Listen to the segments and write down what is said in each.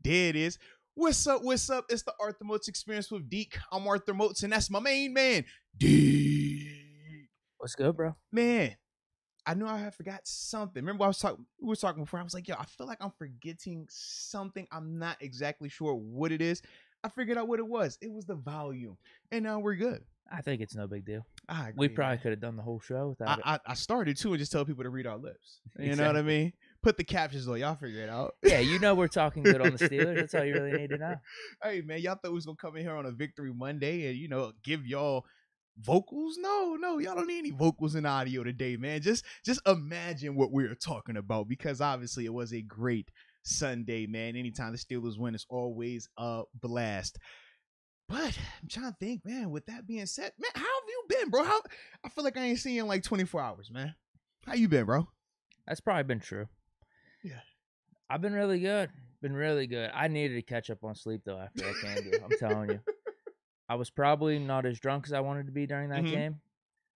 There it is. What's up? What's up? It's the Arthur Moats Experience with Deke. I'm Arthur Moats, and that's my main man, Deke. What's good, bro? Man, I knew I had forgot something. Remember, we were talking before. I was like, yo, I feel like I'm forgetting something. I'm not exactly sure what it is. I figured out what it was. It was the volume, and now we're good. I think it's no big deal. I agree, we probably could have done the whole show without it. I started too and just tell people to read our lips. You know what I mean? Put the captions on. Y'all figure it out. Yeah, you know we're talking good on the Steelers. That's all you really need to know. Hey, man, y'all thought we was going to come in here on a Victory Monday and, give y'all vocals? No, y'all don't need any vocals and audio today, man. Just imagine what we're talking about, because obviously it was a great Sunday, man. Anytime the Steelers win, it's always a blast. But I'm trying to think, man, with that being said, man, how have you been, bro? I feel like I ain't seen you in like 24 hours, man. How you been, bro? That's probably been true. Yeah. I've been really good. I needed to catch up on sleep, though, after that candy. I'm telling you. I was probably not as drunk as I wanted to be during that game.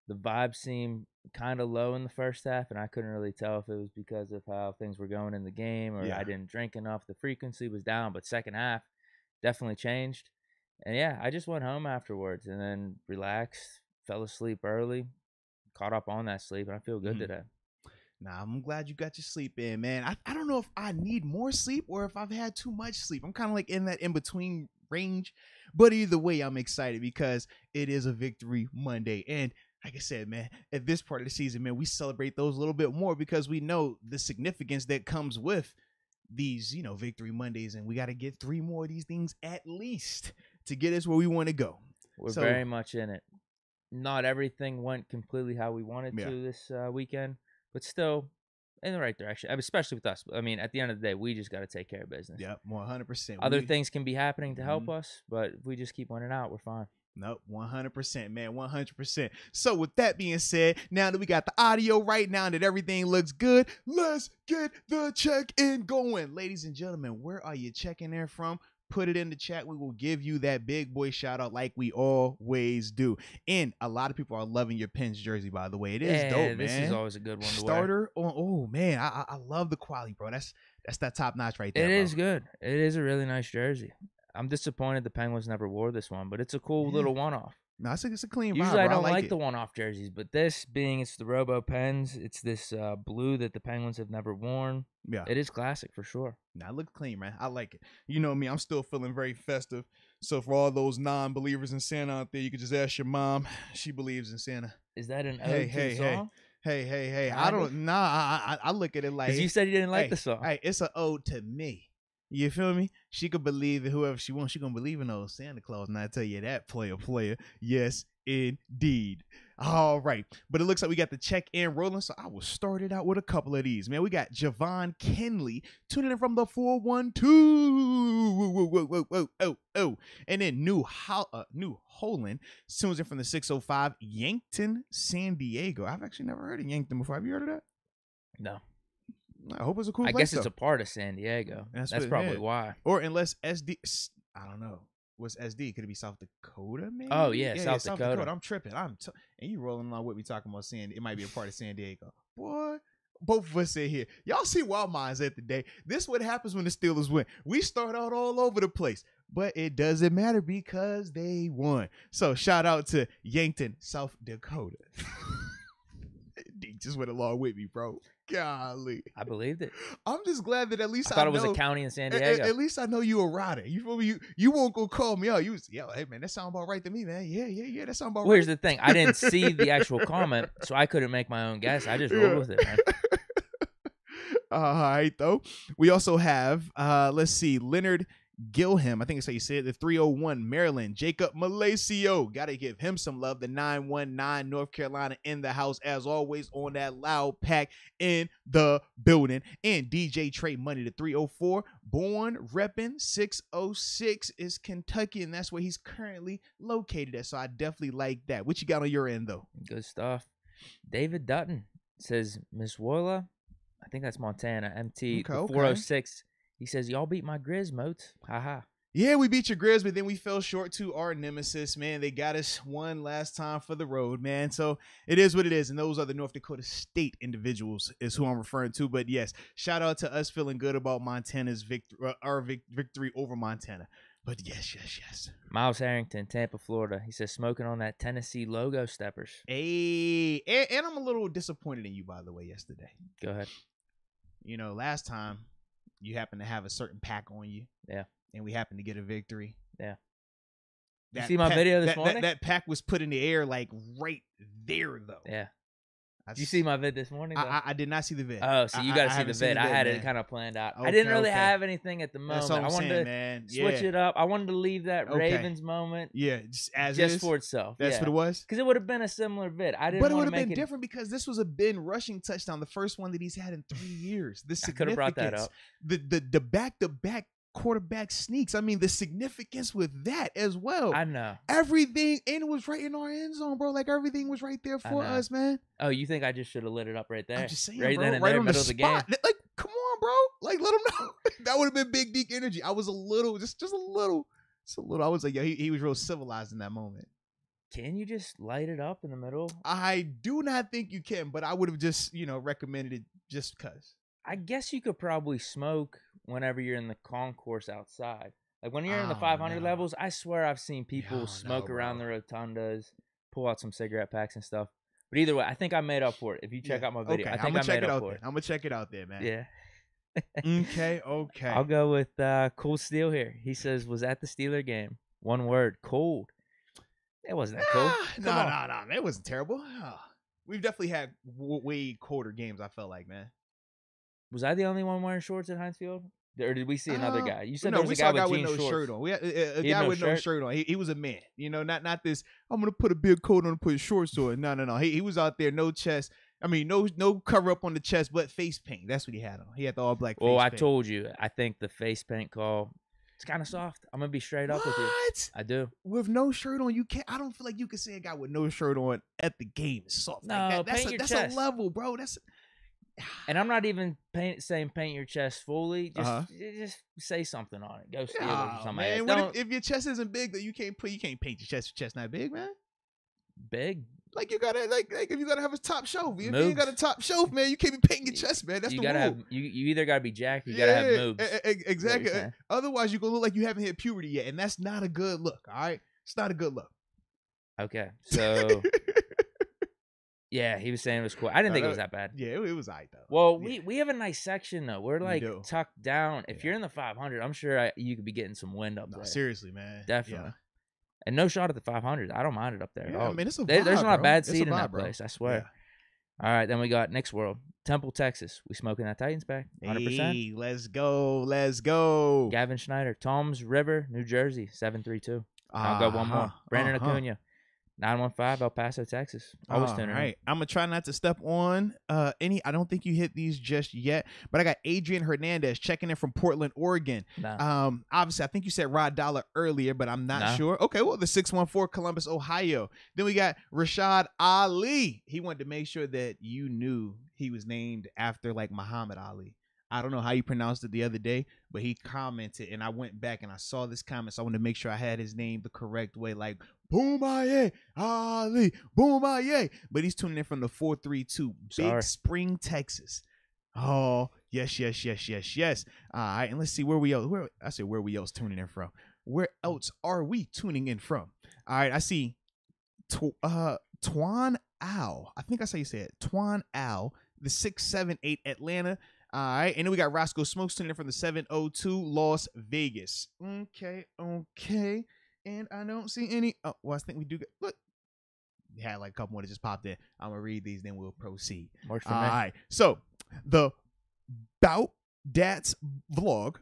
The vibe seemed kind of low in the first half, and I couldn't really tell if it was because of how things were going in the game or I didn't drink enough. The frequency was down, but second half definitely changed. And, yeah, I just went home afterwards and then relaxed, fell asleep early, caught up on that sleep, and I feel good today. Nah, I'm glad you got your sleep in, man. I don't know if I need more sleep or if I've had too much sleep. I'm kind of like in that in-between range. But either way, I'm excited because it is a Victory Monday. And like I said, man, at this part of the season, man, we celebrate those a little bit more because we know the significance that comes with these, Victory Mondays. And we got to get 3 more of these things at least to get us where we want to go. We're very much in it. Not everything went completely how we wanted to this weekend, but still in the right direction, especially with us. I mean, at the end of the day, we just got to take care of business. Yep, 100%. Other things can be happening to help us, but if we just keep winning out, we're fine. Nope, 100%, man, 100%. So with that being said, now that we got the audio right now that everything looks good, let's get the check-in going. Ladies and gentlemen, where are you checking in from? Put it in the chat. We will give you that big boy shout out like we always do. And a lot of people are loving your Pens jersey, by the way. It is dope, man. This is always a good one to Starter wear. Oh man, I love the quality, bro. That's that top notch right there. It is good. It is a really nice jersey. I'm disappointed the Penguins never wore this one, but it's a cool little one-off. No, it's a clean vibe. Usually I don't like the one-off jerseys, but this being it's the Robo Pens, it's this blue that the Penguins have never worn. Yeah, it is classic for sure. Nah, look clean, man. I like it. You know me, I'm still feeling very festive. So for all those non-believers in Santa out there, you can just ask your mom. She believes in Santa. Is that an ode to the song? Hey. I look at it like, because you said you didn't like the song. Hey, it's an ode to me. You feel me? She could believe in whoever she wants. She gonna believe in old Santa Claus. And I tell you that, player. Yes, indeed. All right. But it looks like we got the check-in rolling, so I will start it out with a couple of these. Man, we got Javon Kenley tuning in from the 412. Whoa. And then New Holland tunes in from the 605. Yankton, San Diego. I've actually never heard of Yankton before. Have you heard of that? No. I hope it's a cool place. I guess it's a part of San Diego. That's probably why. Or unless SD, I don't know. What's SD? Could it be South Dakota, maybe? Oh, yeah, South Dakota. I'm tripping. And you rolling along with me talking about it might be a part of San Diego. Boy, both of us sit here. Y'all see wild minds at the day. This is what happens when the Steelers win. We start out all over the place. But it doesn't matter because they won. So shout out to Yankton, South Dakota. Deke just went along with me, bro. Golly. I believed it. I'm just glad that at least I thought it was a county in San Diego. At least I know you a rider. You feel me? You won't go call me out. Hey man, that sound about right to me, man. Yeah, that sound about right. Here's the thing. I didn't see the actual comment, so I couldn't make my own guess. I just rolled with it, man. All right, though. We also have, let's see, Leonard Gilham, I think it's how you say it, the 301 Maryland, Jacob Malacio, got to give him some love, the 919 North Carolina in the house, as always, on that loud pack in the building, and DJ Trey Money, the 304, born repping 606 is Kentucky, and that's where he's currently located at, so I definitely like that. What you got on your end, though? Good stuff. David Dutton says, Miss Woyla, I think that's Montana, MT, 406, He says, y'all beat my Grizz, Moats. Ha ha. Yeah, we beat your Grizz, but then we fell short to our nemesis, man. They got us one last time for the road, man. So it is what it is. And those are the North Dakota State individuals is who I'm referring to. But yes, shout out to us feeling good about Montana's victory over Montana. But yes. Miles Harrington, Tampa, Florida. He says smoking on that Tennessee logo steppers. Hey, and I'm a little disappointed in you, by the way, yesterday. Go ahead. You know, last time you happened to have a certain pack on you. Yeah. And we happened to get a victory. Yeah. You see my video this morning? That pack was put in the air like right there, though. Yeah. Did you see my vid this morning? I did not see the vid. Oh, so you got to see the vid. I had it kind of planned out. Okay, I didn't really have anything at the moment. That's what I wanted to switch it up. I wanted to leave that Ravens moment. Yeah, just for itself. That's what it was. Because it would have been a similar vid. I didn't. But it would have been different because this was a Ben rushing touchdown, the first one that he's had in 3 years. The significance. I could have brought that up. The back-to-back quarterback sneaks. I mean, the significance with that as well. I know. Everything, and it was right in our end zone, bro. Like, everything was right there for us, man. Oh, you think I just should have lit it up right there? I'm just saying, right bro. Then and right there, on middle the of the game. Like, come on, bro. Like, let him know. That would have been big Deke energy. I was a little, just a little. I was like, yo, he was real civilized in that moment. Can you just light it up in the middle? I do not think you can, but I would have just, recommended it just because. I guess you could probably smoke whenever you're in the concourse outside. Like when you're in the 500 levels, I swear I've seen people smoke around the rotundas, pull out some cigarette packs and stuff. But either way, I think I made up for it. If you check out my video, I think I made up for it. I'm going to check it out there, man. Yeah. Okay. I'll go with Cool Steel here. He says, was at the Steeler game. One word, cold. It wasn't that cold. No. It wasn't terrible. Oh, we've definitely had way colder games, I felt like, man. Was I the only one wearing shorts at Heinz Field? Or did we see another guy? You said there was we a saw guy a guy with no shorts. shirt on. We had a guy with no shirt on. He was a man. Not this, I'm going to put a big coat on and put shorts on. No. He was out there, no chest. I mean, no cover up on the chest, but face paint. That's what he had on. He had the all black face paint. I told you. I think the face paint call, it's kind of soft. I'm going to be straight up with you. What? I do. With no shirt on, you can't. I don't feel like you can say a guy with no shirt on at the game is soft. No, like that. paint your That's chest. a level, bro. And I'm not even saying paint your chest fully. Just say something on it. Go Steelers or something. Man, like if your chest isn't big, then you can't paint your chest. Your chest not big, man. Big. Like you gotta if you gotta have a top shelf. If you ain't got a top shelf, man, you can't be painting your chest, man. That's the rule. You either gotta be jacked or you gotta have moves. Exactly. Otherwise, you gonna look like you haven't hit puberty yet, and that's not a good look. All right, it's not a good look. Okay, so. Yeah, he was saying it was cool. I didn't think it was that bad. Yeah, it was alright though. Well, we have a nice section though. We're like tucked down. If you're in the 500, I'm sure you could be getting some wind up there. Seriously, man. Definitely. Yeah. And no shot at the 500. I don't mind it up there at all. I mean, it's a vibe, There's not a bad It's seat in vibe, that bro. place, I swear. Yeah. All right, then we got Nick's World. Temple, Texas. We smoking that Titans back. 100%. Hey, let's go. Gavin Schneider. Tom's River, New Jersey, 732. I'll go one more. Brandon Acuna. 915 El Paso, Texas. Always tuning in. Right. I'm going to try not to step on any. I don't think you hit these just yet, but I got Adrian Hernandez checking in from Portland, Oregon. No. Obviously, I think you said Rod Dollar earlier, but I'm not sure. Okay, well, the 614 Columbus, Ohio. Then we got Rashad Ali. He wanted to make sure that you knew he was named after like Muhammad Ali. I don't know how you pronounced it the other day, but he commented, and I went back and I saw this comment, so I wanted to make sure I had his name the correct way, like Boom-aye, Ali, Boom-aye. But he's tuning in from the 432, Big Spring, Texas. Oh, yes. All right, and let's see where we else tuning in from. Where else are we tuning in from? All right, I see Twan Al. I think that's how you say it. Twan Al, the 678 Atlanta. All right, and then we got Roscoe Smokes tuning in from the 702 Las Vegas. Okay. And I don't see any. Oh, well, I think we do get. Look, we had like a couple more that just popped in. I'm gonna read these, then we'll proceed. Works for All me. right. So the Bout Dats vlog.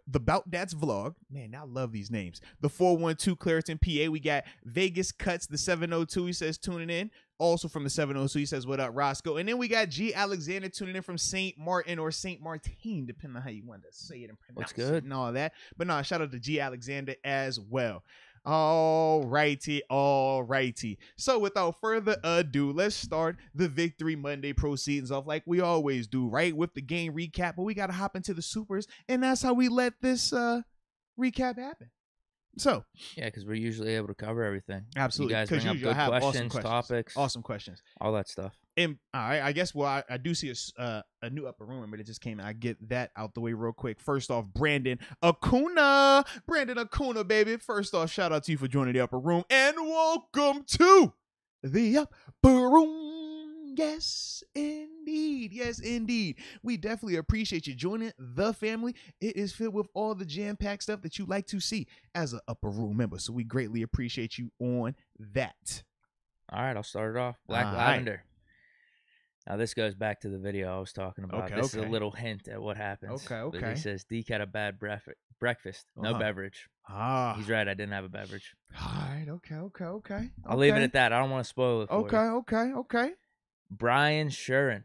Man, I love these names. The 412 Clariton, PA. We got Vegas Cuts, the 702. He says tuning in. Also from the 702, he says, what up, Roscoe? And then we got G. Alexander tuning in from St. Martin or St. Martin, depending on how you want to say it and pronounce it and all that. But no, shout out to G. Alexander as well. All righty. So without further ado, let's start the Victory Monday proceedings off like we always do, right? With the game recap, but we got to hop into the supers, and that's how we let this recap happen. So Yeah, because we're usually able to cover everything. absolutely, You guys bring up good questions, topics, awesome questions, all that stuff. And I guess I do see a new upper room, but it just came in. I get that out the way real quick. First off, Brandon Acuna, baby. First off, shout out to you for joining the upper room, and welcome to the upper room. Yes, indeed. Yes, indeed. We definitely appreciate you joining the family. It is filled with all the jam-packed stuff that you like to see as an upper room member. So we greatly appreciate you on that. All right, I'll start it off. Black Lavender. Now, this goes back to the video I was talking about. This is a little hint at what happens. Okay. But he says, Deke had a bad breakfast. No beverage. He's right. I didn't have a beverage. All right. Okay. I'll leave it at that. I don't want to spoil it for you. Okay. Brian Shurin.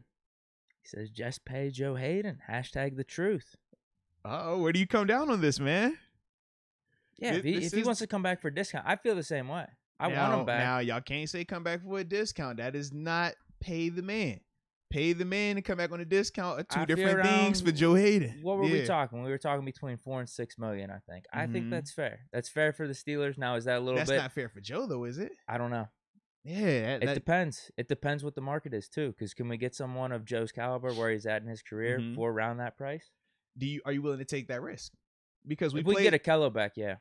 He says, just pay Joe Hayden. # the truth. Uh-oh. Where do you come down on this, man? Yeah, if he wants to come back for a discount, I feel the same way. I want him back. Now, y'all can't say come back for a discount. That is not pay the man. Pay the man and come back on a discount are two different things for Joe Hayden. What were we talking? We were talking between $4 and $6 million, I think. I think that's fair. That's fair for the Steelers. Now, is that a little bit? That's not fair for Joe, though, is it? I don't know. Yeah. It depends. It depends what the market is, too. Because can we get someone of Joe's caliber where he's at in his career for around that price? Are you willing to take that risk? Because if we get a Kello back, yeah.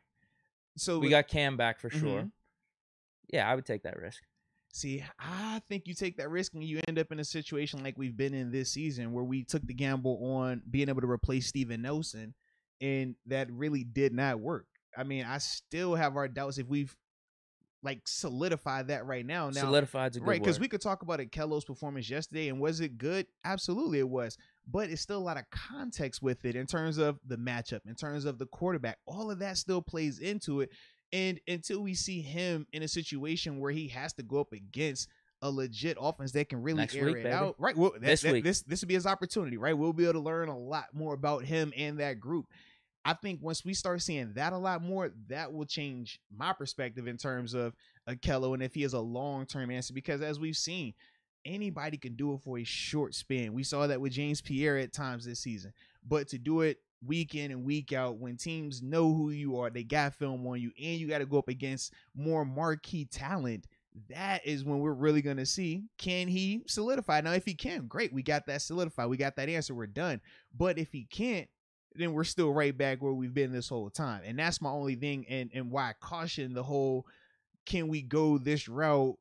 So we got Cam back for sure. Yeah, I would take that risk. See, I think you take that risk and you end up in a situation like we've been in this season where we took the gamble on being able to replace Steven Nelson, and that really did not work. I mean, I still have our doubts if we've solidified that right now. Solidified's a good word. Because we could talk about Kello's performance yesterday, and was it good? Absolutely it was. But it's still a lot of context with it in terms of the matchup, in terms of the quarterback. All of that still plays into it. And until we see him in a situation where he has to go up against a legit offense that can really air it out, right? Well, this would be his opportunity, right? We'll be able to learn a lot more about him and that group. I think once we start seeing that a lot more, that will change my perspective in terms of Kello and if he is a long-term answer. Because as we've seen, anybody can do it for a short span. We saw that with James Pierre at times this season. But to do it week in and week out, when teams know who you are, they got film on you, and you got to go up against more marquee talent, that is when we're really going to see, can he solidify? Now, if he can, great. We got that solidified. We got that answer. We're done. But if he can't, then we're still right back where we've been this whole time. And that's my only thing, and why I caution the whole, can we go this route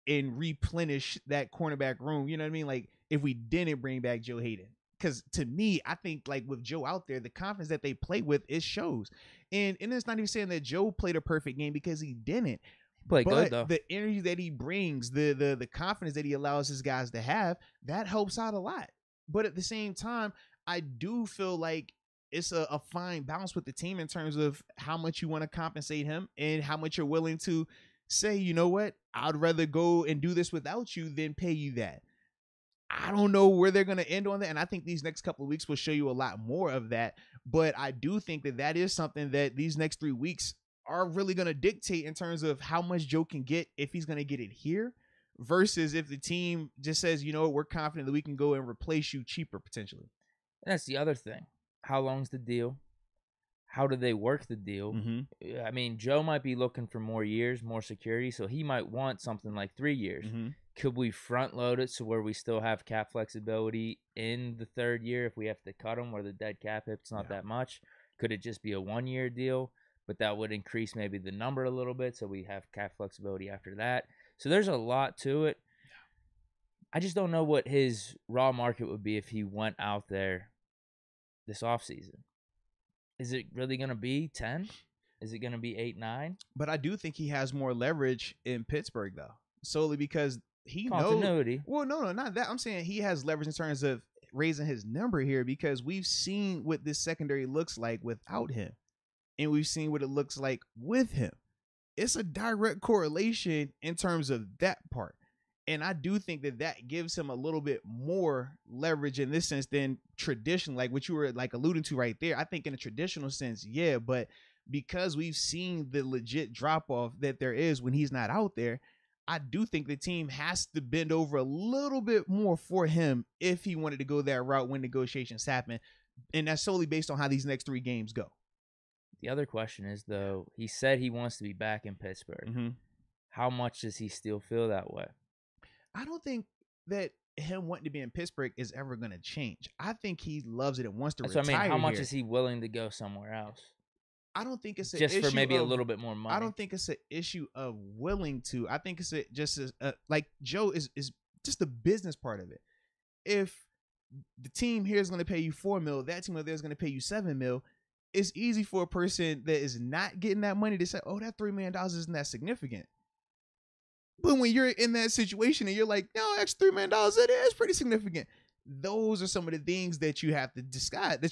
and replenish that cornerback room? You know what I mean? Like, if we didn't bring back Joe Hayden. Because to me, I think with Joe out there, the confidence that they play with, it shows. And it's not even saying that Joe played a perfect game, because he didn't. Played good, though. The energy that he brings, the confidence that he allows his guys to have, that helps out a lot. But at the same time, I do feel like it's a fine balance with the team in terms of how much you want to compensate him and how much you're willing to say, you know what, I'd rather go and do this without you than pay you that. I don't know where they're going to end on that, and I think these next couple of weeks will show you a lot more of that. But I do think that is something that these next 3 weeks are really going to dictate in terms of how much Joe can get, if he's going to get it here, versus if the team just says, you know what, we're confident that we can go and replace you cheaper potentially. And that's the other thing. How long's the deal? How do they work the deal? I mean, Joe might be looking for more years, more security, so he might want something like 3 years. Could we front load it so where we still have cap flexibility in the third year if we have to cut them where the dead cap hit's not that much? Could it just be a 1-year deal, but that would increase maybe the number a little bit so we have cap flexibility after that? So there's a lot to it. I just don't know what his raw market would be if he went out there this offseason. Is it really going to be 10? Is it going to be 8, 9? But I do think he has more leverage in Pittsburgh, though, solely because he continuity. knows. Well, no, not that. I'm saying he has leverage in terms of raising his number here, because we've seen what this secondary looks like without him, and we've seen what it looks like with him. It's a direct correlation in terms of that part. And I do think that gives him a little bit more leverage in this sense than traditional, like what you were alluding to right there. I think in a traditional sense, yeah, but because we've seen the legit drop off that there is when he's not out there, I do think the team has to bend over a little bit more for him if he wanted to go that route when negotiations happen. And that's solely based on how these next 3 games go. The other question is, though, he said he wants to be back in Pittsburgh. Mm-hmm. How much does he still feel that way? I don't think that him wanting to be in Pittsburgh is ever going to change. I think he loves it and wants to retire So, I mean, how much here. is he willing to go somewhere else? I don't think it's just for maybe a little bit more money. I don't think it's an issue of willing to. I think it's just like Joe is just the business part of it. If the team here is going to pay you $4 million, that team over there is going to pay you $7 million. It's easy for a person that is not getting that money to say, "Oh, that $3 million isn't that significant." But when you're in that situation and you're like, "No, that's $3 million. It is pretty significant." Those are some of the things that you have to decide.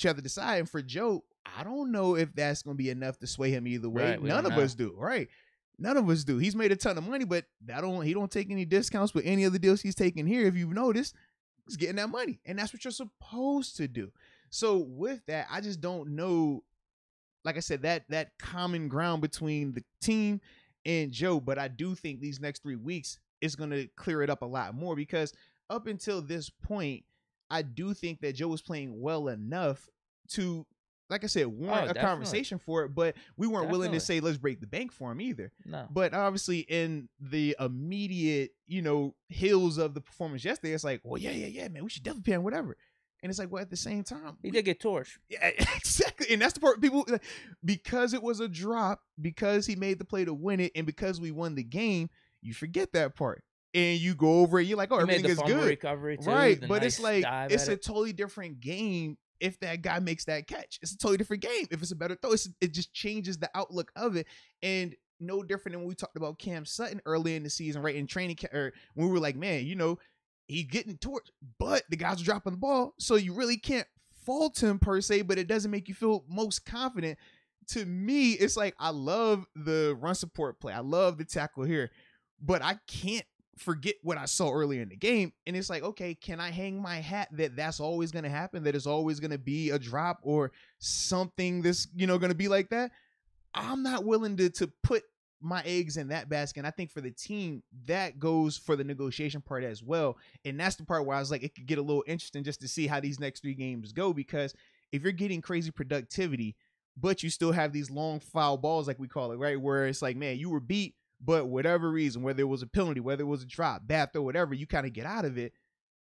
And for Joe, I don't know if that's going to be enough to sway him either way. Right, None of us do, right? None of us do. He's made a ton of money, but he don't take any discounts with any of the deals he's taking here. If you've noticed, he's getting that money, and that's what you're supposed to do. So with that, I just don't know. Like I said, that common ground between the team and Joe, but I do think these next 3 weeks is going to clear it up a lot more, because up until this point, I do think that Joe was playing well enough to, like I said, warrant a conversation for it, but we weren't willing to say, let's break the bank for him either. No. But obviously in the immediate, hills of the performance yesterday, it's like, well, yeah, man, we should definitely pay him whatever. And it's like, well, at the same time, he did get torched. Yeah, exactly. And that's the part people, because it was a drop, because he made the play to win it, and because we won the game, you forget that part. And you go over it, you're like, oh, everything is good. Recovery too, right. But nice it's like, it's a totally different game if that guy makes that catch. It's a totally different game if it's a better throw. It just changes the outlook of it. And no different than when we talked about Cam Sutton early in the season, right? In training, or when we were like, man, he's getting torched, but the guys are dropping the ball. So you really can't fault him per se, but it doesn't make you feel most confident. To me, it's like, I love the run support play. I love the tackle here, but I can't forget what I saw earlier in the game. And it's like, okay, can I hang my hat that that's always going to happen? That is always going to be a drop or something that's, going to be like that. I'm not willing to put my eggs in that basket. And I think for the team, that goes for the negotiation part as well. And that's the part where I was like, it could get a little interesting just to see how these next 3 games go, because if you're getting crazy productivity, but you still have these long foul balls, like we call it, right? Where it's like, man, you were beat, but whatever reason, whether it was a penalty, whether it was a drop, bad throw, whatever, you kind of get out of it.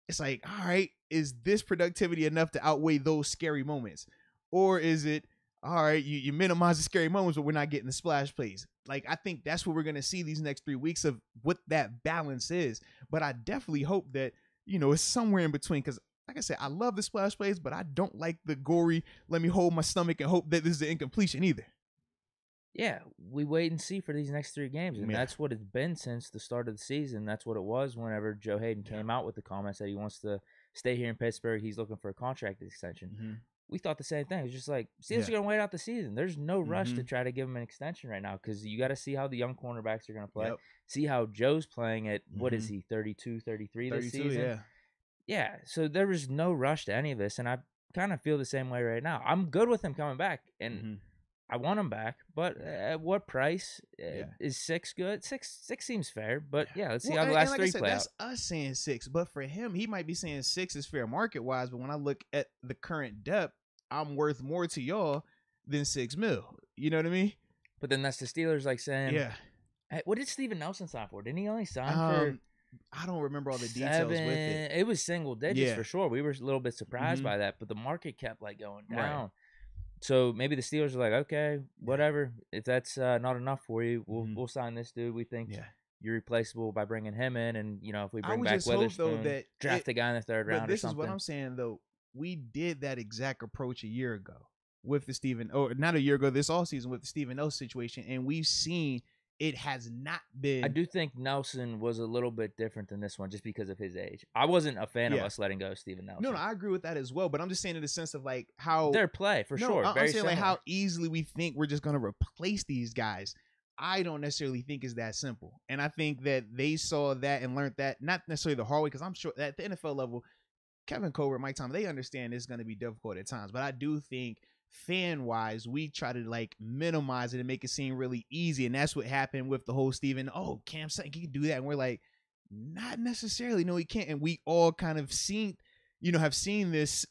It's like, all right, is this productivity enough to outweigh those scary moments? Or is it, all right, you minimize the scary moments, but we're not getting the splash plays? Like, I think that's what we're going to see these next 3 weeks of what that balance is. But I definitely hope that, it's somewhere in between, because like I said, I love the splash plays, but I don't like the gory, let me hold my stomach and hope that this is an incompletion either. Yeah, we wait and see for these next 3 games, and that's what it's been since the start of the season. That's what it was whenever Joe Hayden came out with the comments that he wants to stay here in Pittsburgh. He's looking for a contract extension. Mm-hmm. We thought the same thing. It's just like, Steelers are going to wait out the season. There's no rush to try to give him an extension right now, because you got to see how the young cornerbacks are going to play. Yep. See how Joe's playing at, what is he, 32, 33 this season? Yeah, so there was no rush to any of this, and I kind of feel the same way right now. I'm good with him coming back, and I want him back, but at what price? Is 6 good? 6 seems fair, but let's see how the last 3 play out. That's us saying 6, but for him, he might be saying 6 is fair market-wise, but when I look at the current depth, I'm worth more to y'all than $6 million. You know what I mean? But then that's the Steelers saying, hey, what did Steven Nelson sign for? Didn't he only sign for... I don't remember all the details with it. It was single digits for sure. We were a little bit surprised by that, but the market kept going down. Right. So maybe the Steelers are like, okay, whatever. If that's not enough for you, we'll sign this dude. We think you're replaceable by bringing him in, and if we bring back Witherspoon, draft a guy in the 3rd round. But this is what I'm saying though. We did that exact approach a year ago with the not a year ago, this all season with the Steven O situation, and we've seen. It has not been. I do think Nelson was a little bit different than this one just because of his age. I wasn't a fan of us letting go of Steven Nelson. No, I agree with that as well. But I'm just saying in the sense of like how their play for sure. I'm saying like how easily we think we're just going to replace these guys. I don't necessarily think is that simple. And I think that they saw that and learned that, not necessarily the hard way, because I'm sure at the NFL level, Kevin Colbert, Mike Tomlin, they understand it's going to be difficult at times. But I do think fan-wise, we try to like minimize it and make it seem really easy, and that's what happened with the whole Steven. Oh, Cam Sutton, he can do that, and we're like, not necessarily. No, he can't. And we all kind of have seen this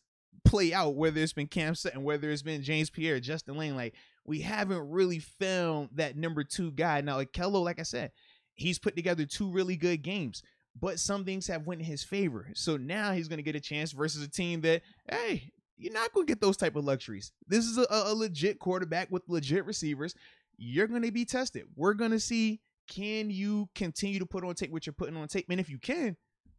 play out, whether it's been Cam Sutton, whether it's been James Pierre, Justin Lane. Like, we haven't really found that number 2 guy. Now, Kello, like I said, he's put together 2 really good games, but some things have went in his favor. So now he's going to get a chance versus a team that, hey, you're not going to get those type of luxuries. This is a legit quarterback with legit receivers. You're going to be tested. We're going to see, can you continue to put on tape what you're putting on tape? And if you can,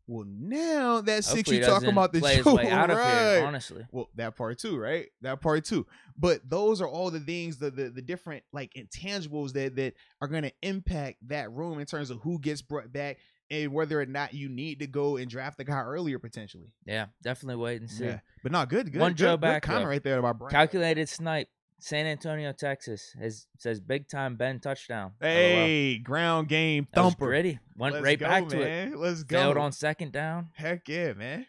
well, now that 6 you talking about the play his way out of here, honestly. Well, that part too, right? That part too. But those are all the things, the different like intangibles that are going to impact that room in terms of who gets brought back and whether or not you need to go and draft the guy earlier potentially. Yeah, definitely wait and see. Yeah. But not good. One Joe back comment right there about Brian. Calculated snipe. San Antonio, Texas says big time Ben touchdown. Hey, ground game thumper. That was gritty. Went right back to it. Let's go. Failed on second down. Heck yeah, man.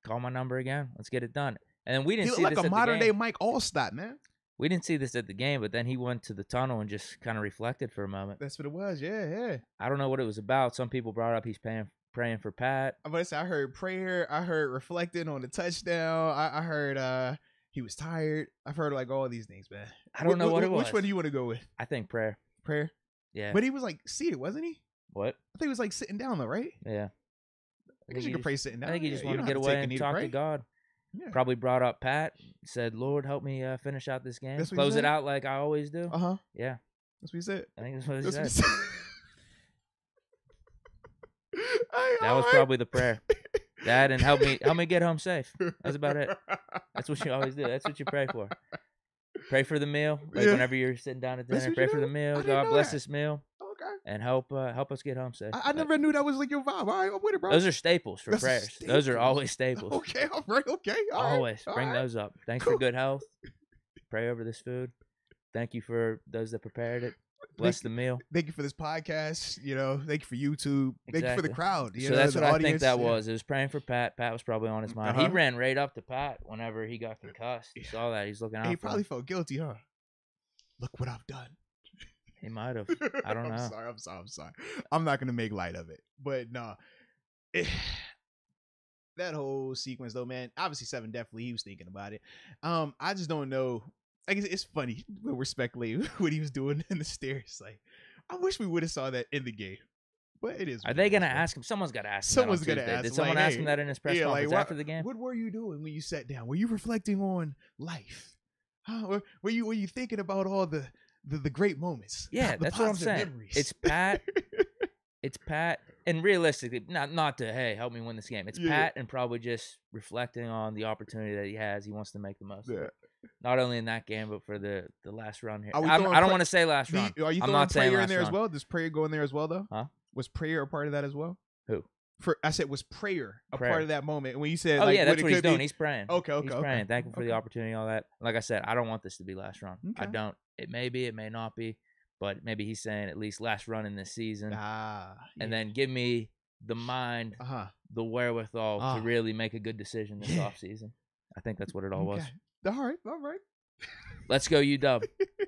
Call my number again. Let's get it done. And we didn't see like this a at modern the day game. Mike Allstott, man. We didn't see this at the game, but then he went to the tunnel and just kind of reflected for a moment. That's what it was. Yeah. I don't know what it was about. Some people brought up he's praying for Pat. I'm about to say, I heard prayer. I heard reflecting on the touchdown. I heard he was tired. I've heard like all these things, man. I don't know what it was. Which one do you want to go with? I think prayer. Prayer? Yeah. But he was like seated, wasn't he? What? I think he was like sitting down though, right? Yeah. I guess you could pray sitting down. I think he just wanted to get away and talk to God. Yeah. Probably brought up Pat, said, Lord, help me finish out this game. Close it out like I always do. Uh-huh. Yeah. That's what he said. I think that's what he said. That was probably the prayer. That and help me get home safe. That's about it. That's what you always do. That's what you pray for. Pray for the meal. Like whenever you're sitting down at dinner, pray for the meal. God bless this meal. Okay. And help us get home safe. I never knew that was like your vibe. All right, I'm with it, bro. Those are staples for prayers. Those are always staples. Okay, all right, okay. Always. Bring those up. Thanks for good health. Pray over this food. Thank you for those that prepared it. Bless the meal. Thank you for this podcast. Thank you for YouTube. Thank you for the crowd. So that's what I think that was. It was praying for Pat. Pat was probably on his mind. He ran right up to Pat whenever he got concussed. You saw that. He's looking out. He probably felt guilty, huh? Look what I've done. He might have. I don't know. I'm sorry. I'm not gonna make light of it, but no. That whole sequence, though, man. Obviously, 7 definitely he was thinking about it. I just don't know. I guess it's funny when we're speculating what he was doing in the stairs. Like, I wish we would have saw that in the game, but it is. Are they gonna ask him? Someone's got to ask him. Someone's gonna ask. Did someone ask him that in his press conference after the game? What were you doing when you sat down? Were you reflecting on life? Or were you thinking about all the great moments? Yeah, that's what I'm saying. Memories? It's Pat. It's Pat, and realistically, not to help me win this game. It's Pat, and probably just reflecting on the opportunity that he has. He wants to make the most of it. Not only in that game, but for the last run here. I don't want to say last run. Are you throwing prayer in there as well? Does prayer go in there as well, though? Huh? Was prayer a part of that as well? Who? I said, was prayer a part of that moment? When you said, that's what he's doing. He's praying. Okay. He's praying. Thank him for the opportunity and all that. Like I said, I don't want this to be last run. Okay. I don't. It may be. It may not be. But maybe he's saying at least last run in this season. And then give me the mind, the wherewithal to really make a good decision this offseason. I think that's what it all was. All right. Let's go, UW.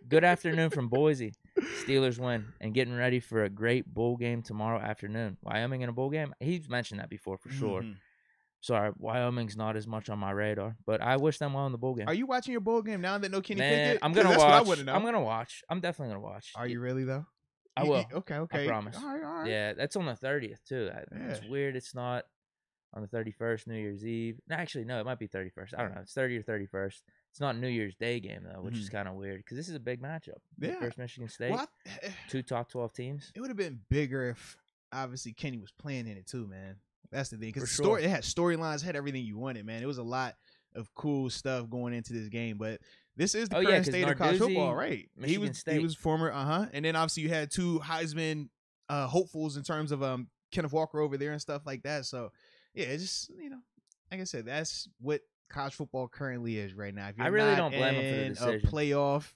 Good afternoon from Boise. Steelers win and getting ready for a great bowl game tomorrow afternoon. Wyoming in a bowl game? He's mentioned that before for sure. Sorry, Wyoming's not as much on my radar, but I wish them well in the bowl game. Are you watching your bowl game now that no Kenny Pickett? I'm gonna watch. I'm gonna watch. I'm definitely gonna watch. Are you really though? I will. Okay. I promise. All right. Yeah, that's on the 30th too. It's weird. It's not on the 31st, New Year's Eve. Actually, no, it might be 31st. I don't know. It's 30 or 31st. It's not New Year's Day game though, which is kind of weird because this is a big matchup. Yeah. First Michigan State. Two top 12 teams. It would have been bigger if obviously Kenny was playing in it too, man. That's the thing because it had storylines, had everything you wanted, man. It was a lot of cool stuff going into this game, but this is the current state of college football, right? Michigan State. He was former, and then obviously you had 2 Heisman hopefuls in terms of Kenneth Walker over there and stuff like that. So yeah, it's just like I said, that's what college football currently is right now. If you're I really don't blame him for the decision. A playoff,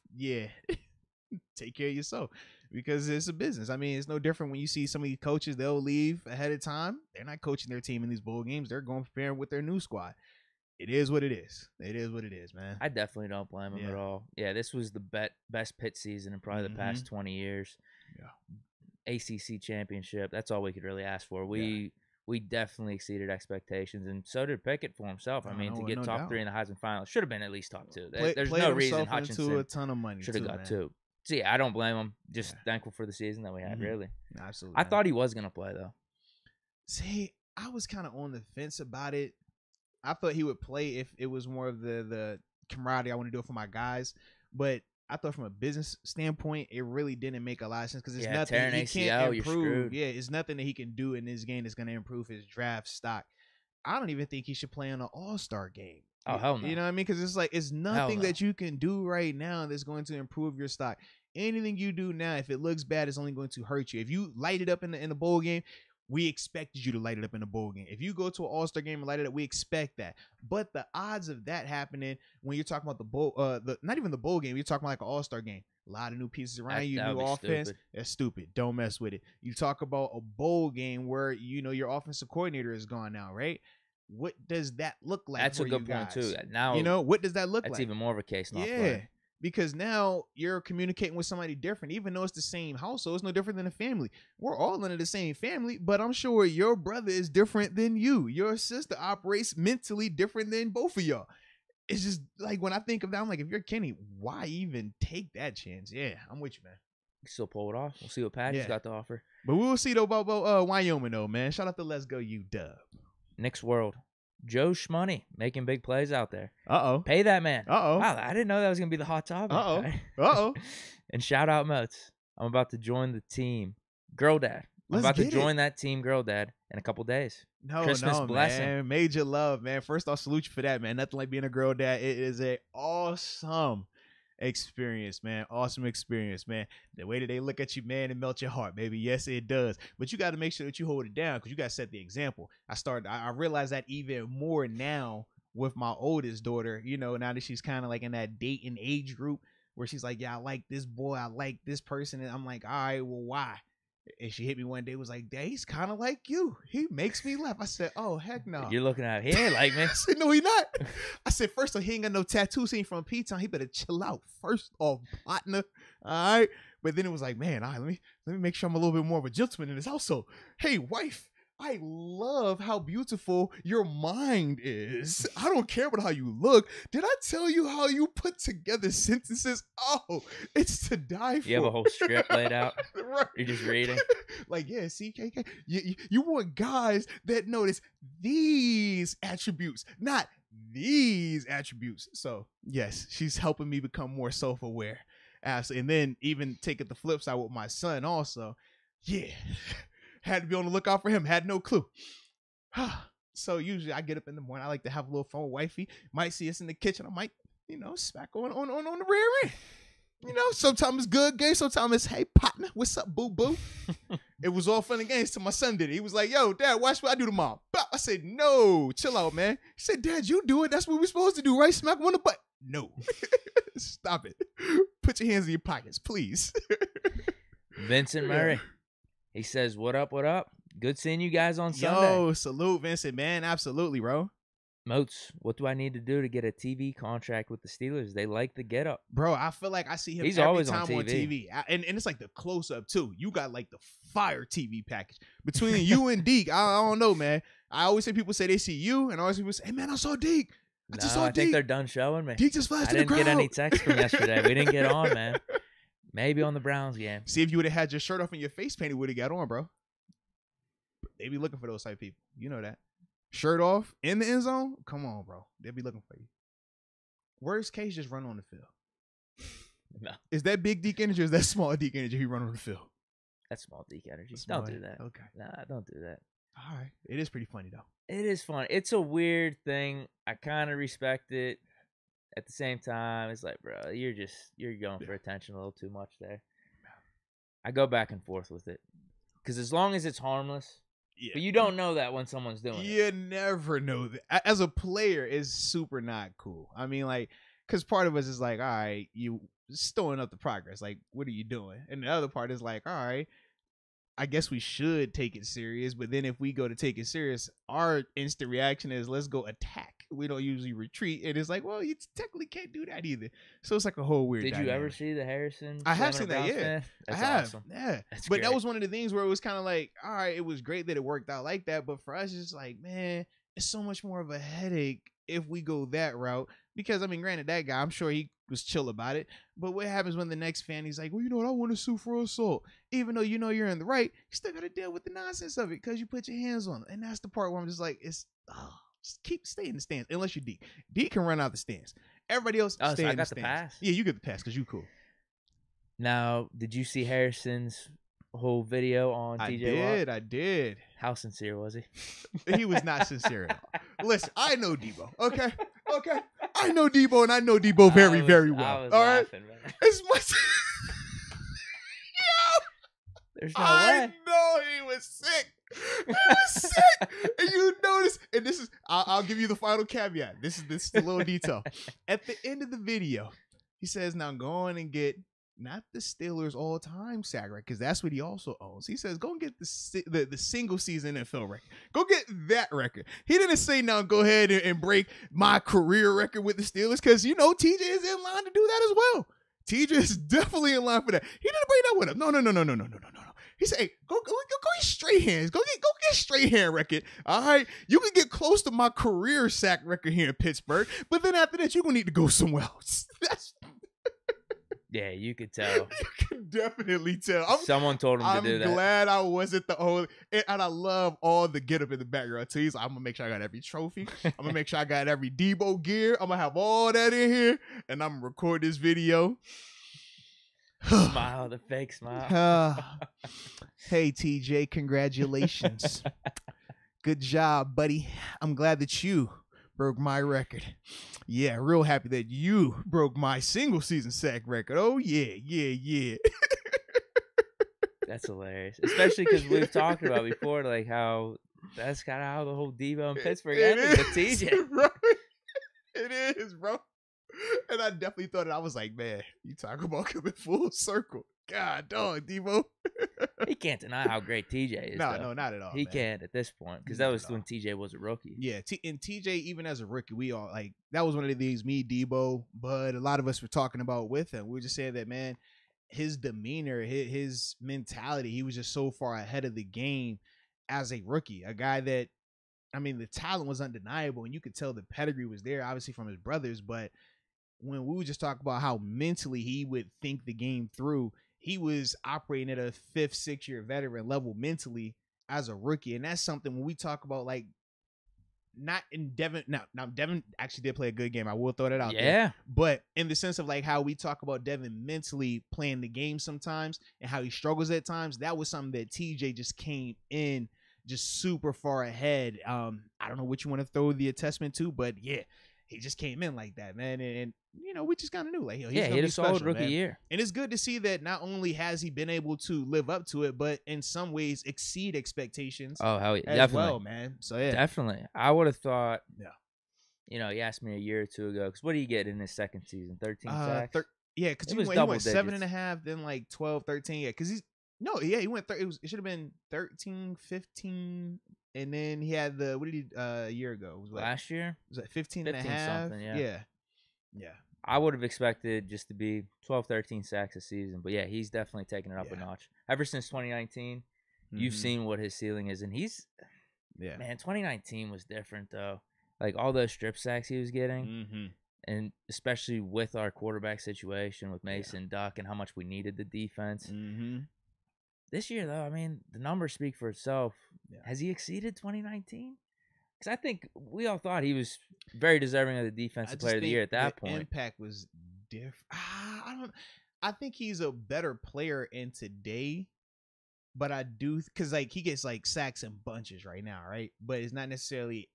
take care of yourself because it's a business. I mean, it's no different when you see some of these coaches, they'll leave ahead of time. They're not coaching their team in these bowl games. They're going preparing with their new squad. It is what it is. It is what it is, man. I definitely don't blame him at all. Yeah, this was the best Pitt season in probably the past 20 years. Yeah. ACC championship. That's all we could really ask for. We we definitely exceeded expectations, and so did Pickett for himself. I mean, to get no top doubt. 3 in the Heisman finals, should have been at least top 2. There's Played no reason himself Hutchinson into a ton of money should have got man. 2. So yeah, I don't blame him. Just thankful for the season that we had. Really, absolutely. I thought he was gonna play though. See, I was kind of on the fence about it. I thought he would play if it was more of the camaraderie. I want to do it for my guys, but I thought from a business standpoint, it really didn't make a lot of sense because it's nothing he can't improve. Yeah, it's nothing that he can do in this game that's going to improve his draft stock. I don't even think he should play on an All-Star game. Oh, hell no. You know what I mean? Because it's nothing that you can do right now that's going to improve your stock. Anything you do now, if it looks bad, it's only going to hurt you. If you light it up in the bowl game, we expected you to light it up in the bowl game. If you go to an All-Star game and light it up, we expect that. But the odds of that happening when you're talking about the bowl, not even the bowl game, you're talking about like an All-Star game. A lot of new pieces around you, new offense. Stupid. That's stupid. Don't mess with it. You talk about a bowl game where your offensive coordinator is gone now, right? What does that look like? That's for a good you point guys? Too. Now, what does that look like? That's even more of a case. Not playing. Because now you're communicating with somebody different, even though it's the same household. It's no different than a family. We're all under the same family, but I'm sure your brother is different than you. Your sister operates mentally different than both of y'all. It's just like when I think of that, I'm like, if you're Kenny, why even take that chance? Yeah, I'm with you, man. You still pull it off. We'll see what Patty's got to offer. But we'll see though about Wyoming though, man. Shout out to Let's Go UW. Nick's World. Joe Schmoney making big plays out there. Pay that man. Wow, I didn't know that was going to be the hot topic. And shout out Moats. I'm about to join the team. Girl Dad. I'm about to join that team, Girl Dad, in a couple days. Christmas blessing. Man. Major love, man. First, I'll salute you for that, man. Nothing like being a girl dad. It is a awesome experience, man. Awesome experience, man. The way that they look at you, man, it melts your heart, baby. Yes, it does. But you got to make sure that you hold it down because you got to set the example. I realize that even more now with my oldest daughter, now that she's kind of like in that dating age group where she's like, yeah, I like this boy. I like this person. And I'm like, all right, well, why? And she hit me one day, was like, Dad, he's kind of like you. He makes me laugh. I said, oh, heck no. You're looking at him. He ain't like me. I said, no, he not. I said, first off, he ain't got no tattoos. He ain't from P-Town. He better chill out. First off, partner. All right. But then it was like, man, all right, let me make sure I'm a little bit more of a gentleman in this household. Hey, wife, I love how beautiful your mind is. I don't care about how you look. Did I tell you how you put together sentences? Oh, it's to die for. You have a whole script laid out. Right. You're just reading. Like, yeah, see, KK, you want guys that notice these attributes, not these attributes. So, yes, she's helping me become more self-aware. Absolutely. And then even take it the flip side with my son also. Yeah. Had to be on the lookout for him. Had no clue. So usually I get up in the morning. I like to have a little fun with wifey. Might see us in the kitchen. I might, smack on the rear end. Sometimes it's good game. Sometimes it's, hey, partner, what's up, boo-boo? It was all fun and games till my son did it. He was like, yo, Dad, watch what I do tomorrow. I said, no, chill out, man. He said, Dad, you do it. That's what we're supposed to do, right? Smack him on the butt. No. Stop it. Put your hands in your pockets, please. Vincent Murray. He says, what up, what up? Good seeing you guys on Sunday. Yo, salute, Vincent, man. Absolutely, bro. Moats, what do I need to do to get a TV contract with the Steelers? They like the get up. Bro, I feel like I see him every time on TV. And it's like the close-up, too. You got like the fire TV package. Between you and Deke, I don't know, man. I always say people say they see you, and I always people say, hey, man, I saw Deke. I think they're done showing me. Deke just flashed to the crowd. I didn't get any text from yesterday. We didn't get on, man. Maybe on the Browns game. See, if you would have had your shirt off and your face painted, would have got on, bro. They be looking for those type of people. You know that. Shirt off in the end zone? Come on, bro. They'll be looking for you. Worst case, just run on the field. No. Is that big Deke energy or is that small Deke energy he run on the field? That's small Deke energy. Don't do that. Okay. Nah, don't do that. All right. It is pretty funny, though. It is fun. It's a weird thing. I kind of respect it. At the same time, it's like, bro, you're going for attention a little too much there. I go back and forth with it. Because as long as it's harmless, but you don't know that when someone's doing it. You never know that. As a player, it's super not cool. I mean, like, because part of us is like, all right, you stowing up the progress. Like, what are you doing? And the other part is like, all right, I guess we should take it serious. But then if we go to take it serious, our instant reaction is, let's go attack. We don't usually retreat. And it's like, well, you technically can't do that either. So it's like a whole weird Did dynamic. you ever see the Harrison? I have seen that, yeah. Fan? I That's have, awesome. yeah. That's but great. that was one of the things where it was kind of like, all right, it was great that it worked out like that. But for us, it's just like, man, it's so much more of a headache if we go that route. Because, I mean, granted, that guy, I'm sure he was chill about it. But what happens when the next fan, he's like, well, you know what? I want to sue for assault. Even though you know you're in the right, you still got to deal with the nonsense of it because you put your hands on it. And that's the part where I'm just like, just stay in the stands unless you're Deke. Deke can run out the stands. Everybody else stay so I in the got stands. the pass? Yeah, you get the pass because you cool. Now, did you see Harrison's whole video on TJ Watt? I did. How sincere was he? He was not sincere at all. Listen, I know Debo. Okay. I know Debo, and I know Debo very well. I was all laughing, right. Man. As much. There's no I way. know he was sick. He was sick. And you notice, and this is, I'll give you the final caveat. This is the little detail. At the end of the video, he says, now go on and get not the Steelers all-time sack record, because that's what he also owns. He says, go and get the single season NFL record. Go get that record. He didn't say, now go ahead and break my career record with the Steelers, because, you know, TJ is in line to do that as well. TJ is definitely in line for that. He didn't bring that with him. No. He said, hey, go get straight hands. Go get straight hand record. All right. You can get close to my career sack record here in Pittsburgh, but then after that, you're going to need to go somewhere else. Yeah, you could tell. You can definitely tell. Someone told him to do that. I'm glad I wasn't the only. And I love all the get up in the background too. He's like, I'm going to make sure I got every trophy. I'm going to make sure I got every Debo gear. I'm going to have all that in here. And I'm going to record this video. Smile, the fake smile. Hey, TJ, congratulations. Good job, buddy. I'm glad that you broke my record. Yeah, real happy that you broke my single season sack record. Oh, yeah. That's hilarious. Especially because we've talked about before, like how that's kind of how the whole Debo in Pittsburgh ended with TJ. Bro. It is, bro. And I definitely thought it. I was like, man, you talk about coming full circle. God, dog, Debo. He can't deny how great TJ is. No, not at all. He can't at this point because that was when TJ was a rookie. Yeah, and TJ, even as a rookie, we all like that was one of the things me, Debo, Bud, a lot of us were talking about with him. We were just saying that, man, his demeanor, his mentality, he was just so far ahead of the game as a rookie. A guy that, I mean, the talent was undeniable, and you could tell the pedigree was there, obviously from his brothers, but when we would just talk about how mentally he would think the game through, he was operating at a 5th, 6th year veteran level mentally as a rookie. And that's something when we talk about, like, not in Devin. Now Devin actually did play a good game. I will throw that out there. But in the sense of like how we talk about Devin mentally playing the game sometimes and how he struggles at times, that was something that TJ just came in just super far ahead. I don't know what you want to throw the attestment to, but yeah, he just came in like that, man. And you know, we just kind of knew, like, he's he had a solid rookie year. And it's good to see that not only has he been able to live up to it, but in some ways exceed expectations. Oh, hell yeah. As Definitely. well, man. So, yeah. Definitely. I would have thought, you know, he asked me a year or two ago, because what did he get in his second season? 13 sacks? Yeah, because he went 7.5, then like 12, 13. Yeah, because he went, it should have been 13, 15. And then he had what did he a year ago? Was last year? Was that 15 and a half? Something, yeah. I would have expected just to be 12, 13 sacks a season. But yeah, he's definitely taken it up a notch. Ever since 2019, you've seen what his ceiling is. And he's, man, 2019 was different, though. Like all those strip sacks he was getting. And especially with our quarterback situation with Mason Duck and how much we needed the defense. This year, though, I mean, the numbers speak for itself. Has he exceeded 2019? Because I think we all thought he was very deserving of the defensive player of the year at that point. Impact was different. I think he's a better player in today, but I do because like he gets like sacks in bunches right now, right? But it's not necessarily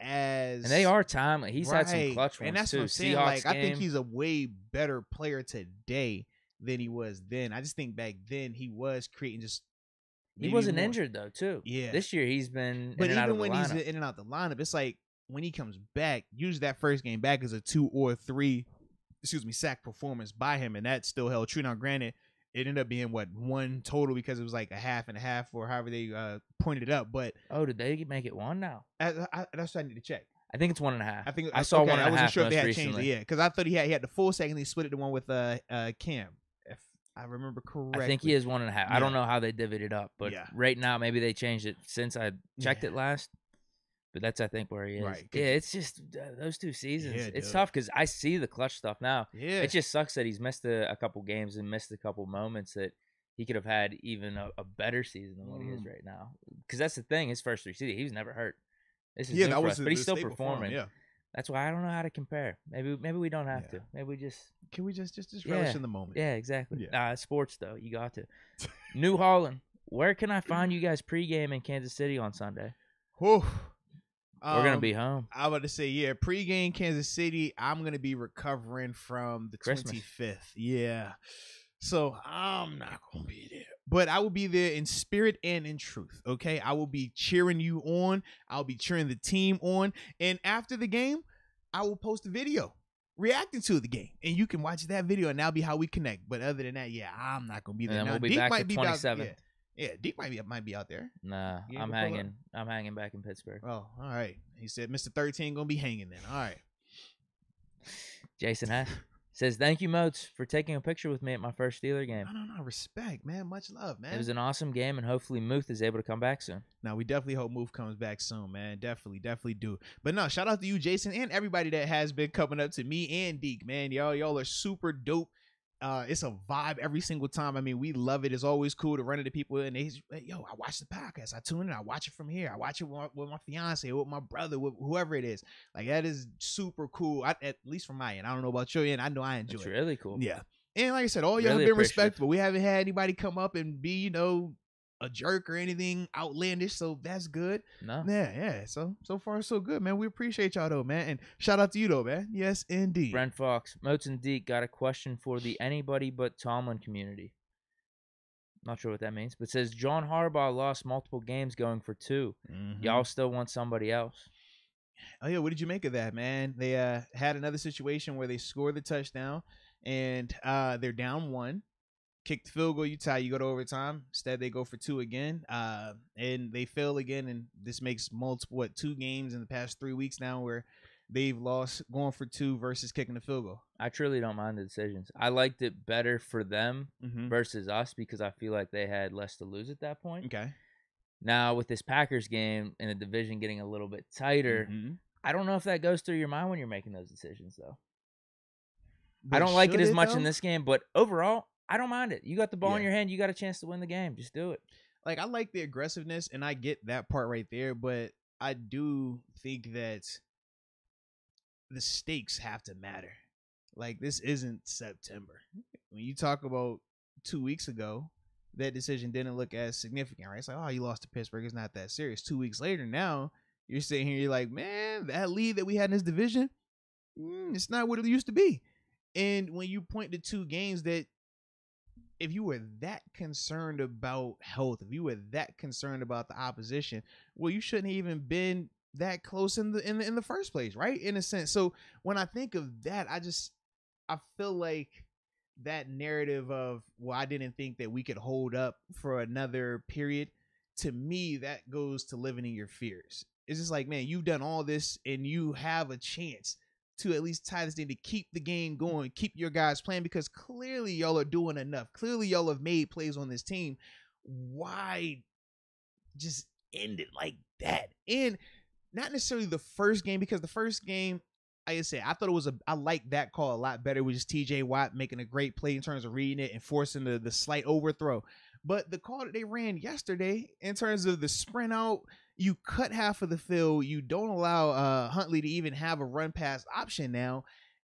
as. And they are timely. He's had some clutch ones, and that's too. what I'm saying. Seahawks like game. I think he's a way better player today than he was then. I just think back then he was creating just. He wasn't injured though, too. Yeah. This year he's been. But in and out even of the when lineup. he's in and out the lineup, it's like when he comes back, usually that first game back is a 2 or 3, sack performance by him, and that still held true. Now, granted, it ended up being one total because it was like a half and a half or however they pointed it up. But did they make it one now? that's what I need to check. I think it's 1.5. I think I saw okay, 1.5 I wasn't sure if most they had changed recently. it. Yeah, because I thought he had the full second. He split it the one with Cam, if I remember correctly. I think he is 1.5. I don't know how they divvied it up, but right now maybe they changed it since I checked it last. But that's, I think, where he is. Right, yeah, it's just those 2 seasons. Yeah, it's dude. tough because I see the clutch stuff now. Yeah, It just sucks that he's missed a couple games and missed a couple moments that he could have had even a better season than what he is right now. Because that's the thing. His first 3 seasons, he was never hurt. This is new for us, but he's still performing. Yeah. That's why I don't know how to compare. Maybe we don't have to. Maybe we just can we just relish in the moment. Yeah, exactly. Yeah. Nah, it's sports though. You got to. New Holland. Where can I find you guys pregame in Kansas City on Sunday? Whew. We're gonna be home. I was about to say, yeah, pregame Kansas City. I'm gonna be recovering from the Christmas. 25th. Yeah, so I'm not gonna be there, but I will be there in spirit and in truth. Okay, I will be cheering you on. I'll be cheering the team on, and after the game, I will post a video reacting to the game, and you can watch that video, and that'll be how we connect. But other than that, yeah, I'm not gonna be there. And then Now, we'll be Deke back might the 27th. Yeah, Deke might be out there. Nah, You ain't I'm gonna pull hanging. I'm hanging back in Pittsburgh. Oh, all right. He said Mr. 13 gonna be hanging then. All right. Jason Hess says, "Thank you, Moats, for taking a picture with me at my first Steeler game. No. Respect, man. Much love, man. It was an awesome game, and hopefully Muth is able to come back soon." Now, we definitely hope Move comes back soon, man. Definitely do. But no, shout out to you, Jason, and everybody that has been coming up to me and Deke, man. Y'all are super dope. It's a vibe every single time. I mean, we love it. It's always cool to run into people and they, yo, I watch the podcast. I tune in. I watch it from here. I watch it with my fiance, with my brother, with whoever it is. Like, that is super cool. At least from my end. I don't know about your end. I know I enjoy it. It's really cool. Yeah. And like I said, all y'all Really have been respectful. We haven't had anybody come up and be, a jerk or anything outlandish, so that's good. No. Yeah. So far so good, man. We appreciate y'all though, man. And shout out to you though, man. Yes, indeed. Brent Fox, Moats and Deke got a question for the anybody but Tomlin community. Not sure what that means, but it says John Harbaugh lost multiple games going for 2. Mm-hmm. Y'all still want somebody else? Oh yeah, what did you make of that, man? They had another situation where they scored the touchdown and they're down 1. Kick the field goal, you tie, you go to overtime. Instead, they go for 2 again, and they fail again. And this makes 2 games in the past 3 weeks now where they've lost going for 2 versus kicking the field goal. I truly don't mind the decisions. I liked it better for them versus us because I feel like they had less to lose at that point. Okay. Now, with this Packers game and the division getting a little bit tighter, I don't know if that goes through your mind when you're making those decisions, though. But I don't like it as much in this game, but overall, I don't mind it. You got the ball in your hand. You got a chance to win the game. Just do it. Like, I like the aggressiveness, and I get that part right there, but I do think that the stakes have to matter. Like, this isn't September. When you talk about 2 weeks ago, that decision didn't look as significant, right? It's like, oh, you lost to Pittsburgh. It's not that serious. 2 weeks later now, you're sitting here, you're like, man, that lead that we had in this division, it's not what it used to be. And when you point to 2 games that, if you were that concerned about health, if you were that concerned about the opposition, well, you shouldn't have even been that close in the first place, right? In a sense. So when I think of that, I feel like that narrative of, well, I didn't think that we could hold up for another period. To me, that goes to living in your fears. It's just like, man, you've done all this and you have a chance to at least tie this thing to keep the game going, keep your guys playing, because clearly y'all are doing enough. Clearly y'all have made plays on this team. Why just end it like that? And not necessarily the first game, because the first game, like I said, I thought I liked that call a lot better, with just TJ Watt making a great play in terms of reading it and forcing the slight overthrow. But the call that they ran yesterday in terms of the sprint out, you cut half of the field. You don't allow Huntley to even have a run pass option now.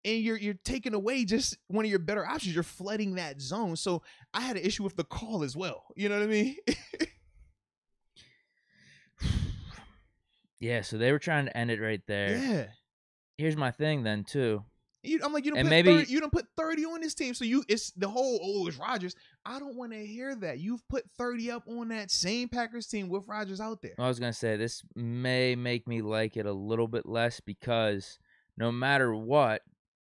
And you're taking away just one of your better options. You're flooding that zone. So I had an issue with the call as well. You know what I mean? Yeah, so they were trying to end it right there. Yeah. Here's my thing then, too. I'm like, you don't put 30 on this team. So it's the whole, it's Rodgers. I don't want to hear that. You've put 30 up on that same Packers team with Rodgers out there. I was going to say, this may make me like it a little bit less, because no matter what,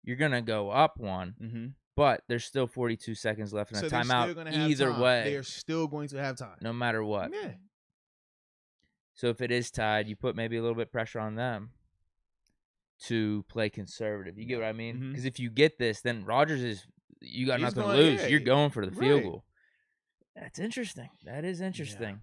you're going to go up 1, but there's still 42 seconds left in a timeout either way. They are still going to have time. No matter what. Yeah. So if it is tied, you put maybe a little bit pressure on them. to play conservative. You get what I mean? Mhm. Because if you get this, then Rodgers you got He's nothing going- to lose. yeah, You're going for the field right. goal. That's interesting. That is interesting.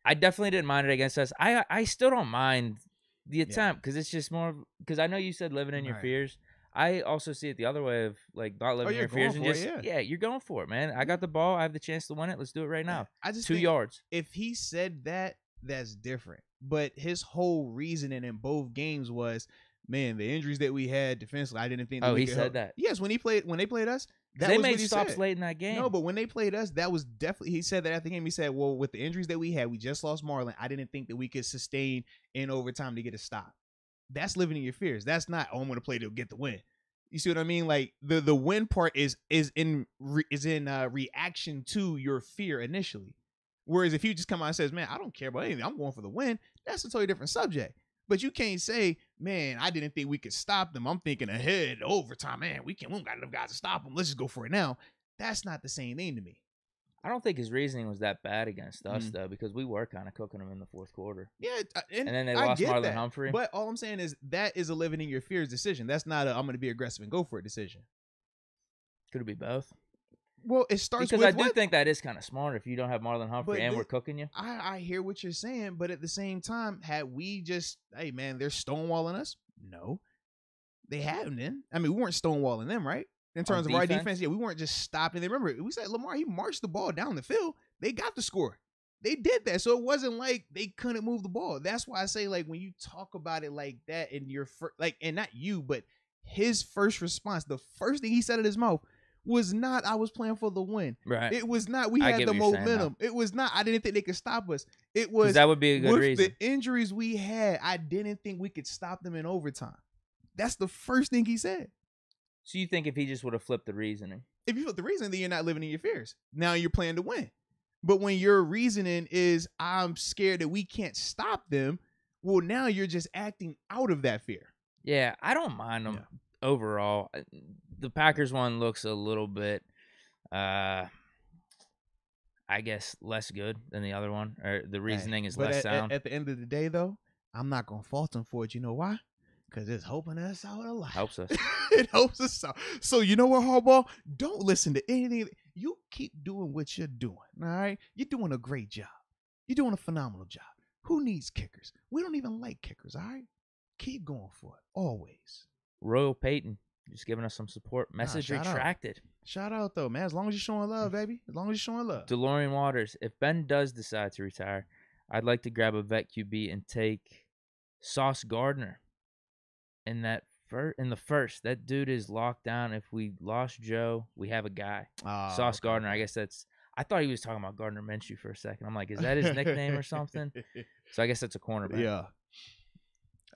I definitely didn't mind it against us. I still don't mind the attempt because it's just more because I know you said living in your Right. fears. I also see it the other way of like not living in you're your fears going and for it, just yeah. you're going for it, man. I got the ball. I have the chance to win it. Let's do it right now. I just 2 think yards. if he said that, that's different. But his whole reasoning in both games was, man, the injuries that we had defensively, I didn't think that Oh, we he could said help. that. Yes, when they played us, that They was made what he stops said. late in that game. No, but when they played us, that was definitely, he said that at the game. He said, well, with the injuries that we had, we just lost Marlon. I didn't think that we could sustain in overtime to get a stop. That's living in your fears. That's not, oh, I'm going to play to get the win. You see what I mean? Like the win part is in reaction to your fear initially. Whereas if you just come out and says, man, I don't care about anything, I'm going for the win, that's a totally different subject. But you can't say, man, I didn't think we could stop them. I'm thinking ahead, overtime, man, we don't got enough guys to stop them. Let's just go for it now. That's not the same thing to me. I don't think his reasoning was that bad against us though, because we were kind of cooking them in the fourth quarter. Yeah, And then they I lost get Marlon that. Humphrey. But all I'm saying is that is a living in your fears decision. That's not a I'm going to be aggressive and go for it decision. Could it be both? Well, it starts Because with I do what? think that is kind of smart if you don't have Marlon Humphrey But and we're cooking you. I hear what you're saying, but at the same time, had we just, hey man, they're stonewalling us? No, they haven't. Then I mean, we weren't stonewalling them, right? In terms of our defense, yeah, we weren't just stopping. Remember, we said Lamar, he marched the ball down the field. They got the score. They did that, so it wasn't like they couldn't move the ball. That's why I say, like, when you talk about it like that, in your and not you, but his first response, the first thing he said out of his mouth was not, I was playing for the win. Right. It was not, we had the momentum. It was not, I didn't think they could stop us. It was, that would be a good reason. With the injuries we had, I didn't think we could stop them in overtime. That's the first thing he said. So you think if he just would have flipped the reasoning? If you flip the reasoning, then you're not living in your fears. Now you're playing to win. But when your reasoning is, I'm scared that we can't stop them, well, now you're just acting out of that fear. Yeah, I don't mind them overall. The Packers one looks a little bit, I guess, less good than the other one. Or the reasoning is less sound. At the end of the day, though, I'm not going to fault them for it. You know why? Because it's helping us out a lot. Helps us. It helps us out. So you know what, Harbaugh? Don't listen to anything. You keep doing what you're doing, all right? You're doing a great job. You're doing a phenomenal job. Who needs kickers? We don't even like kickers, all right? Keep going for it, always. Royal Peyton, just giving us some support. Message retracted. Shout out, though, man. As long as you're showing love, baby. As long as you're showing love. DeLorean Waters, if Ben does decide to retire, I'd like to grab a vet QB and take Sauce Gardner. In the first, that dude is locked down. If we lost Joe, we have a guy. Sauce Gardner. I guess that's. I thought he was talking about Gardner Minshew for a second. I'm like, is that his nickname or something? So I guess that's a cornerback. Yeah.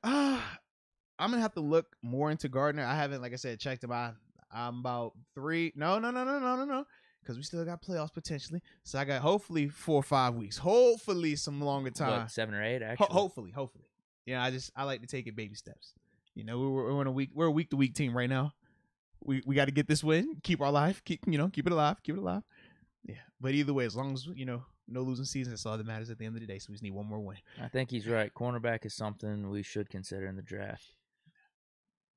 I'm gonna have to look more into Gardner. I haven't, like I said, checked him out. I'm about 3. No. Because we still got playoffs potentially. So I got hopefully 4 or 5 weeks. Hopefully some longer time. What, 7 or 8 actually? Hopefully. Yeah, I like to take it baby steps. You know, we're a week to week team right now. We got to get this win, keep our life, keep it alive. Yeah, but either way, as long as no losing season, that's all that matters at the end of the day. So we just need one more win. I think he's right. Cornerback is something we should consider in the draft.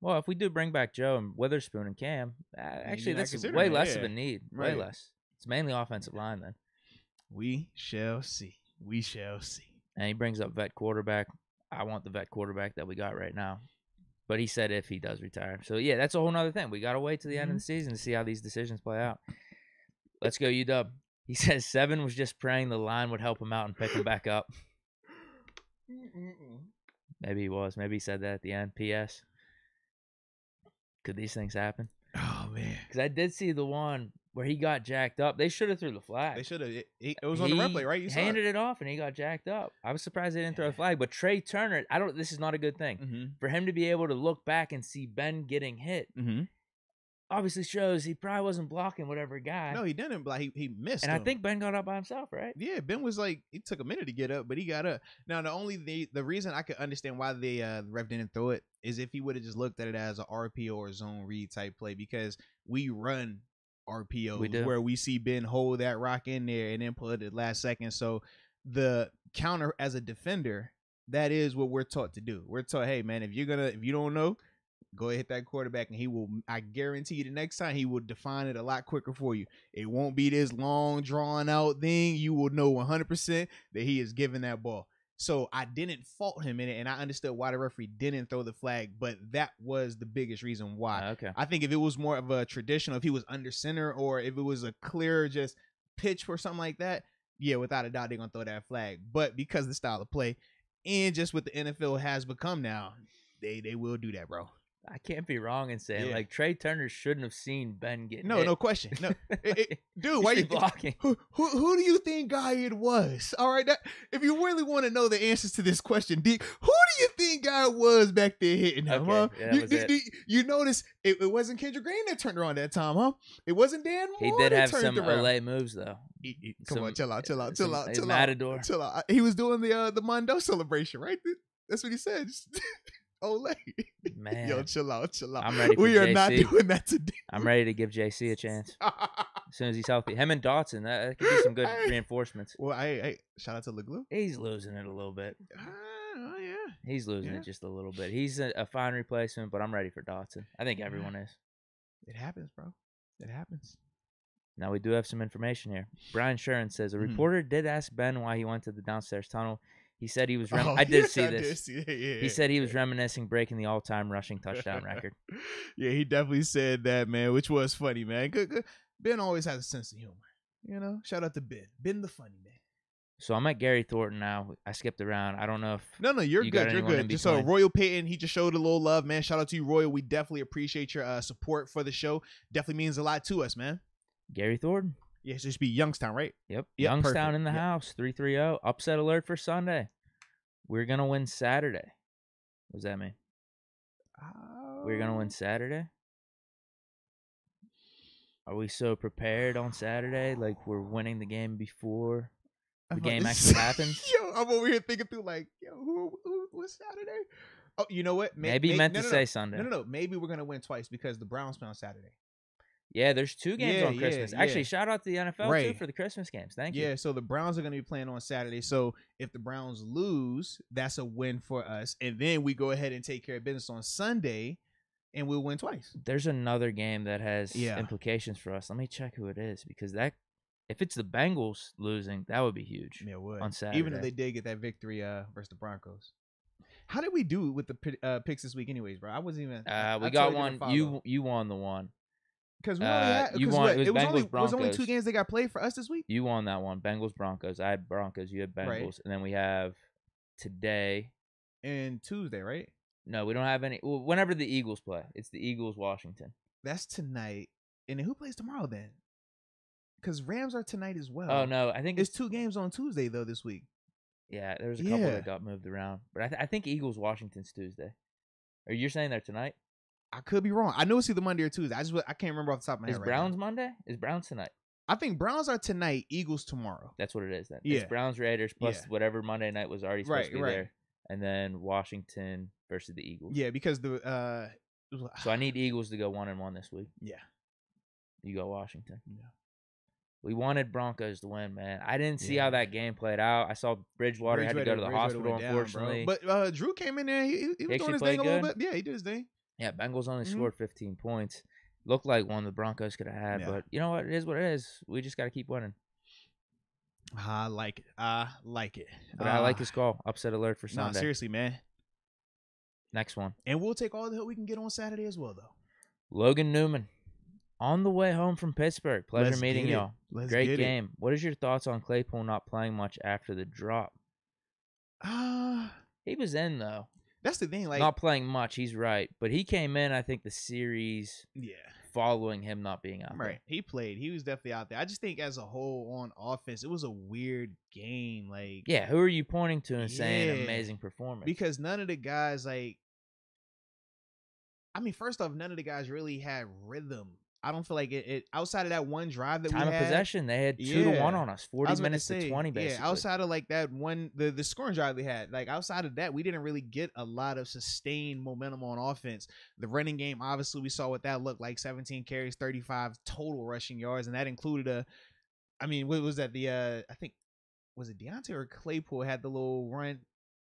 Well, if we do bring back Joe and Witherspoon and Cam, actually that's way less of a need. Way less. It's mainly offensive line then. We shall see. And he brings up vet quarterback. I want the vet quarterback that we got right now. But he said if he does retire. So, yeah, that's a whole nother thing. We got to wait to the end of the season to see how these decisions play out. Let's go, UW. He says Seven was just praying the line would help him out and pick him back up. Maybe he was. Maybe he said that at the end. P.S. Could these things happen? Oh, man. Because I did see the one where he got jacked up. They should have threw the flag. They should have. It was on the replay, right? You handed it off, and he got jacked up. I was surprised they didn't throw a flag. But Trey Turner, this is not a good thing. For him to be able to look back and see Ben getting hit, obviously shows he probably wasn't blocking whatever guy. No, he didn't block. He missed and him. I think Ben got up by himself, right? Yeah, Ben was like, it took a minute to get up, but he got up. Now, the reason I could understand why the ref didn't throw it is if he would have just looked at it as a RPO or zone read type play, because we run RPOs where we see Ben hold that rock in there and then pull it at the last second. So the counter as a defender, that is what we're taught to do. We're taught, hey man, if you don't know, Go ahead, hit that quarterback, and he will. I guarantee you, the next time he will define it a lot quicker for you. It won't be this long, drawn out thing. You will know 100% that he is giving that ball. So I didn't fault him in it, and I understood why the referee didn't throw the flag, but that was the biggest reason why. Okay. I think if it was more of a traditional, if he was under center, or if it was a clear just pitch or something like that, yeah, without a doubt they're gonna throw that flag. But because of the style of play and just what the NFL has become now, they will do that, bro. I can't be wrong in saying like Trey Turner shouldn't have seen Ben get hit. No question. No, dude, why you blocking? Who do you think guy it was? All right, if you really want to know the answers to this question, Deke, who do you think guy was back there hitting him? Okay, huh? Yeah, you notice it wasn't Kendrick Green that turned around that time, huh? It wasn't Dan Moore. He did have some around. LA moves though. Come on, chill out. Matador. Chill out. He was doing the Mondo celebration, right? That's what he said. Ole. Man. Yo, chill out. I'm ready for We are JC. not doing that today. I'm ready to give JC a chance. As soon as he's healthy. Him and Dotson, that could be some good reinforcements. Well, I shout out to LeGlue. He's losing it a little bit. Oh, yeah. He's losing it just a little bit. He's a fine replacement, but I'm ready for Dotson. I think everyone is. It happens, bro. It happens. Now, we do have some information here. Brian Shuren says, a reporter did ask Ben why he went to the downstairs tunnel. He said he was I did see this. He said he was reminiscing breaking the all-time rushing touchdown record. Yeah, he definitely said that, man, which was funny, man. Good. Ben always has a sense of humor. You know, shout out to Ben. Ben the funny man. So I'm at Gary Thornton now. I skipped around. I don't know if No, you're good. You're good. Just so Royal Payton, he just showed a little love, man. Shout out to you, Royal. We definitely appreciate your support for the show. Definitely means a lot to us, man. Gary Thornton. Yeah, it should be Youngstown, right? Yep. Youngstown in the house. 3-3-0. Upset alert for Sunday. We're going to win Saturday. What does that mean? We're going to win Saturday? Are we so prepared on Saturday? Like we're winning the game before the game actually happens? Yo, I'm over here thinking through like, who was Saturday? Oh, you know what? Maybe meant to say Sunday. No. Maybe we're going to win twice because the Browns play on Saturday. Yeah, there's 2 games on Christmas. Actually, shout out to the NFL too for the Christmas games. Thank you. Yeah, so the Browns are going to be playing on Saturday. So if the Browns lose, that's a win for us. And then we go ahead and take care of business on Sunday, and we'll win twice. There's another game that has implications for us. Let me check who it is because if it's the Bengals losing, that would be huge. Yeah, it would. On Saturday. Even if they did get that victory versus the Broncos. How did we do with the picks this week anyways, bro? I wasn't even we got one. You won the one. Because we only had it was only 2 games that got played for us this week. You won that one. Bengals Broncos. I had Broncos. You had Bengals, right. And then we have today and Tuesday, right? No, we don't have any. Well, whenever the Eagles play, it's the Eagles Washington. That's tonight. And then who plays tomorrow then? Because Rams are tonight as well. Oh no, I think it's 2 games on Tuesday though this week. Yeah, there's a couple that got moved around, but I think Eagles Washington's Tuesday. Or you're saying they're tonight? I could be wrong. I know it's either Monday or Tuesday. I can't remember off the top of my head. Is Browns Monday? Is Browns tonight? I think Browns are tonight, Eagles tomorrow. That's what it is then. Yeah. It's Browns Raiders plus whatever Monday night was already supposed to be there. And then Washington versus the Eagles. Yeah, because so I need Eagles to go 1-1 this week. Yeah. You go Washington. Yeah. We wanted Broncos to win, man. I didn't see how that game played out. I saw Bridgewater had to go to the hospital, unfortunately. But Drew came in there. He was doing his thing a little bit. Yeah, he did his thing. Yeah, Bengals only scored 15 points. Looked like one the Broncos could have had, but you know what? It is what it is. We just got to keep winning. I like it. But I like his call. Upset alert for Sunday. No, seriously, man. Next one. And we'll take all the help we can get on Saturday as well, though. Logan Newman. On the way home from Pittsburgh. Pleasure meeting y'all. Great game. What is your thoughts on Claypool not playing much after the drop? He was in, though. That's the thing. Like, not playing much, he's right. But he came in, I think, the series following him not being out there. He played. He was definitely out there. I just think as a whole on offense, it was a weird game. Like, yeah, who are you pointing to and saying amazing performance? Because none of the guys, first off, none of the guys really had rhythm. I don't feel like it outside of that one drive that we had. Time of possession, they had 2-1 on us, 40 minutes to 20, basically. Yeah, outside of like that one, the scoring drive they had, like outside of that, we didn't really get a lot of sustained momentum on offense. The running game, obviously, we saw what that looked like: 17 carries, 35 total rushing yards, and that included what was that? I think was it Deontay or Claypool had the little run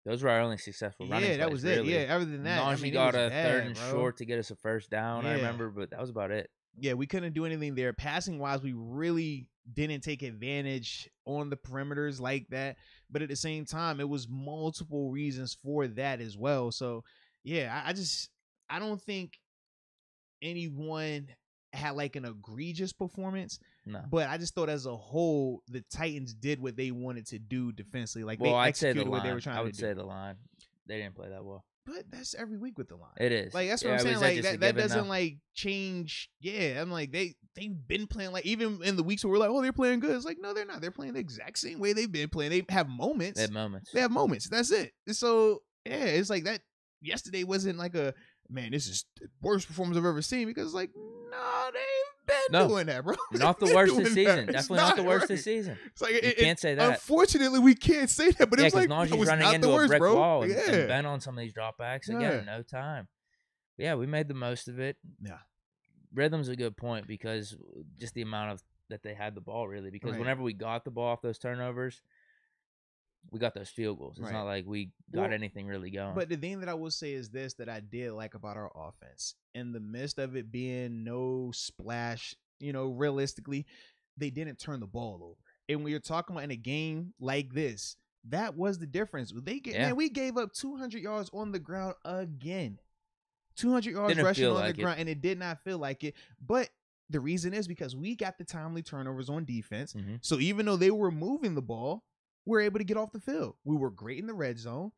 Those were our only successful running plays. Yeah, that was really. it. Yeah, other than that, Najee it got was a bad, third and bro. short to get us a first down, Yeah. I remember, but that was about it. Yeah, we couldn't do anything there. Passing wise, we really didn't take advantage on the perimeters like that. But at the same time, it was multiple reasons for that as well. So yeah, I don't think anyone had like an egregious performance. No. But I just thought as a whole, the Titans did what they wanted to do defensively. Like, well, they I'd say executed the line. what they were trying to do. I would say the line. They didn't play that well. But that's every week with the line. It is. Like, that's what I'm saying. Like, that doesn't like change. Yeah, I'm like, they've been playing, like, even in the weeks where we're like, oh, they're playing good. It's like, no, they're not. They're playing the exact same way they've been playing. They have moments. They have moments. That's it. So yeah, it's like that. Yesterday wasn't like a, man, this is the worst performance I've ever seen, because like, no, they've been doing that, bro. Not the worst this season. Definitely not the worst this season. It's like, you can't say that. Unfortunately, we can't say that. But it's like, Najee's running into a brick wall and bent on some of these dropbacks again in no time. Yeah, we made the most of it. Yeah, rhythm's a good point, because just the amount of that they had the ball, really. Because whenever we got the ball off those turnovers, we got those field goals. It's not like we got anything really going. But the thing that I will say is this, that I did like about our offense, in the midst of it being no splash, realistically, they didn't turn the ball over. And when you're talking about in a game like this, that was the difference. Man, we gave up 200 yards on the ground again. 200 yards rushing on the ground, and it did not feel like it. But the reason is because we got the timely turnovers on defense. Mm-hmm. So even though they were moving the ball, we were able to get off the field. We were great in the red zone.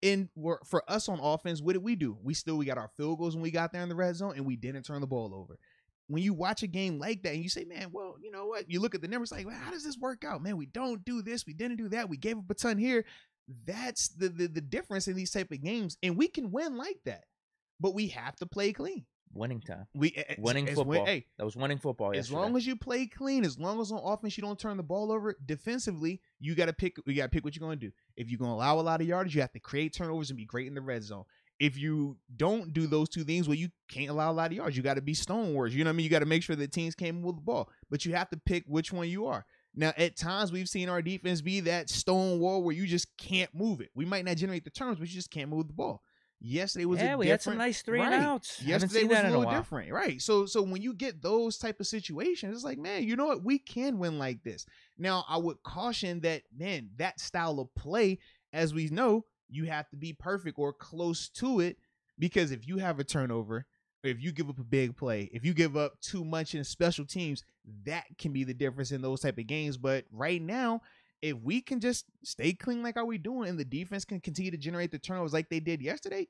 And for us on offense, what did we do? We got our field goals when we got there in the red zone, and we didn't turn the ball over. When you watch a game like that and you say, man, well, you know what? You look at the numbers like, well, how does this work out? Man, we don't do this. We didn't do that. We gave up a ton here. That's the difference in these type of games. And we can win like that. But we have to play clean. Winning time. Winning football. That was winning football yesterday. As long as you play clean, as long as on offense you don't turn the ball over, defensively, you got to pick what you're going to do. If you're going to allow a lot of yardage, you have to create turnovers and be great in the red zone. If you don't do those two things, well, you can't allow a lot of yards. You got to be stonewalls. You know what I mean? You got to make sure that teams can't move the ball. But you have to pick which one you are. Now, at times, we've seen our defense be that stonewall where you just can't move it. We might not generate the turnovers, but you just can't move the ball. Yesterday was we had some nice 3 and outs. Yesterday was a little different, right? So when you get those type of situations, it's like, man, you know what? We can win like this. Now, I would caution that, man, that style of play, as we know, you have to be perfect or close to it, because if you have a turnover, if you give up a big play, if you give up too much in special teams, that can be the difference in those type of games. But right now, if we can just stay clean like how we doing, and the defense can continue to generate the turnovers like they did yesterday,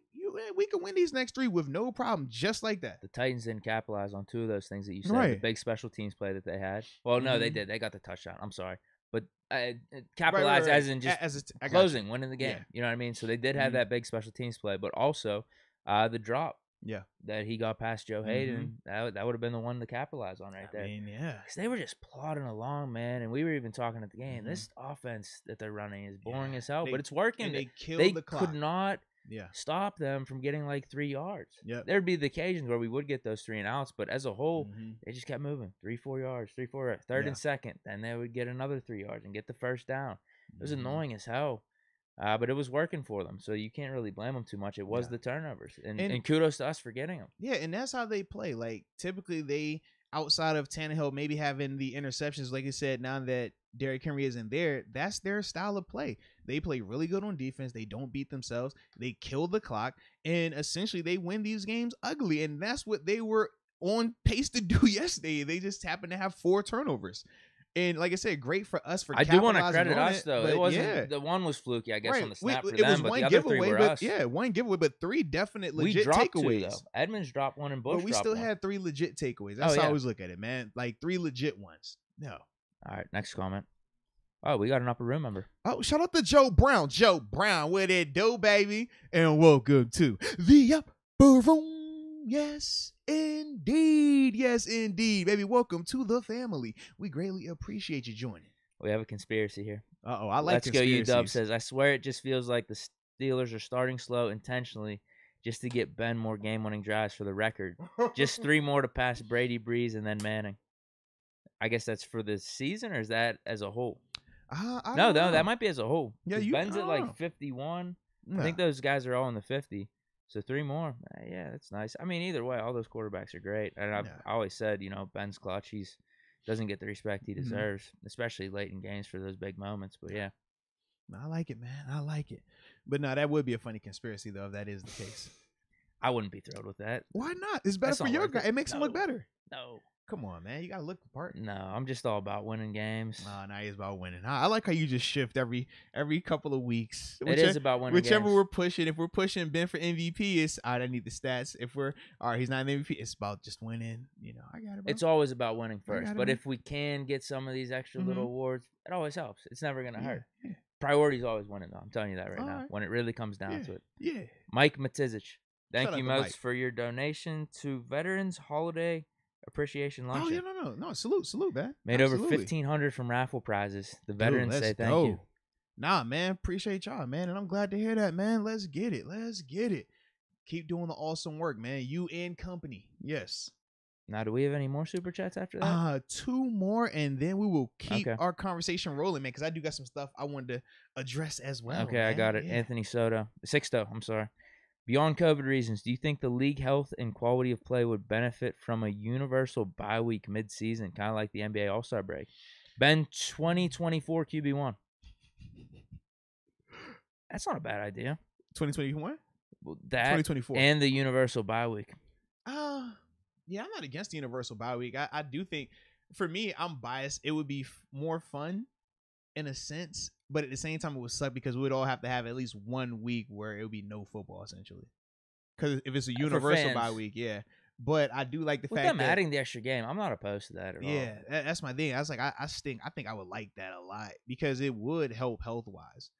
we can win these next 3 with no problem, just like that. The Titans didn't capitalize on 2 of those things that you said. The big special teams play that they had. Well, no, they did. They got the touchdown. I'm sorry. But capitalize as in just closing, winning the game. Yeah. You know what I mean? So they did have that big special teams play, but also the drop. Yeah, that he got past Joe Hayden, that would have been the one to capitalize on there. I mean, yeah, because they were just plodding along, man. And we were even talking at the game. This offense that they're running is boring as hell, but it's working. They killed the clock. Could not stop them from getting like 3 yards. Yeah, there'd be the occasions where we would get those 3 and outs, but as a whole, they just kept moving 3-4 yards, 3-4, third and second, and they would get another 3 yards and get the first down. It was annoying as hell. But it was working for them, so you can't really blame them too much. It was the turnovers, and kudos to us for getting them. Yeah, and that's how they play. Like, typically they, outside of Tannehill maybe having the interceptions, like you said, now that Derrick Henry isn't there, that's their style of play. They play really good on defense. They don't beat themselves. They kill the clock, and essentially they win these games ugly, and that's what they were on pace to do yesterday. They just happened to have 4 turnovers. And like I said, great for us for capitalizing on it. I do want to credit us, though. It wasn't the one was fluky, I guess, on the snap for them, but the other 3 were us. Yeah, 1 giveaway, but 3 definite legit takeaways. 2, though. Edmonds dropped 1 and Bush but we still had 3 legit takeaways. That's how I always look at it, man. Like 3 legit ones. No. All right, next comment. Oh, we got an upper room member. Oh, shout out to Joe Brown. Joe Brown, what it do, baby? And welcome to the upper room. Yes, indeed. Yes, indeed. Baby, welcome to the family. We greatly appreciate you joining. We have a conspiracy here. Uh-oh, I like conspiracies. Let's Go You Dub says, I swear it just feels like the Steelers are starting slow intentionally just to get Ben more game-winning drives for the record. Just 3 more to pass Brady, Breeze, and then Manning. I guess that's for the season, or is that as a whole? No, that might be as a whole. Yeah, Ben's at like 51. I think those guys are all in the 50. So 3 more. Yeah, that's nice. I mean, either way, all those quarterbacks are great. And I've always said, Ben's clutch. He's doesn't get the respect he deserves, especially late in games for those big moments. But yeah. I like it, man. I like it. But no, that would be a funny conspiracy, though, if that is the case. I wouldn't be thrilled with that. Why not? It's better for your guy. It makes him look better. No. Come on, man. You got to look the part. No, I'm just all about winning games. No, it's about winning. I like how you just shift every couple of weeks. It is about winning whichever games. we're pushing. If we're pushing Ben for MVP, it's all right, I need the stats. If we're he's not an MVP, it's about just winning. I got it, bro. It's always about winning first. But if we can get some of these extra little awards, it always helps. It's never going to hurt. Yeah. Priority is always winning, though. I'm telling you that right now. Right. When it really comes down to it. Yeah. Mike Matizich. Thank you, Moats, for your donation to Veterans Holiday Appreciation Luncheon. Oh, yeah, no. Salute, man. Made over $1,500 from raffle prizes. The veterans say thank you. Nah, man. Appreciate y'all, man. And I'm glad to hear that, man. Let's get it. Keep doing the awesome work, man. You and company. Yes. Now, do we have any more super chats after that? 2 more, and then we will keep our conversation rolling, man, because I do got some stuff I wanted to address as well. Okay, man. I got it. Yeah. Anthony Sixto, I'm sorry. Beyond COVID reasons, do you think the league health and quality of play would benefit from a universal bye week mid-season, kind of like the NBA All-Star break? Ben, 2024 QB1. That's not a bad idea. 2021? That 2024. And the universal bye week. Yeah, I'm not against the universal bye week. I do think, for me, I'm biased. It would be more fun in a sense, but at the same time, it would suck because we'd all have to have at least 1 week where it would be no football, essentially. Because if it's a universal bye week, yeah. But I do like the fact that adding the extra game, I'm not opposed to that at all. Yeah, that's my thing. I was like, I think I would like that a lot because it would help health-wise.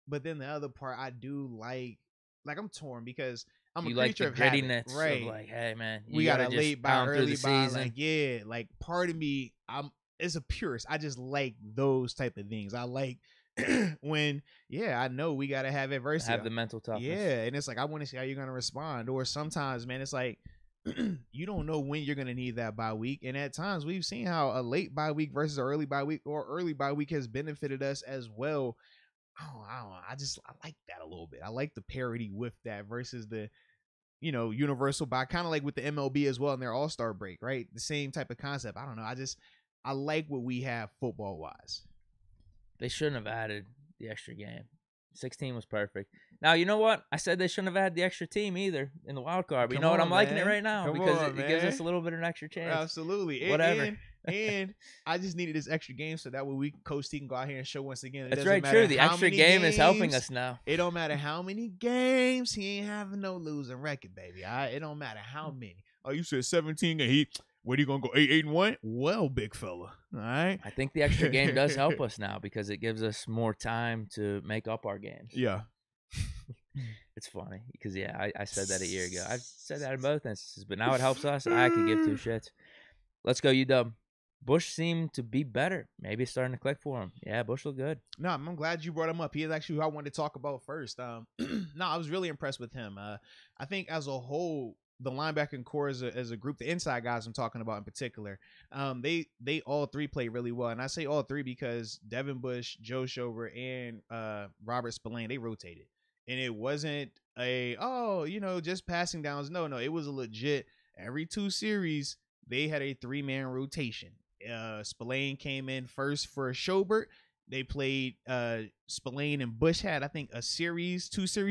But then the other part, I do like I'm torn because I'm a creature of habit, right? Of like, hey man, we got a late bye, early bye. Like, yeah, like part of me, as a purist, I just like those type of things. I like when, I know we got to have adversity. Have the mental toughness. Yeah, and it's like, I want to see how you're going to respond. Or sometimes, man, it's like, you don't know when you're going to need that bye week. And at times, we've seen how a late bye week versus an early bye week or early bye week has benefited us as well. I don't know. I like that a little bit. I like the parity with that versus the, universal bye, kind of like with the MLB as well in their All-Star break, right? The same type of concept. I don't know. I like what we have football wise. They shouldn't have added the extra game. 16 was perfect. Now, you know what? I said they shouldn't have had the extra team either in the wild card. But you know what? I'm liking it right now because it gives us a little bit of an extra chance. Absolutely. Whatever. And I just needed this extra game so that way we Coach T can go out here and show once again. That's right, true. The extra game is helping us now. It don't matter how many games, he ain't having no losing record, baby. All right? It don't matter how many. Oh, you said 17 and what are you gonna go 8-1? Well, big fella. All right. I think the extra game does help us now because it gives us more time to make up our games. Yeah. It's funny because I said that a year ago. I've said that in both instances, but now it helps us. I could give 2 shits. Let's go, UW. Bush seemed to be better. Maybe it's starting to click for him. Yeah, Bush looked good. No, I'm glad you brought him up. He is actually who I wanted to talk about first. No, I was really impressed with him. I think as a whole, the linebacking core as a group, the inside guys I'm talking about in particular, they all 3 played really well. And I say all 3 because Devin Bush, Joe Schober, and Robert Spillane, they rotated. And it wasn't just passing downs. No, it was a legit every 2 series, they had a 3-man rotation. Spillane came in first for Schobert. They played Spillane and Bush had, I think, 2 series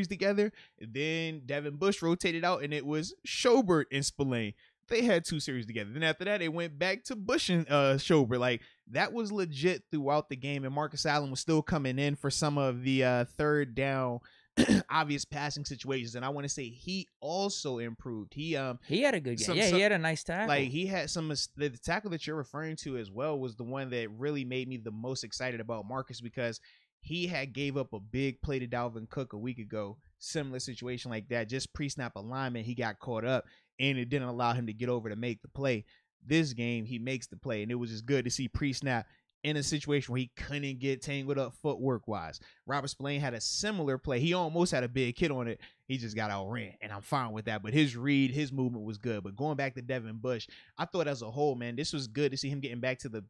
together. Then Devin Bush rotated out, and it was Schobert and Spillane. They had 2 series together. Then after that, they went back to Bush and Schobert. Like, that was legit throughout the game, and Marcus Allen was still coming in for some of the third down obvious passing situations, and I want to say he also improved. He had a good game. He had a nice tackle. Like, he had the tackle that you're referring to as well was the one that really made me the most excited about Marcus because he had gave up a big play to Dalvin Cook a week ago. Similar situation like that, just pre-snap alignment, he got caught up, and it didn't allow him to get over to make the play. This game, he makes the play, and it was just good to see pre-snap. in a situation where he couldn't get tangled up footwork wise. Robert Spillane had a similar play. He almost had a big hit on it. He just got outran, and I'm fine with that. But his read, his movement was good. But going back to Devin Bush, I thought as a whole, man, this was good to see him getting back to the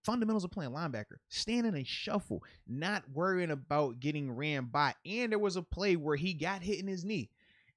fundamentals of playing linebacker, standing and shuffle, not worrying about getting ran by. And there was a play where he got hit in his knee.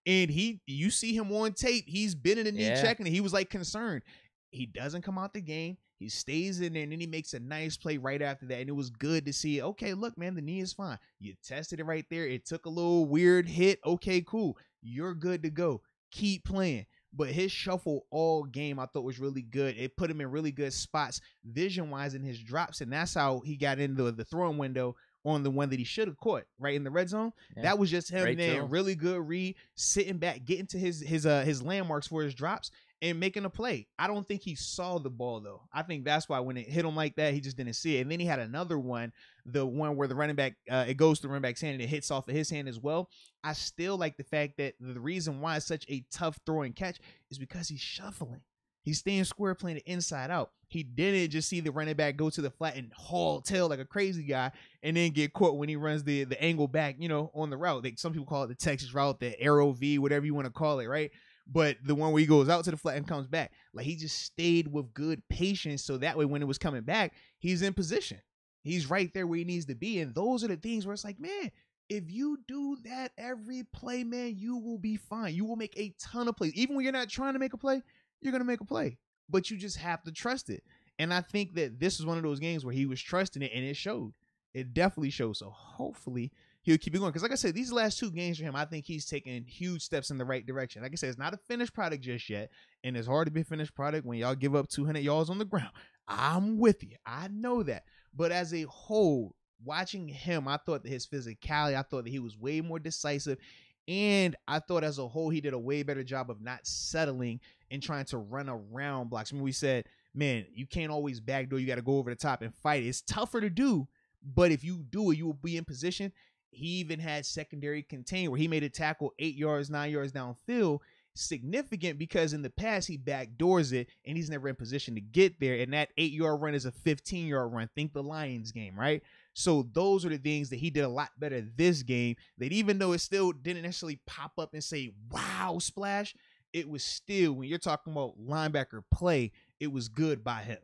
And you see him on tape. He's been in the knee checking, and he was like concerned. He doesn't come out the game. He stays in there, and then he makes a nice play right after that. And it was good to see, okay, look, man, the knee is fine. You tested it right there. It took a little weird hit. Okay, cool. You're good to go. Keep playing. But his shuffle all game I thought was really good. It put him in really good spots vision-wise in his drops, and that's how he got into the throwing window on the one that he should have caught right in the red zone. Yeah. That was just him, man. Really good read, sitting back, getting to his landmarks for his drops and making a play. I don't think he saw the ball, though. I think that's why when it hit him like that, he just didn't see it. And then he had another one, the one where the running back, it goes to the running back's hand and it hits off of his hand as well. I still like the fact that the reason why it's such a tough throw and catch is because he's shuffling. He's staying square, playing it inside out. He didn't just see the running back go to the flat and haul tail like a crazy guy and then get caught when he runs the angle back, on the route. Some people call it the Texas route, the Arrow V, whatever you want to call it, right? But the one where he goes out to the flat and comes back, like he just stayed with good patience. So that way, when it was coming back, he's in position. He's right there where he needs to be. And those are the things where it's like, man, if you do that every play, man, you will be fine. You will make a ton of plays. Even when you're not trying to make a play, you're going to make a play. But you just have to trust it. And I think that this is one of those games where he was trusting it, and it showed. It definitely showed. So hopefully he'll keep it going. Because like I said, these last two games for him, I think he's taking huge steps in the right direction. Like I said, it's not a finished product just yet. And it's hard to be a finished product when y'all give up 200 yards on the ground. I'm with you. I know that. But as a whole, watching him, I thought that his physicality, I thought that he was way more decisive. And I thought as a whole, he did a way better job of not settling and trying to run around blocks. I mean, we said, man, you can't always backdoor. You got to go over the top and fight. It's tougher to do, but if you do it, you will be in position. He even had secondary contain where he made a tackle 8 yards, 9 yards downfield. Significant because in the past he backdoors it and he's never in position to get there. And that 8-yard run is a 15-yard run. Think the Lions game, right? So those are the things that he did a lot better this game, that even though it still didn't necessarily pop up and say, wow, splash, it was still, when you're talking about linebacker play, it was good by him.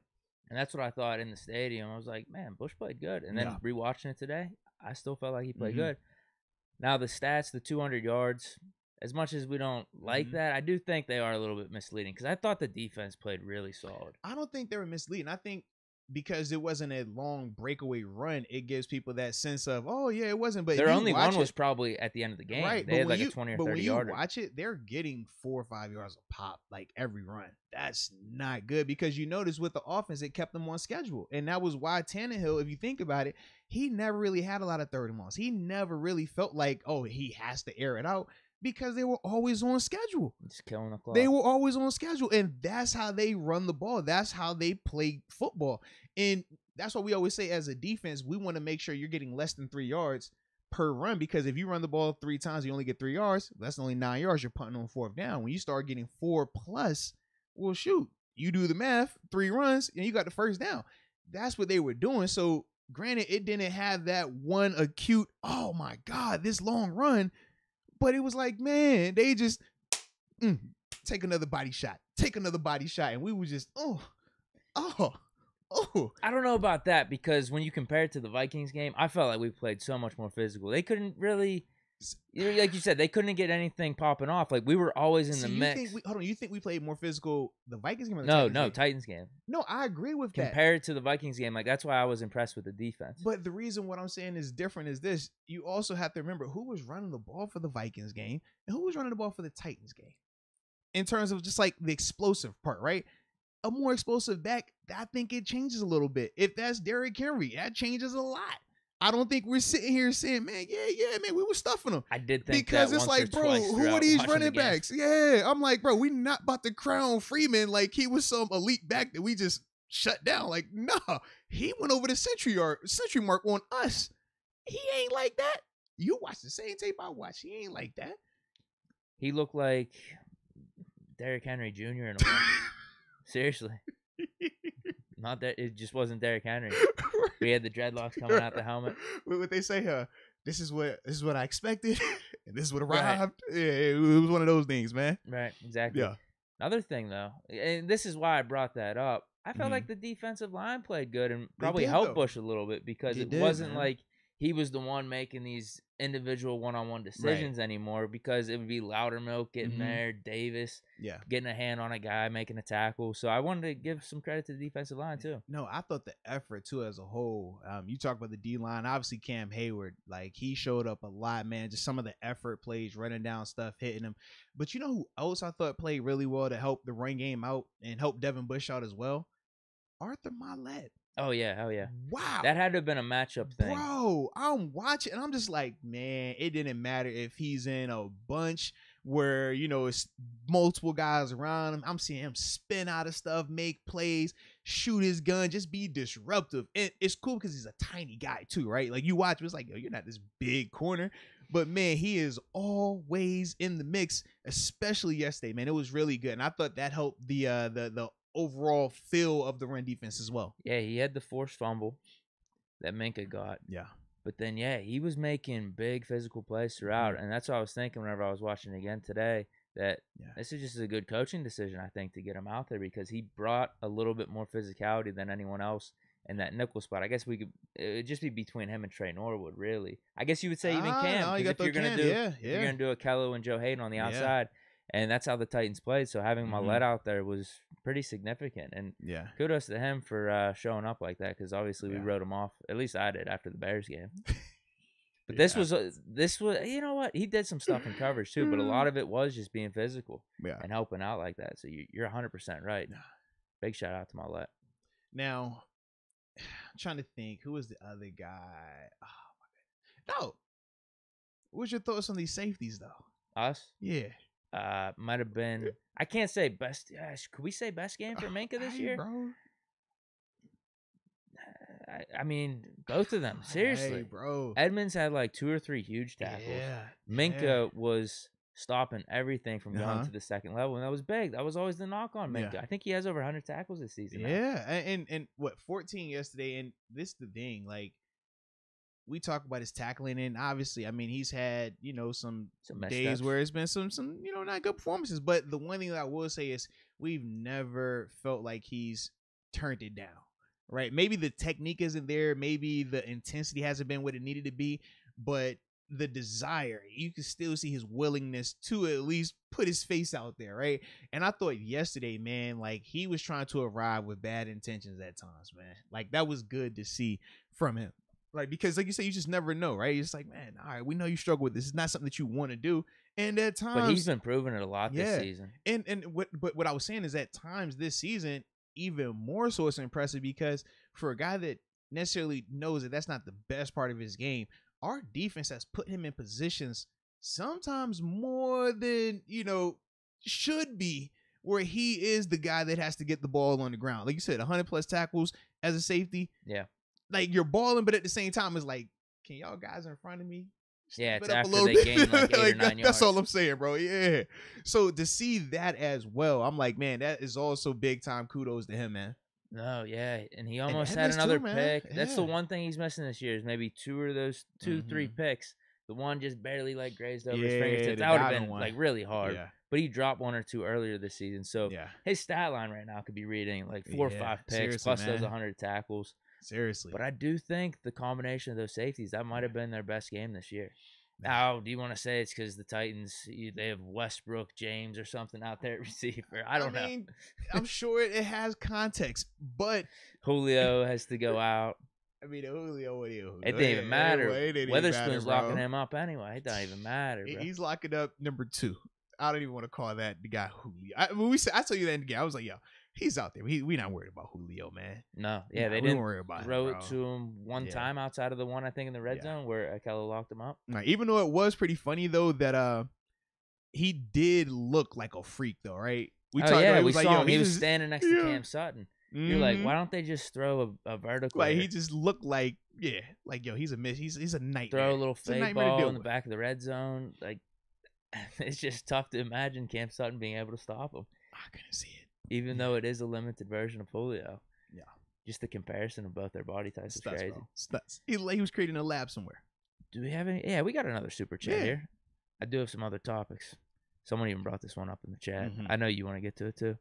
And that's what I thought in the stadium. I was like, man, Bush played good. And then rewatching it today, I still felt like he played good. Now the stats, the 200 yards, as much as we don't like that, I do think they are a little bit misleading because I thought the defense played really solid. I don't think they were misleading. I think because it wasn't a long breakaway run, it gives people that sense of, oh, yeah, it wasn't. But their only one was probably at the end of the game. Right. They had like a 20 or 30 yarder. But when you watch it, they're getting 4 or 5 yards a pop, like every run. That's not good because you notice with the offense, it kept them on schedule. And that was why Tannehill, if you think about it, he never really had a lot of third and longs. He never really felt like, oh, he has to air it out. Because they were always on schedule. Just killing the clock. They were always on schedule. And that's how they run the ball. That's how they play football. And that's what we always say as a defense, we want to make sure you're getting less than 3 yards per run. Because if you run the ball 3 times, you only get 3 yards. That's only 9 yards you're punting on 4th down. When you start getting 4 plus, well, shoot, you do the math, 3 runs, and you got the first down. That's what they were doing. So granted, it didn't have that one acute, oh my God, this long run. But it was like, man, they just take another body shot. Take another body shot. And we were just, oh. I don't know about that because when you compare it to the Vikings game, I felt like we played so much more physical. They couldn't really, like you said, they couldn't get anything popping off. Like we were always in the mix. You think we played more physical the Vikings game or the Titans game? No, Titans game. No, I agree with that. Compared to the Vikings game, like that's why I was impressed with the defense. But the reason what I'm saying is different is this. You also have to remember who was running the ball for the Vikings game and who was running the ball for the Titans game. In terms of just like the explosive part, right? A more explosive back, I think it changes a little bit. If that's Derrick Henry, that changes a lot. I don't think we're sitting here saying, man, man, we were stuffing them. I did think because that it's like, bro, who are these running backs? Yeah, I'm like, bro, we not about to crown Freeman like he was some elite back that we just shut down. Like, nah, he went over the century mark on us. He ain't like that. You watch the same tape I watch. He ain't like that. He looked like Derrick Henry Jr. in a way. Seriously. Not that it just wasn't Derrick Henry. We had the dreadlocks coming out the helmet. What they say? This is what I expected, and this is what Right. arrived. Yeah, it was one of those things, man. Right, exactly. Yeah. Another thing, though, and this is why I brought that up, I felt Mhm. like the defensive line played good and They probably did, helped though. Bush a little bit because They it did, wasn't man. like he was the one making these individual one-on-one decisions anymore, because it would be Loudermilk getting Mhm. there, Davis Yeah. getting a hand on a guy, making a tackle. So I wanted to give some credit to the defensive line, too. No, I thought the effort too as a whole. You talk about the D line, obviously Cam Hayward, like he showed up a lot, man. Just some of the effort plays, running down stuff, hitting him. But you know who else I thought played really well to help the run game out and help Devin Bush out as well? Arthur Milet. Oh, yeah. Hell yeah. Wow. That had to have been a matchup thing. Bro, I'm watching and I'm just like, man, it didn't matter if he's in a bunch where, it's multiple guys around him. I'm seeing him spin out of stuff, make plays, shoot his gun, just be disruptive. And it's cool because he's a tiny guy too, right? Like you watch him, it's like, yo, you're not this big corner. But man, he is always in the mix, especially yesterday, man. It was really good. And I thought that helped the overall feel of the run defense as well. Yeah, he had the forced fumble that Minka got. Yeah. But then, yeah, he was making big physical plays throughout. And that's what I was thinking whenever I was watching again today, that this is just a good coaching decision, I think, to get him out there, because he brought a little bit more physicality than anyone else in that nickel spot. I guess it would just be between him and Trey Norwood, really. I guess you would say even Cam, no, because if you're going to do a Kello and Joe Hayden on the outside, and that's how the Titans played. So having Milet out there was pretty significant. And kudos to him for showing up like that, because obviously we wrote him off. At least I did after the Bears game. But this was you know what? He did some stuff in coverage too, but a lot of it was just being physical and helping out like that. So you're 100% right. Big shout out to Milet. Now, I'm trying to think, who was the other guy? Oh my God. No. What's your thoughts on these safeties though? Us? Yeah. Might have been. I can't say best. Could we say best game for Minka this year? Bro. I mean, both of them. Seriously, bro. Edmonds had like 2 or 3 huge tackles. Minka was stopping everything from going to the second level, and that was big. That was always the knock on Minka. I think he has over 100 tackles this season. And what, 14 yesterday, and this is the thing, like, we talk about his tackling, and obviously, I mean, he's had, some days where it's been some, not good performances. But the one thing that I will say is we've never felt like he's turned it down, right? Maybe the technique isn't there. Maybe the intensity hasn't been what it needed to be. But the desire, you can still see his willingness to at least put his face out there, right? And I thought yesterday, man, like, he was trying to arrive with bad intentions at times, man. Like, that was good to see from him. Like, because like you say, you just never know, right? It's like, man, all right, we know you struggle with this. It's not something that you want to do. And at times, but he's been proving it a lot this season. And what I was saying is, at times this season, even more so, it's impressive because for a guy that necessarily knows that that's not the best part of his game, our defense has put him in positions sometimes more than, should be, where he is the guy that has to get the ball on the ground. Like you said, 100+ tackles as a safety. Yeah. Like, you're balling, but at the same time, it's like, can y'all guys in front of me step it up a little bit? Gain like 8 or 9 yards. That's all I'm saying, bro. Yeah. So to see that as well, I'm like, man, that is also big time kudos to him, man. No, yeah, and he almost had another pick. That's the one thing he's missing this year, is maybe 2 of those 3 picks. The one just barely like grazed over his fingertips. That would have been like really hard. Yeah. But he dropped 1 or 2 earlier this season. So his stat line right now could be reading like 4 or 5 picks plus those 100 tackles. Seriously. But I do think the combination of those safeties, that might have been their best game this year. Now, do you want to say it's because the Titans, they have Westbrook, James, or something out there at receiver? I don't know. I'm sure it has context, but Julio has to go out. I mean, Julio, it didn't even matter. Weatherspoon's locking him up anyway. It don't even matter, bro. He's locking up number 2. I don't even want to call that the guy Julio. I told you that in the game. I was like, yo, he's out there. We not worried about Julio, man. No, yeah, they didn't worry about throw it to him one time outside of the one, I think, in the red zone where Kello locked him up. Right. Even though it was pretty funny though that he did look like a freak though, right? We saw him. He was standing next to Cam Sutton. You're like, why don't they just throw a vertical? Like, he just looked like, yo, he's a miss. He's a nightmare. Throw a little fake ball in the back of the red zone. Like, it's just tough to imagine Cam Sutton being able to stop him. I couldn't see it. even though it is a limited version of Julio. Yeah. Just the comparison of both their body types is crazy. Bro. Stuts. He was creating a lab somewhere. Do we have any? Yeah, we got another super chat Yeah. here. I do have some other topics. Someone even brought this one up in the chat. Mhm. I know you want to get to it too.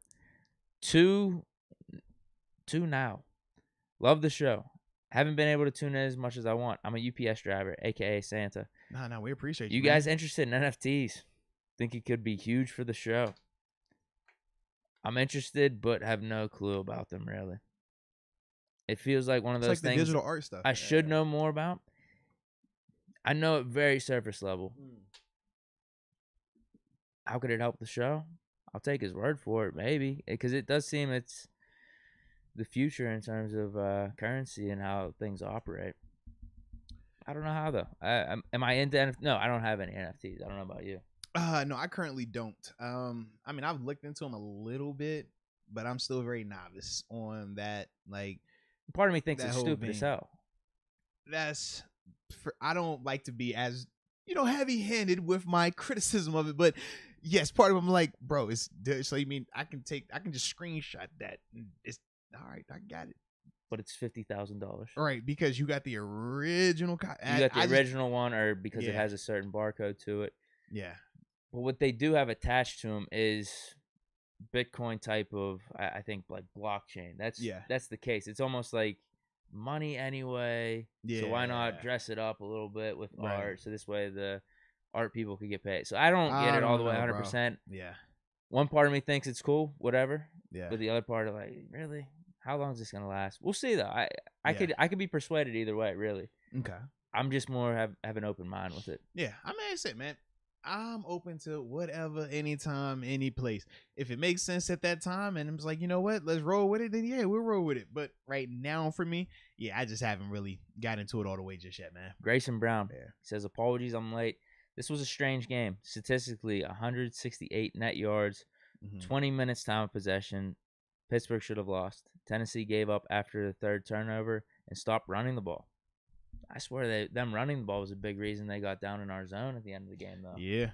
Two now. Love the show. Haven't been able to tune in as much as I want. I'm a UPS driver, aka Santa. No, we appreciate you. You guys interested in NFTs? Think it could be huge for the show? I'm interested, but have no clue about them really. It feels like one of those the things digital art stuff. I should know more about. I know it very surface level. How could it help the show? I'll take his word for it, maybe, because it does seem it's the future in terms of currency and how things operate. I don't know how though. Am I into NFTs? No, I don't have any NFTs. I don't know about you. No, I currently don't. I mean, I've looked into them a little bit, but I'm still very novice on that. Like, part of me thinks it's stupid as hell. I don't like to be as heavy-handed with my criticism of it, but yes, part of them like, bro, it's so you mean I can just screenshot that. It's all right. I got it. But it's $50,000. Right, because you got the original. You got the original one, or because it has a certain barcode to it. Yeah. But what they do have attached to them is Bitcoin type of, I think, like blockchain. That's the case. It's almost like money anyway. Yeah. So why not dress it up a little bit with art? So this way the art people could get paid. So I don't get it all the way 100%. Bro. Yeah. One part of me thinks it's cool, whatever. Yeah. But the other part of like, really? How long is this gonna last? We'll see though. I could be persuaded either way, really. Okay. I'm just more have an open mind with it. Yeah. I mean, that's it, man. I'm open to whatever, anytime, any place. If it makes sense at that time and I'm just like, you know what, let's roll with it, then yeah, we'll roll with it. But right now for me, I just haven't really got into it all the way just yet, man. Grayson Brown says, apologies, I'm late. This was a strange game. Statistically, 168 net yards, 20 minutes time of possession. Pittsburgh should have lost. Tennessee gave up after the third turnover and stopped running the ball. I swear them running the ball was a big reason they got down in our zone at the end of the game, though. Yeah.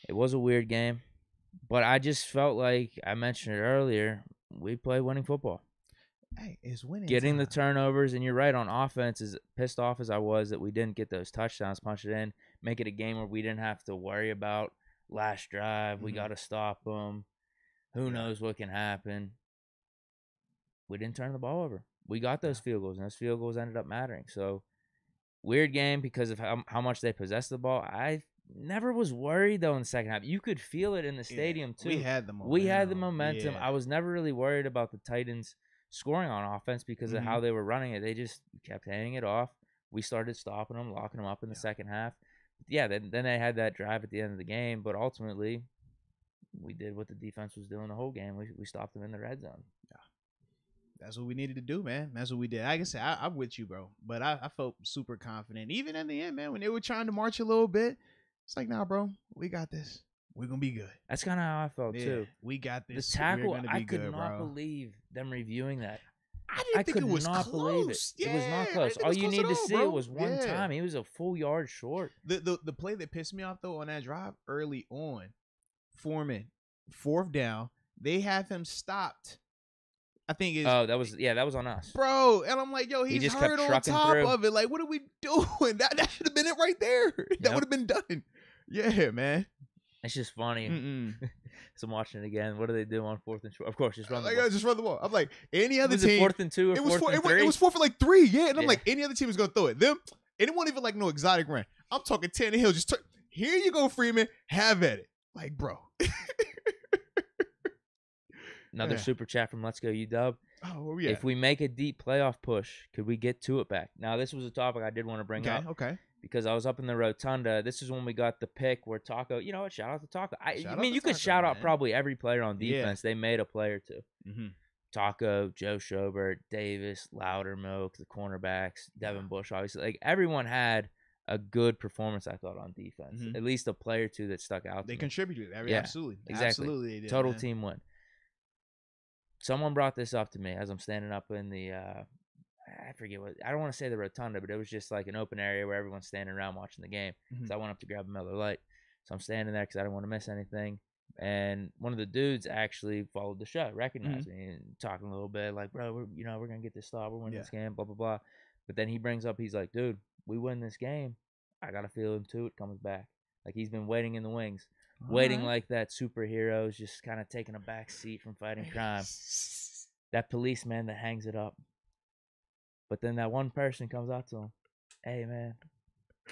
It was a weird game, but I just felt like, I mentioned it earlier, we play winning football. Hey, it's winning Getting time. the turnovers, and you're right, on offense, as pissed off as I was that we didn't get those touchdowns, punch it in, make it a game where we didn't have to worry about last drive. We got to stop them. Who knows what can happen? We didn't turn the ball over. We got those field goals, and those field goals ended up mattering. So, weird game because of how much they possessed the ball. I never was worried, though, in the second half. You could feel it in the stadium, too. We had the momentum. Yeah. I was never really worried about the Titans scoring on offense because of how they were running it. They just kept handing it off. We started stopping them, locking them up in the second half. Then they had that drive at the end of the game, but ultimately we did what the defense was doing the whole game. We stopped them in the red zone. Yeah. That's what we needed to do, man. That's what we did. Like I said, I'm with you, bro. But I felt super confident. Even in the end, man, when they were trying to march a little bit, it's like, nah, bro, we got this. We're going to be good. That's kind of how I felt, too. We got this. The tackle, I could not believe them reviewing that. I could not believe it. Yeah, it was not close. All you need to see was one time. He was a full yard short. The play that pissed me off, though, on that drive early on, Foreman, 4th down, they have him stopped. I think it's... Oh, that was on us. Bro, and I'm like, yo, he's just hurt kept on top through. of it. Like, what are we doing? That should have been it right there. That would have been done. Yeah, man. It's just funny. So I'm watching it again. What do they do on 4th and short? Of course, just run the ball. Just run the ball. I'm like, any other team... 4th and 2 or 4th and 3? It was 4th for like 3, yeah. And I'm like, any other team is going to throw it. Them, and it wasn't even like no exotic run. I'm talking Tannehill. Just here you go, Freeman. Have at it. Like, bro. Another super chat from Let's Go UW. Oh, yeah. If we make a deep playoff push, could we get to it back? Now, this was a topic I did want to bring up. Okay. Because I was up in the rotunda. This is when we got the pick where Taco, you know what? Shout out to Taco. You could shout out probably every player on defense. They made a play or two. Taco, Joe Schobert, Davis, Loudermilk, the cornerbacks, Devin Bush, obviously. Like, everyone had a good performance, I thought, on defense. At least a play or two that stuck out. They contributed. Absolutely. Exactly. Absolutely they did, Total team win. Someone brought this up to me as I'm standing up in the I forget what, I don't want to say the rotunda, but it was just like an open area where everyone's standing around watching the game. So I went up to grab a Miller Lite. So I'm standing there because I didn't want to miss anything. And one of the dudes actually followed the show, recognized me, and talking a little bit like, bro, we're gonna get this stop, we're winning this game, blah blah blah. But then he brings up, he's like, dude, we win this game, I got a feeling Tuitt comes back. Like he's been waiting in the wings, waiting like that superhero's just kind of taking a back seat from fighting crime. That policeman that hangs it up. But then that one person comes out to him, hey man,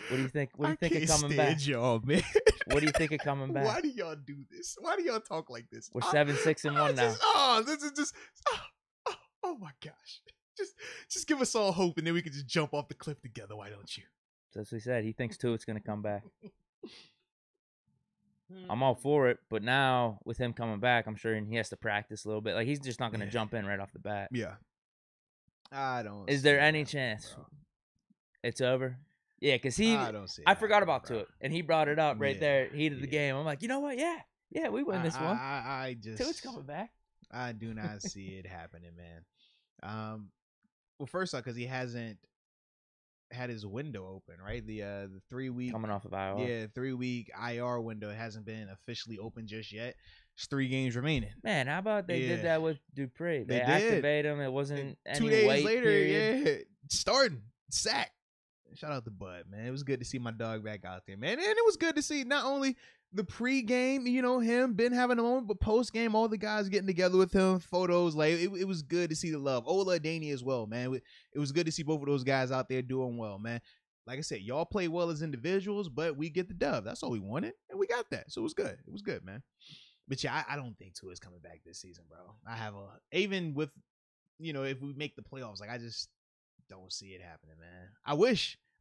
what do you think? What do you think of coming back? Y'all, man. What do you think of coming back? Why do y'all do this? Why do y'all talk like this? We're 7-6-1 now. This is just. Oh my gosh! Just give us all hope, and then we can just jump off the cliff together. Why don't you? That's what he said. He thinks Tuitt's gonna come back. I'm all for it, but now with him coming back, I'm sure he has to practice a little bit. Like he's just not gonna jump in right off the bat. Yeah. I don't. Is there any chance it's over? Yeah, because I forgot about Tuitt, and he brought it up right there, heat of the game. I'm like, you know what? Yeah, we win this one. I just Tuitt's coming back. I do not see it happening, man. Well, first off, because he hasn't had his window open, right? The 3-week coming off of IR. Yeah, 3-week IR window hasn't been officially open just yet. There's 3 games remaining. Man, how about they did that with Dupree? They did. Activate him. It wasn't any 2 days wait later. period. Yeah, starting sack. Shout out to Bud, man. It was good to see my dog back out there, man. And it was good to see not only the pregame, him, Ben having a moment, but postgame, all the guys getting together with him, photos. Like, it was good to see the love. Ola, Danny as well, man. It was good to see both of those guys out there doing well, man. Like I said, y'all play well as individuals, but we get the dub. That's all we wanted, and we got that. So it was good. It was good, man. But yeah, I don't think Tuitt's coming back this season, bro. Even with, if we make the playoffs, like I just don't see it happening, man.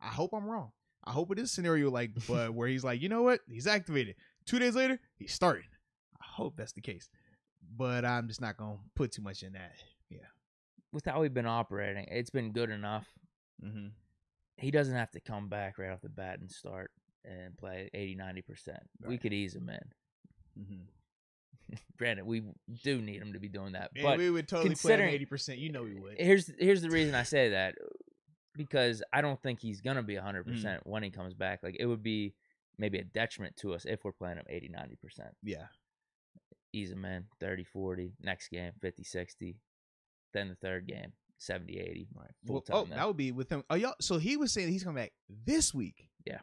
I hope I'm wrong. I hope it is a scenario like the Bud where he's like, you know what? He's activated. 2 days later, he's starting. I hope that's the case. But I'm just not going to put too much in that. Yeah. With how we've been operating, it's been good enough. Mm-hmm. He doesn't have to come back right off the bat and start and play 80-90%. Right. We could ease him in. Mm-hmm. Granted, we do need him to be doing that. Man, but we would totally play him 80%. You know we would. Here's the reason I say that. Because I don't think he's going to be 100% when he comes back. Like, it would be maybe a detriment to us if we're playing him 80-90%. Yeah. Ease him in, 30-40. Next game, 50-60. Then the third game, 70-80. Right. Full time. That would be with him. So he was saying he's coming back this week. Yeah.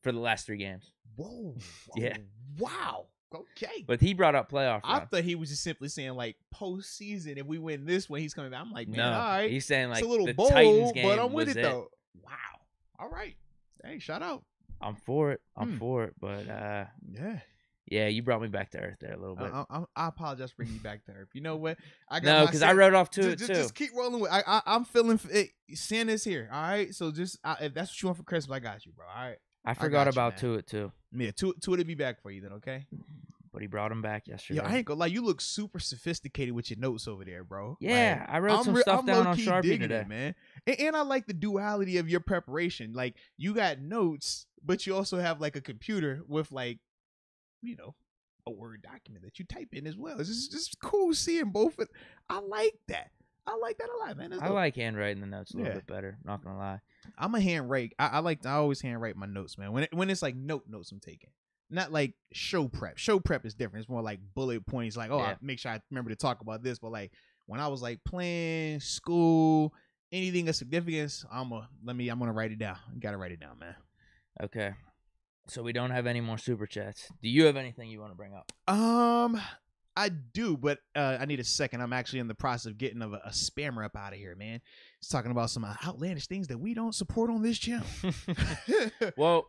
For the last 3 games. Whoa. Yeah. Wow. Okay. But he brought up playoff I thought he was just simply saying, like, postseason, if we win this one, he's coming back. I'm like, man, all right. He's saying, like, it's a little the bold, Titans game but I'm with it, it, though. Wow. All right. Hey, shout out. I'm for it. But, yeah, you brought me back to earth there a little bit. I apologize for bringing you back to earth. You know what? No, because I wrote off to it, too. Just keep rolling with it. I'm feeling it. Santa's here, all right? So just, if that's what you want for Christmas, I got you, bro, all right? I forgot about Tuitt, too. Yeah, Tuitt will be back for you then, okay? But he brought him back yesterday. Yeah, I ain't gonna lie. You look super sophisticated with your notes over there, bro. Yeah, like, I wrote some stuff down on Sharpie today, man. And I like the duality of your preparation. Like, you got notes, but you also have like a computer with like, a Word document that you type in as well. It's just cool seeing both. I like that. I like that a lot, man. I like handwriting the notes a little bit better. Not gonna lie. I'm a handwrite. I always handwrite my notes, man. When it's like notes I'm taking. Not like show prep. Show prep is different. It's more like bullet points. Like, I make sure I remember to talk about this. But like when I was like playing, school, anything of significance, I'm gonna write it down. You gotta write it down, man. Okay. So we don't have any more super chats. Do you have anything you want to bring up? I do, but I need a second. I'm actually in the process of getting a spammer up out of here, man. He's talking about some outlandish things that we don't support on this channel. Well,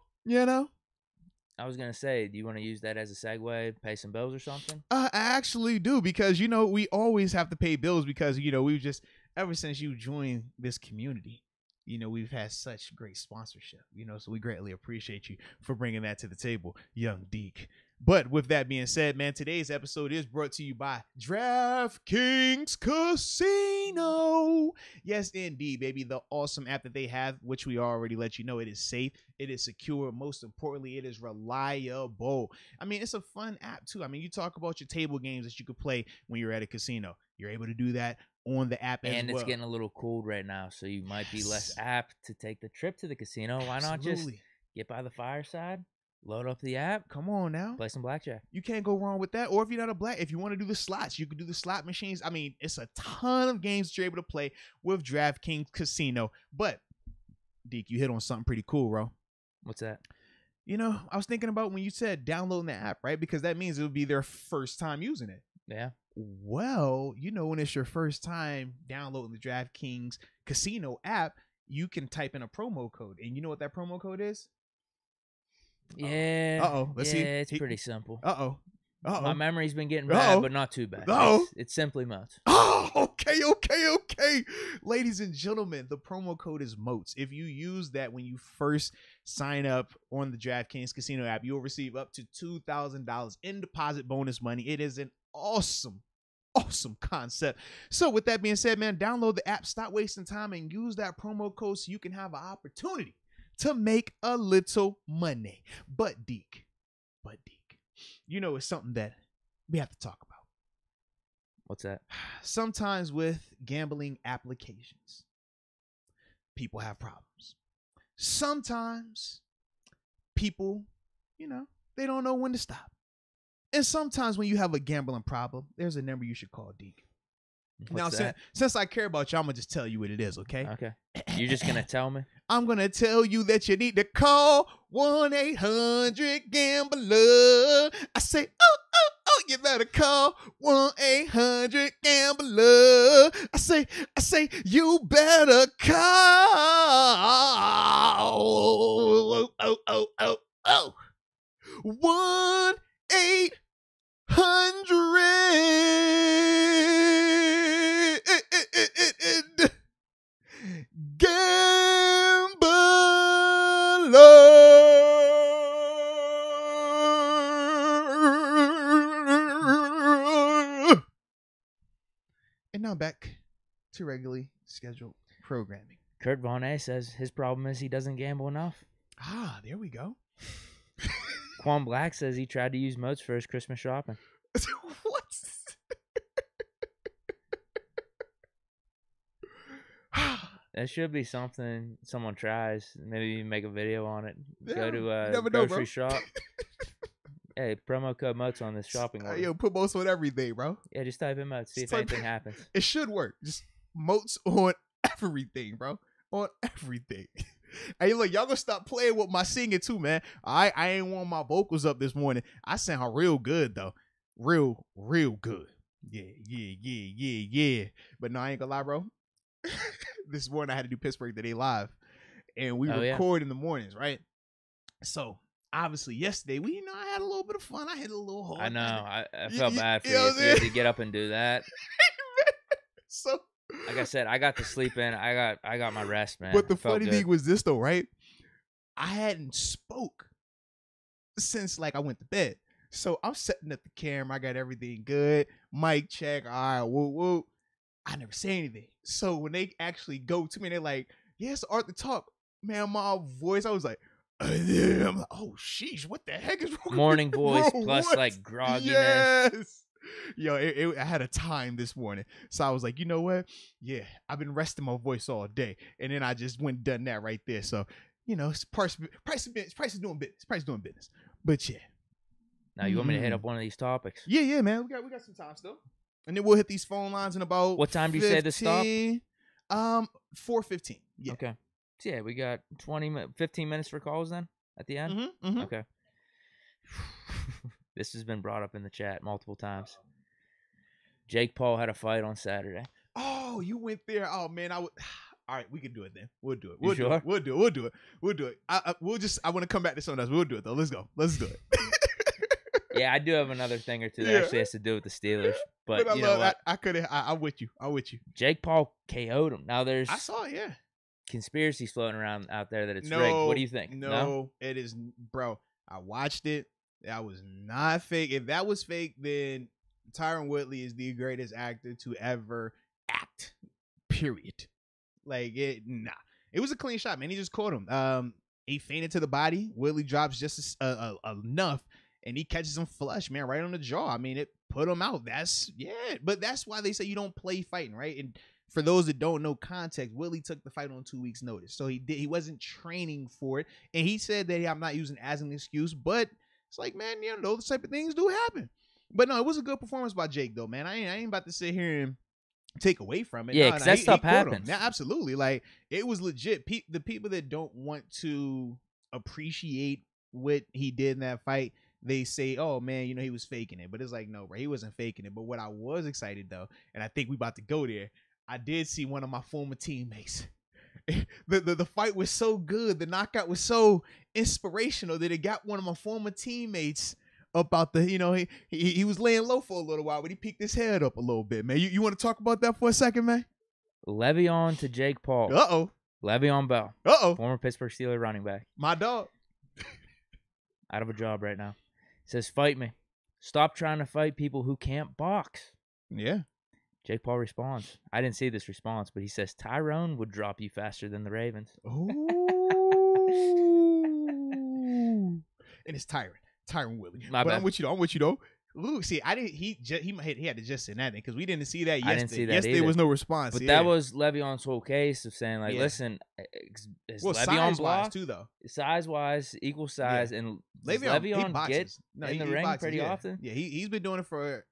I was going to say, do you want to use that as a segue, pay some bills or something? I actually do, because, we always have to pay bills because, we've just, ever since you joined this community, we've had such great sponsorship, so we greatly appreciate you for bringing that to the table, young Deke. But with that being said, man, today's episode is brought to you by DraftKings Casino. Yes, indeed, baby. The awesome app that they have, which we already let you know, it is safe, it is secure. Most importantly, it is reliable. I mean, it's a fun app, too. I mean, you talk about your table games that you could play when you're at a casino. You're able to do that on the app as well. And it's getting a little cold right now, so you might be less apt to take the trip to the casino. Why not just get by the fireside? Load up the app. Come on now. Play some blackjack. You can't go wrong with that. Or if you're not if you want to do the slots, you can do the slot machines. I mean, it's a ton of games that you're able to play with DraftKings Casino. But, Deke, you hit on something pretty cool, bro. What's that? You know, I was thinking about when you said downloading the app, right? Because that means it would be their first time using it. Yeah. Well, you know, when it's your first time downloading the DraftKings Casino app, you can type in a promo code. And you know what that promo code is? Yeah. Uh-oh. Let's see. It's pretty simple. Uh-oh. Uh-oh. My memory's been getting bad, but not too bad. Uh-oh. It's simply Moats. Oh, okay. Ladies and gentlemen, the promo code is Moats. If you use that when you first sign up on the DraftKings Casino app, you'll receive up to $2,000 in deposit bonus money. It is an awesome concept. So with that being said, man, download the app, stop wasting time, and use that promo code so you can have an opportunity to make a little money. But Deke, you know, it's something that we have to talk about. What's that? Sometimes with gambling applications, people have problems. Sometimes people, you know, they don't know when to stop. And sometimes when you have a gambling problem, there's a number you should call, Deke. What's Now, since I care about you, I'm going to just tell you what it is, okay? Okay. You're just going to tell me? I'm going to tell you that you need to call 1-800-GAMBLER. I say, oh, you better call 1-800-GAMBLER. I say, you better call 1-800 Gambler. And now back to regularly scheduled programming. Kurt Von A says his problem is he doesn't gamble enough. Ah, there we go. Quan Black says he tried to use Moats for his Christmas shopping. What? That should be something someone tries. Maybe make a video on it. Yeah, Go to a never know, grocery bro. shop. Hey, promo code Moats on this shopping order. Yo, put Moats on everything, bro. Yeah, just type in Moats. See if Type- anything happens. It should work. Just Moats on everything, bro. On everything. Hey, look, y'all gonna stop playing with my singing too, man. I ain't want my vocals up this morning. I sound real good though. Real good. Yeah. But no, I ain't gonna lie, bro. This morning I had to do Pittsburgh Today Live. And we record in the mornings, right? So obviously yesterday, I had a little bit of fun. I hit a little hard. I know. I felt bad for you know you. what I'm If you had to saying? get up and do that. So Like I said, I got to sleep in. I got my rest, man. but the Felt funny good. thing was this though, right? I hadn't spoke since like I went to bed. So I'm setting up the camera. I got everything good. Mic check. All right, woo. I never say anything. So when they actually go to me, they're like, yes, Art to talk. Man, my voice, I was like, I'm like, oh, sheesh, what the heck is wrong? Morning voice Bro, plus what? like grogginess. Yes. Yo, I had a time this morning. So I was like, you know what? Yeah, I've been resting my voice all day. And then I just went and done that right there. So, you know, it's price is doing business. Price doing business. But yeah. Now you want me to hit up one of these topics? Yeah, man. We got some time still. And then we'll hit these phone lines in about What time do you say to stop? 4:15. Yeah. Okay. So yeah, we got 15 minutes for calls then at the end? Mm-hmm. Okay. This has been brought up in the chat multiple times. Jake Paul had a fight on Saturday. Oh, you went there. Oh man, I would. All right, we can do it then. We'll do it. You sure? We'll do it. I want to come back to something else. We'll do it though. Let's go. Let's do it. Yeah, I do have another thing or two that actually has to do with the Steelers. But you I know what? I'm with you. Jake Paul KO'd him. Now there's I saw it, yeah. conspiracies floating around out there that it's No, rigged. What do you think? No, it is, bro. I watched it. That was not fake. If that was fake, then Tyron Woodley is the greatest actor to ever act. Period. Like it, nah. It was a clean shot, man. He just caught him. He fainted to the body. Woodley drops just enough, and he catches him flush, man, right on the jaw. I mean, it put him out. But that's why they say you don't play fighting, right? And for those that don't know context, Willie took the fight on 2 weeks' notice. So he wasn't training for it. And he said that I'm not using it as an excuse, but it's like, man, those type of things do happen. But no, it was a good performance by Jake, though, man. I ain't about to sit here and take away from it. Yeah, because that stuff happens. Yeah, absolutely. Like, it was legit. The people that don't want to appreciate what he did in that fight, they say, oh, man, he was faking it. But it's like, no, bro, he wasn't faking it. But what I was excited, though, and I think we about to go there, I did see one of my former teammates. The fight was so good. The knockout was so inspirational that it got one of my former teammates about he was laying low for a little while, but he peeked his head up a little bit, man. You want to talk about that for a second, man? Le'Veon to Jake Paul. Uh-oh. Le'Veon Bell. Uh-oh. Former Pittsburgh Steelers running back. My dog. Out of a job right now. Says, fight me. Stop trying to fight people who can't box. Yeah. Jake Paul responds. I didn't see this response, but he says, Tyrone would drop you faster than the Ravens. Ooh. And it's Tyron Willie. My bad. I'm with you though. Look, see, I didn't. He had to just send that because we didn't see that yesterday. I didn't see that yesterday either. Was no response. But that was Le'Veon's whole case of saying, like, listen, is Le'Veon blocked? Too, though. Size-wise, equal size, and Le'Veon gets in the ring pretty often. Yeah, he's been doing it for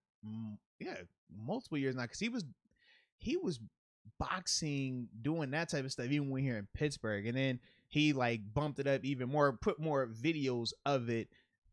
multiple years now because he was boxing, doing that type of stuff even when here in Pittsburgh, and then he like bumped it up even more, put more videos of it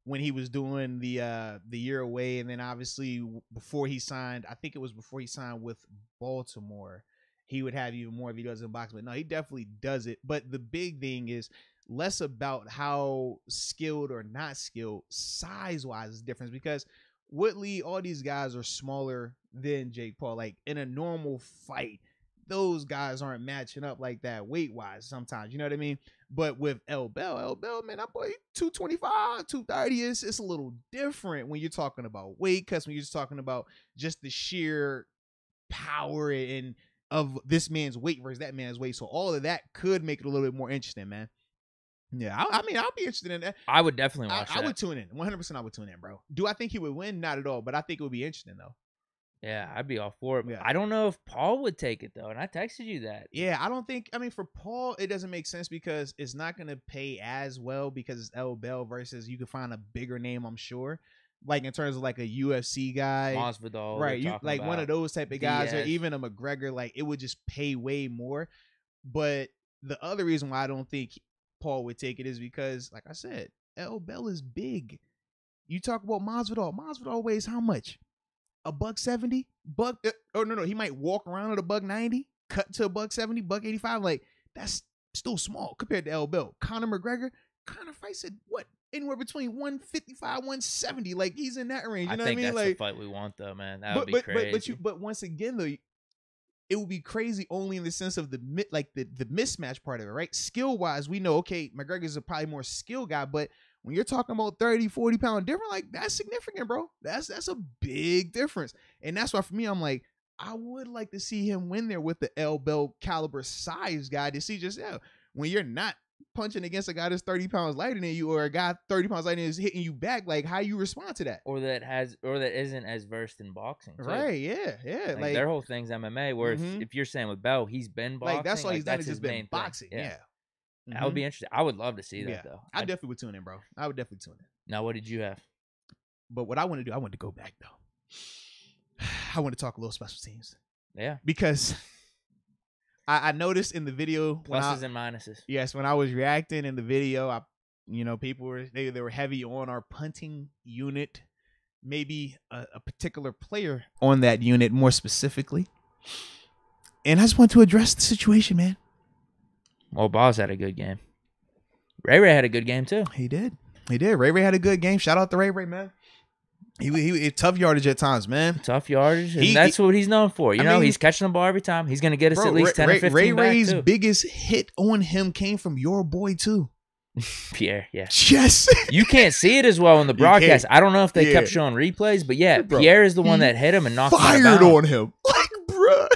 when he was doing the year away, and then obviously before he signed, I think it was before he signed with Baltimore, he would have even more videos in boxing. But no, he definitely does it. But the big thing is less about how skilled or not skilled, size-wise is difference, because Woodley, all these guys are smaller than Jake Paul. Like in a normal fight, those guys aren't matching up like that weight-wise sometimes, you know what I mean? But with L. Bell, man, that boy 225, 230, it's a little different when you're talking about weight, because when you're just talking about just the sheer power and of this man's weight versus that man's weight. So all of that could make it a little bit more interesting, man. Yeah, I mean, I'll be interested in that. I would definitely watch that. I would tune in. 100% I would tune in, bro. Do I think he would win? Not at all, but I think it would be interesting, though. Yeah, I'd be all for it. Yeah. I don't know if Paul would take it, though, and I texted you that. Yeah, I don't think – I mean, for Paul, it doesn't make sense because it's not going to pay as well because it's L. Bell versus you could find a bigger name, I'm sure. Like in terms of like a UFC guy. Masvidal. Right, you like one of those type of guys Diaz. or even a McGregor, like it would just pay way more. But the other reason why I don't think Paul would take it is because, like I said, L. Bell is big. You talk about Masvidal. Masvidal weighs how much? $170? No, he might walk around at $190, cut to $170, $185. Like that's still small compared to L. Bell. Conor McGregor, Conor fights at what? Anywhere between 155, 170. Like he's in that range. You know what I mean? That's like the fight we want, though, man. That would be crazy. But once again, though, it would be crazy only in the sense of the mismatch part of it, right? Skill wise, we know, okay, McGregor's a probably more skill guy, but when you're talking about 30, 40 pound difference, like that's significant, bro. That's a big difference. And that's why for me, I'm like, I would like to see him win there with the L. Bell caliber size guy to see just, when you're not punching against a guy that's 30 pounds lighter than you, or a guy 30 pounds lighter than you is hitting you back, like how you respond to that, or that isn't as versed in boxing, too. Right? Yeah. Like their whole thing's MMA. Where if you're saying with Bell, he's been boxing, like that's all he's done is his just been boxing. Yeah. That would be interesting. I would love to see that, though. I definitely would tune in, bro. I would definitely tune in. Now, what did you have? But what I want to do, I want to go back though. I want to talk a little special teams. Yeah, because I noticed in the video pluses and minuses. Yes, when I was reacting in the video, people were they were heavy on our punting unit, maybe a particular player on that unit more specifically. And I just want to address the situation, man. Well, Boz had a good game. Ray had a good game too. He did. Ray had a good game. Shout out to Ray, man. He tough yardage at times, man. Tough yardage, and that's what he's known for. You know, he's catching the ball every time. He's going to get us at least 10 or 15 Ray's back, too. biggest hit on him came from your boy, too. Pierre, yeah. Yes. You can't see it as well in the broadcast. I don't know if they kept showing replays, but bro, Pierre is the one that hit him and knocked him out of bounds. Fired on him. Like, bruh.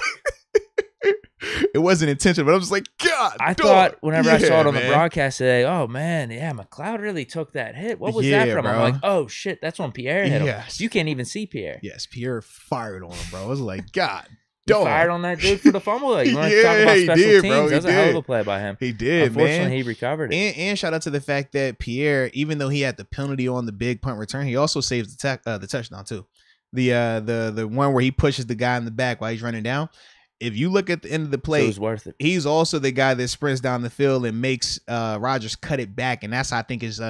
It wasn't intentional, but I was like, God. I thought whenever I saw it on the broadcast today, oh man, McLeod really took that hit. What was that from? Bro. I'm like, oh shit, that's when Pierre hit him. You can't even see Pierre. Yes, Pierre fired on him, bro. I was like, God Dog. Fired on that dude for the fumble. Like, you want to Yeah, talk about he special did, teams? bro. He That's a hell of did. a play by him. He did, Unfortunately, man. he recovered it. And shout out to the fact that Pierre, even though he had the penalty on the big punt return, he also saves the touchdown too. The one where he pushes the guy in the back while he's running down. If you look at the end of the play, So it was worth it. He's also the guy that sprints down the field and makes Rodgers cut it back, and that's I think is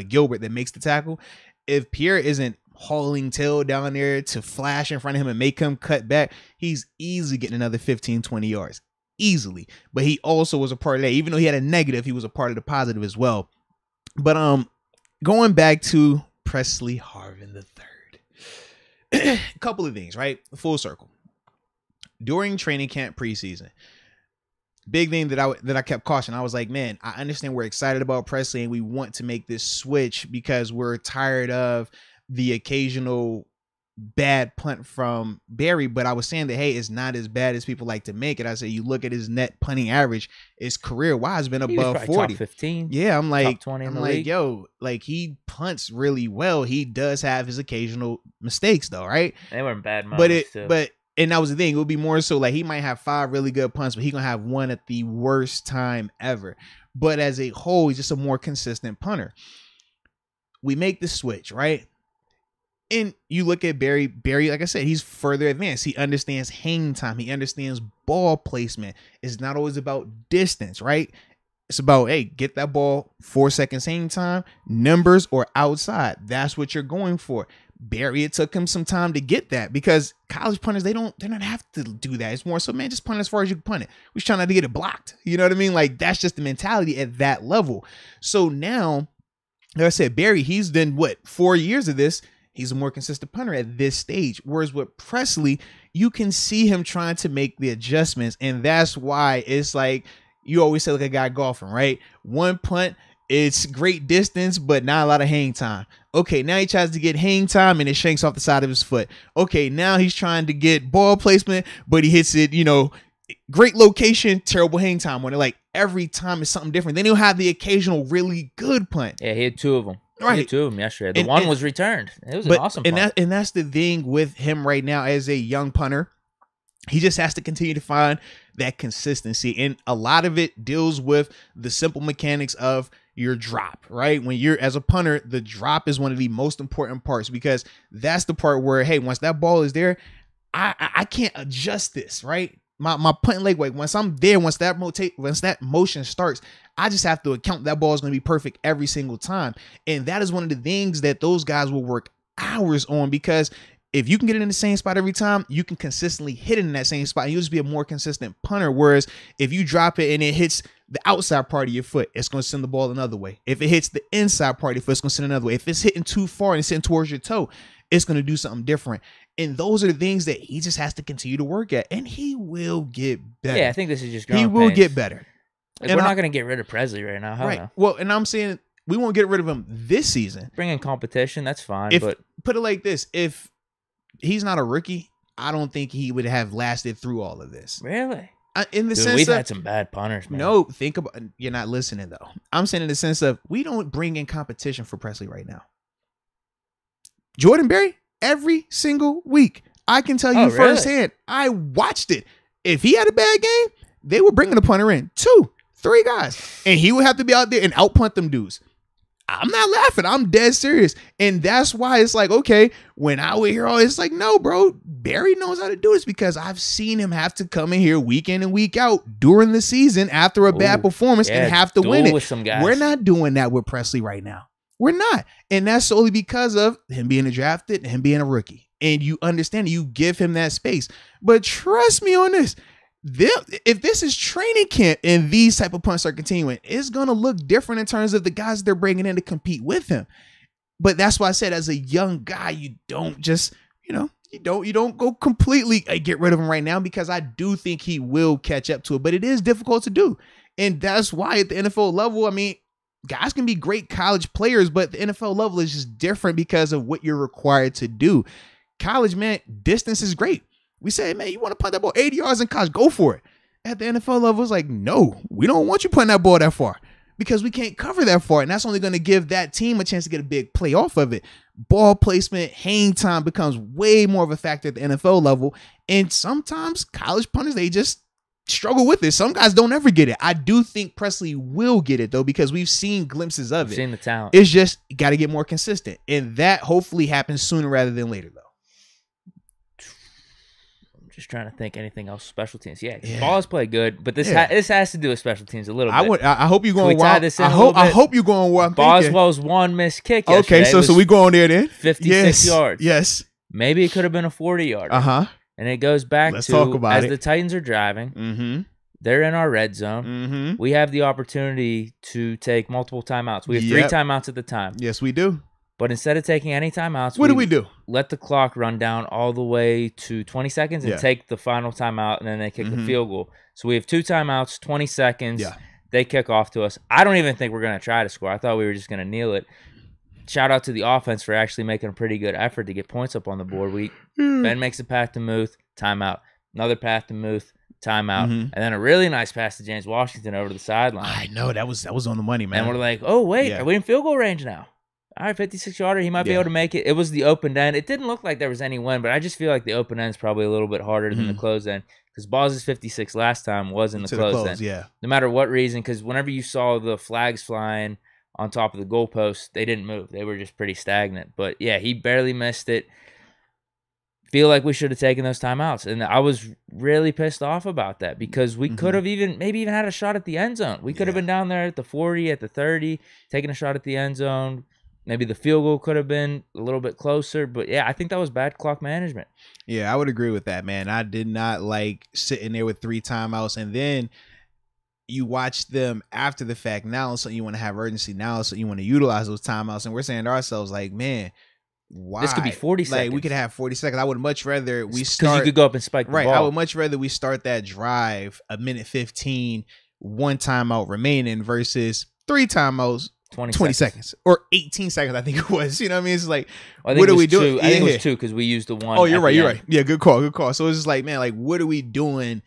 Gilbert that makes the tackle. If Pierre isn't hauling tail down there to flash in front of him and make him cut back, he's easily getting another 15, 20 yards. Easily. But he also was a part of that. Even though he had a negative, he was a part of the positive as well. But going back to Presley Harvin III. A couple of things, right? Full circle. During training camp preseason, big thing that I kept cautioning, I was like, man, I understand we're excited about Presley and we want to make this switch because we're tired of the occasional bad punt from Barry, but I was saying that, hey, it's not as bad as people like to make it. I said, you look at his net punting average, his career-wise has been above 40. Top 15. Yeah, I'm like, top 20 in the like, league. yo, like he punts really well. He does have his occasional mistakes though, right? They weren't bad moments too. And that was the thing. It would be more so like he might have 5 really good punts, but he's going to have one at the worst time ever. But as a whole, he's just a more consistent punter. We make the switch, right? And you look at Barry, like I said, he's further advanced. He understands hang time. He understands ball placement. It's not always about distance, right? It's about, hey, get that ball 4 seconds hang time, numbers or outside. That's what you're going for. Barry, it took him some time to get that because college punters, they don't have to do that. It's more so, man, just punt as far as you can punt it. We're trying not to get it blocked. You know what I mean? Like that's just the mentality at that level. So now, like I said, Barry, he's done 4 years of this. He's a more consistent punter at this stage. Whereas with Presley, you can see him trying to make the adjustments. And that's why it's like, you always say like a guy golfing, right? One punt, it's great distance, but not a lot of hang time. Okay, now he tries to get hang time and it shanks off the side of his foot. Okay, now he's trying to get ball placement, but he hits it, great location, terrible hang time on it. Like every time it's something different. Then he'll have the occasional really good punt. Yeah, he had 2 of them. Right. He had 2 of them yesterday. The one was returned. It was an awesome punt. And that's the thing with him right now as a young punter. He just has to continue to find that consistency. And a lot of it deals with the simple mechanics of your drop, right? When you're as a punter, the drop is one of the most important parts because that's the part where, hey, once that ball is there, I can't adjust this, right? My punting leg weight, once I'm there, once that motion starts, I just have to account that ball is going to be perfect every single time. And that is one of the things that those guys will work hours on because if you can get it in the same spot every time, you can consistently hit it in that same spot. And you'll just be a more consistent punter. Whereas if you drop it and it hits the outside part of your foot, it's going to send the ball another way. If it hits the inside part of your foot, it's going to send another way. If it's hitting too far and it's hitting towards your toe, it's going to do something different. And those are the things that he just has to continue to work at. And he will get better. Yeah, I think this is just growing He will pains. get better. Like, we're not going to get rid of Presley right now. Hell Right. no. Well, and I'm saying we won't get rid of him this season. Bring in competition, that's fine. But put it like this, if he's not a rookie, I don't think he would have lasted through all of this. Really? In the Dude, sense we've of, had some bad punters, man. no, think about, you're not listening though. I'm saying in the sense of we don't bring in competition for Presley right now. Jordan Berry, every single week. I can tell you firsthand, I watched it. If he had a bad game, they were bringing the punter in 2, 3 guys, and he would have to be out there and outpunt them dudes. I'm not laughing. I'm dead serious. And that's why it's like, okay, when I would hear all this, it's like, no, bro, Barry knows how to do this because I've seen him have to come in here week in and week out during the season after a bad performance and have to win it. With some guys. We're not doing that with Presley right now. We're not. And that's solely because of him being drafted and him being a rookie. And you understand, you give him that space. But trust me on this. If this is training camp and these type of punts are continuing, it's going to look different in terms of the guys they're bringing in to compete with him. But that's why I said as a young guy, you don't just, you don't go completely get rid of him right now because I do think he will catch up to it. But it is difficult to do. And that's why at the NFL level, I mean, guys can be great college players, but the NFL level is just different because of what you're required to do. College, man, distance is great. We say, man, you want to punt that ball 80 yards in college, go for it. At the NFL level, it's like, no, we don't want you punting that ball that far. because we can't cover that far, and that's only going to give that team a chance to get a big play off of it. Ball placement, hang time becomes way more of a factor at the NFL level, and sometimes college punters, they just struggle with it. Some guys don't ever get it. I do think Presley will get it, though, because we've seen glimpses of it. Seen the talent. It's just got to get more consistent, and that hopefully happens sooner rather than later, though. Just trying to think anything else. Special teams, yeah. Balls play good, but this has to do with special teams a little bit. I hope you're going wild. I hope you're going wild. Boswell's one missed kick. Okay, so we go on there then. 56 yards. Yes. Maybe it could have been a 40-yarder. And it goes back Let's to talk about as the Titans are driving. They're in our red zone. We have the opportunity to take multiple timeouts. We have 3 timeouts at the time. Yes, we do. But instead of taking any timeouts, what do we do? Let the clock run down all the way to 20 seconds and take the final timeout, and then they kick the field goal. So we have 2 timeouts, 20 seconds. They kick off to us. I don't even think we're going to try to score. I thought we were just going to kneel it. Shout out to the offense for actually making a pretty good effort to get points up on the board. Ben makes a pass to Muth, timeout. Another pass to Muth, timeout. And then a really nice pass to James Washington over to the sideline. I know, that was on the money, man. And we're like, oh, wait, are we in field goal range now? All right, 56-yarder, he might be able to make it. It was the open end. It didn't look like there was any win, but I just feel like the open end is probably a little bit harder than the close end, because Balls' 56 last time was in the close end. Yeah. No matter what reason, because whenever you saw the flags flying on top of the goalpost, they didn't move. They were just pretty stagnant. But, yeah, he barely missed it. Feel like we should have taken those timeouts. And I was really pissed off about that, because we could have maybe even had a shot at the end zone. We could have been down there at the 40, at the 30, taking a shot at the end zone. Maybe the field goal could have been a little bit closer. But, yeah, I think that was bad clock management. Yeah, I would agree with that, man. I did not like sitting there with 3 timeouts. And then you watch them after the fact. Now so you want to have urgency. Now so you want to utilize those timeouts. And we're saying to ourselves, like, man, why? This could be 40 seconds. Like, we could have 40 seconds. I would much rather we start. Because you could go up and spike the ball. I would much rather we start that drive a minute 15, 1 timeout remaining versus 3 timeouts. 20 seconds or 18 seconds, I think it was. You know what I mean? It's like, what are we doing? I think it was 2 because we used the 1. Oh, you're right. Yeah, good call. So it's just like, man, like, what are we doing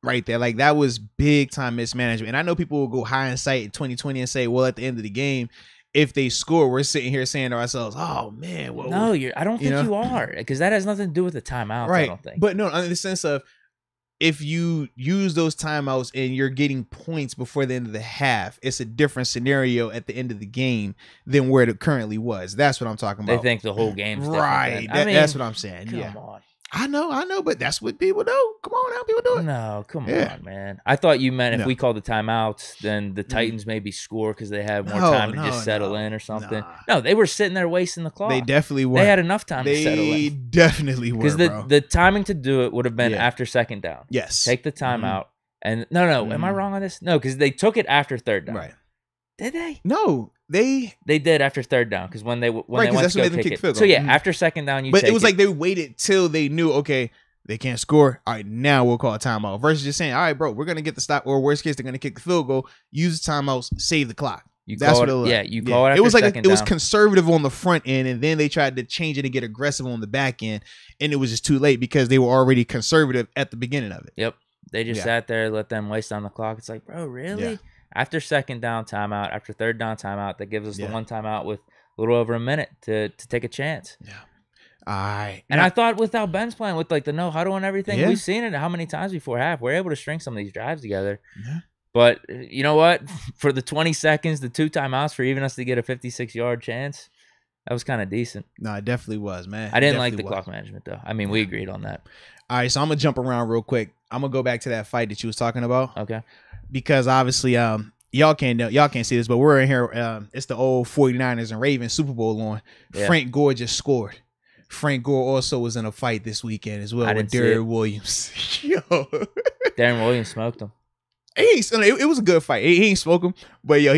right there? Like, that was big time mismanagement. And I know people will go hindsight in 2020 and say, well, at the end of the game, if they score, we're sitting here saying to ourselves, oh, man. Well, no, I don't think you are, because that has nothing to do with the timeouts, right. I don't think. But no, in the sense of, if you use those timeouts and you're getting points before the end of the half, it's a different scenario at the end of the game than where it currently was. That's what I'm talking about. They think the whole game's right. That's what I'm saying. Come on. I know, but that's what people do. Come on, how people do it. No, come on, man. I thought you meant if we called the timeouts, then the Titans maybe score because they have more time to just settle in or something. No, they were sitting there wasting the clock. They definitely were. They had enough time to settle in. They definitely were, because the timing to do it would have been after second down. Yes. Take the timeout. And no, am I wrong on this? No, because they took it after third down. Right. Did they? No, they did after third down, because when they went to go kick it. Field goal. So yeah, after second down, but it was like they waited till they knew, okay, they can't score. All right, now we'll call a timeout. Versus just saying, all right, bro, we're gonna get the stop, or worst case, they're gonna kick the field goal, use the timeouts, save the clock. That's what it was. Yeah, you call it after it was like second it was down. Conservative on the front end, and then they tried to change it and get aggressive on the back end, and it was just too late because they were already conservative at the beginning of it. Yep, they just sat there, let them waste on the clock. It's like, bro, really? Yeah. After second down timeout, after third down timeout, that gives us the 1 timeout with a little over a minute to take a chance. Yeah. All right. And I thought without Ben's playing with like the no huddle and everything, we've seen it how many times before half. We're able to string some of these drives together. Yeah. But you know what? For the 20 seconds, the 2 timeouts for even us to get a 56-yard chance, that was kind of decent. No, it definitely was, man. I didn't like the clock management, though. I mean, we agreed on that. All right, so I'm going to jump around real quick. I'm going to go back to that fight that you was talking about. Okay. Because obviously, y'all can't see this, but we're in here. It's the old 49ers and Ravens Super Bowl on. Yeah. Frank Gore just scored. Frank Gore also was in a fight this weekend as well with Darren Williams. Yo. Darren Williams smoked him. It was a good fight. He ain't smoke him, but yo,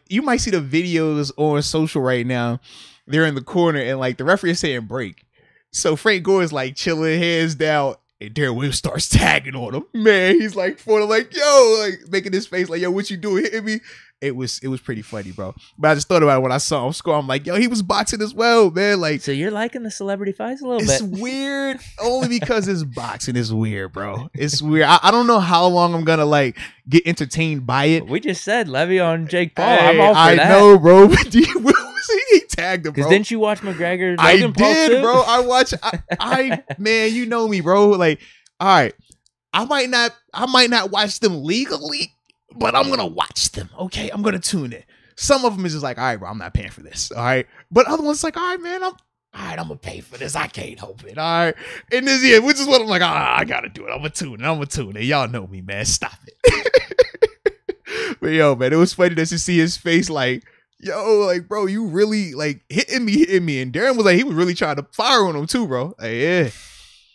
you might see the videos on social right now. They're in the corner and like the referee is saying break. So Frank Gore is like chilling, hands down, And Darren Williams starts tagging on him. Man, he's like, yo, like making his face like, yo, what you doing? Hitting me. It was pretty funny, bro. But I just thought about it when I saw him score. I'm like, yo, he was boxing as well, man. Like, so you're liking the celebrity fights a little it's bit. weird only because it's boxing. It's weird, bro. It's weird. I don't know how long I'm gonna like get entertained by it. We just said Levy on Jake Paul. Hey, I'm all for that. I know, bro. But he tagged him, bro. Because didn't you watch McGregor? I Logan Paul did, too? bro. I watch. I man, you know me, bro. Like, all right, I might not watch them legally, but I'm gonna watch them. Okay, I'm gonna tune in. Some of them is just like, all right, bro, I'm not paying for this. All right, but other ones like, all right, man, I'm gonna pay for this. I can't help it. All right, and this which is what I'm like, I gotta do it. I'm gonna tune in. Y'all know me, man. Stop it. But yo, man, it was funny to see his face like, yo, like, bro, you really like hitting me. And Darren was like, he was really trying to fire on him too, bro. Like, yeah.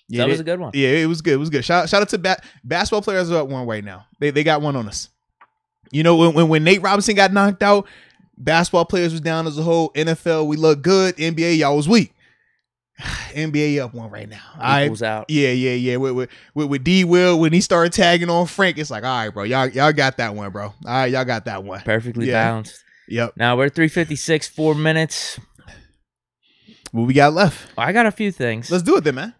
That was a good one. Yeah, it was good. It was good. Shout out to basketball players are up one right now. They got one on us. You know, when Nate Robinson got knocked out, basketball players was down as a whole. NFL, we look good. NBA, y'all was weak. NBA up one right now. Equals out. Yeah. With D Will, when he started tagging on Frank, it's like, all right, bro, y'all got that one, bro. All right, y'all got that one. Perfectly balanced. Yep. Now we're 3:56, 4 minutes. What we got left? I got a few things. Let's do it then, man.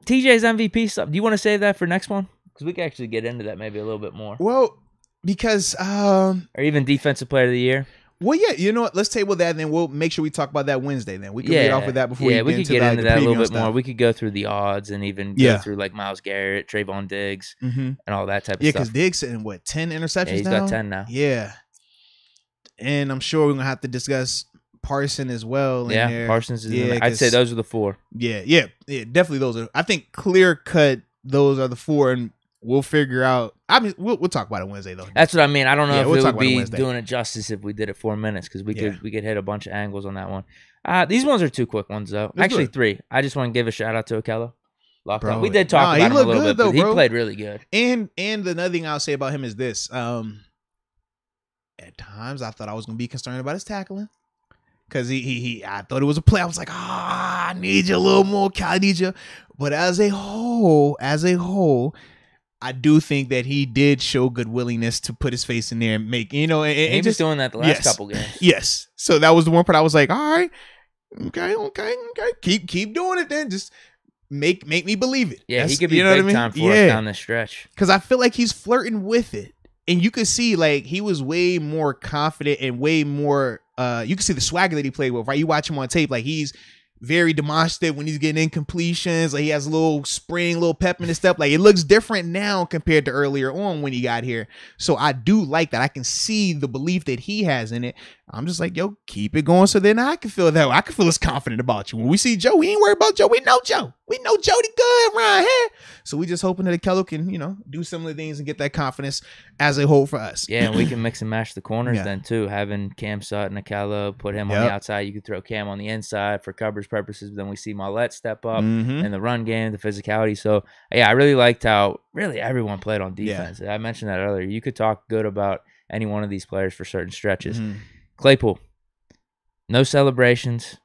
TJ's MVP stuff. Do you want to save that for next one? Because we can actually get into that maybe a little bit more. Well, because or even defensive player of the year. Well, yeah, you know what? Let's table that, and then we'll make sure we talk about that Wednesday. Then we can lead off with that before. Yeah, we could get into that a little bit stuff. more. We could go through the odds and even go through like Myles Garrett, Trayvon Diggs, and all that type of stuff. Yeah, because Diggs sitting 10 interceptions now? He's got 10 now. Yeah, and I'm sure we're gonna have to discuss Parson as well. Parsons is. Yeah, I'd say those are the 4. Yeah, definitely those are. I think clear cut. Those are the 4, and we'll figure out. I mean, we'll talk about it Wednesday though. That's what I mean. I don't know if we'll it would be doing it justice if we did it 4 minutes because we could hit a bunch of angles on that one. These ones are 2 quick ones though. Actually 3. I just want to give a shout out to Okello. We did talk about him a little bit, but he played really good. And another thing I'll say about him is this: at times I thought I was gonna be concerned about his tackling. Cause I thought it was a play. I was like, I need you a little more. I need you. But as a whole, I do think that he did show good willingness to put his face in there and make, and he was doing that the last couple games. Yes. So that was the one part I was like, all right, okay. Keep doing it then. Just make me believe it. Yeah, he could be big time for us down the stretch. Cause I feel like he's flirting with it. And you could see like he was way more confident and way more you can see the swagger that he played with, right? You watch him on tape, like he's very demonstrative when he's getting incompletions. Like he has a little spring, little pep in his step. Like it looks different now compared to earlier on when he got here. So I do like that. I can see the belief that he has in it. I'm just like, yo, keep it going. So then I can feel that. I can feel as confident about you. When we see Joe, we ain't worried about Joe. We know Joe. We know Jody good around here. So we just hoping that Akello can, do similar things and get that confidence as a whole for us. Yeah, and we can mix and match the corners then too. Having Cam Sutton, Akello, put him on the outside. You could throw Cam on the inside for coverage purposes. But then we see Mollett step up in the run game, the physicality. So yeah, I really liked how really everyone played on defense. I mentioned that earlier. You could talk good about any one of these players for certain stretches. Claypool, no celebrations.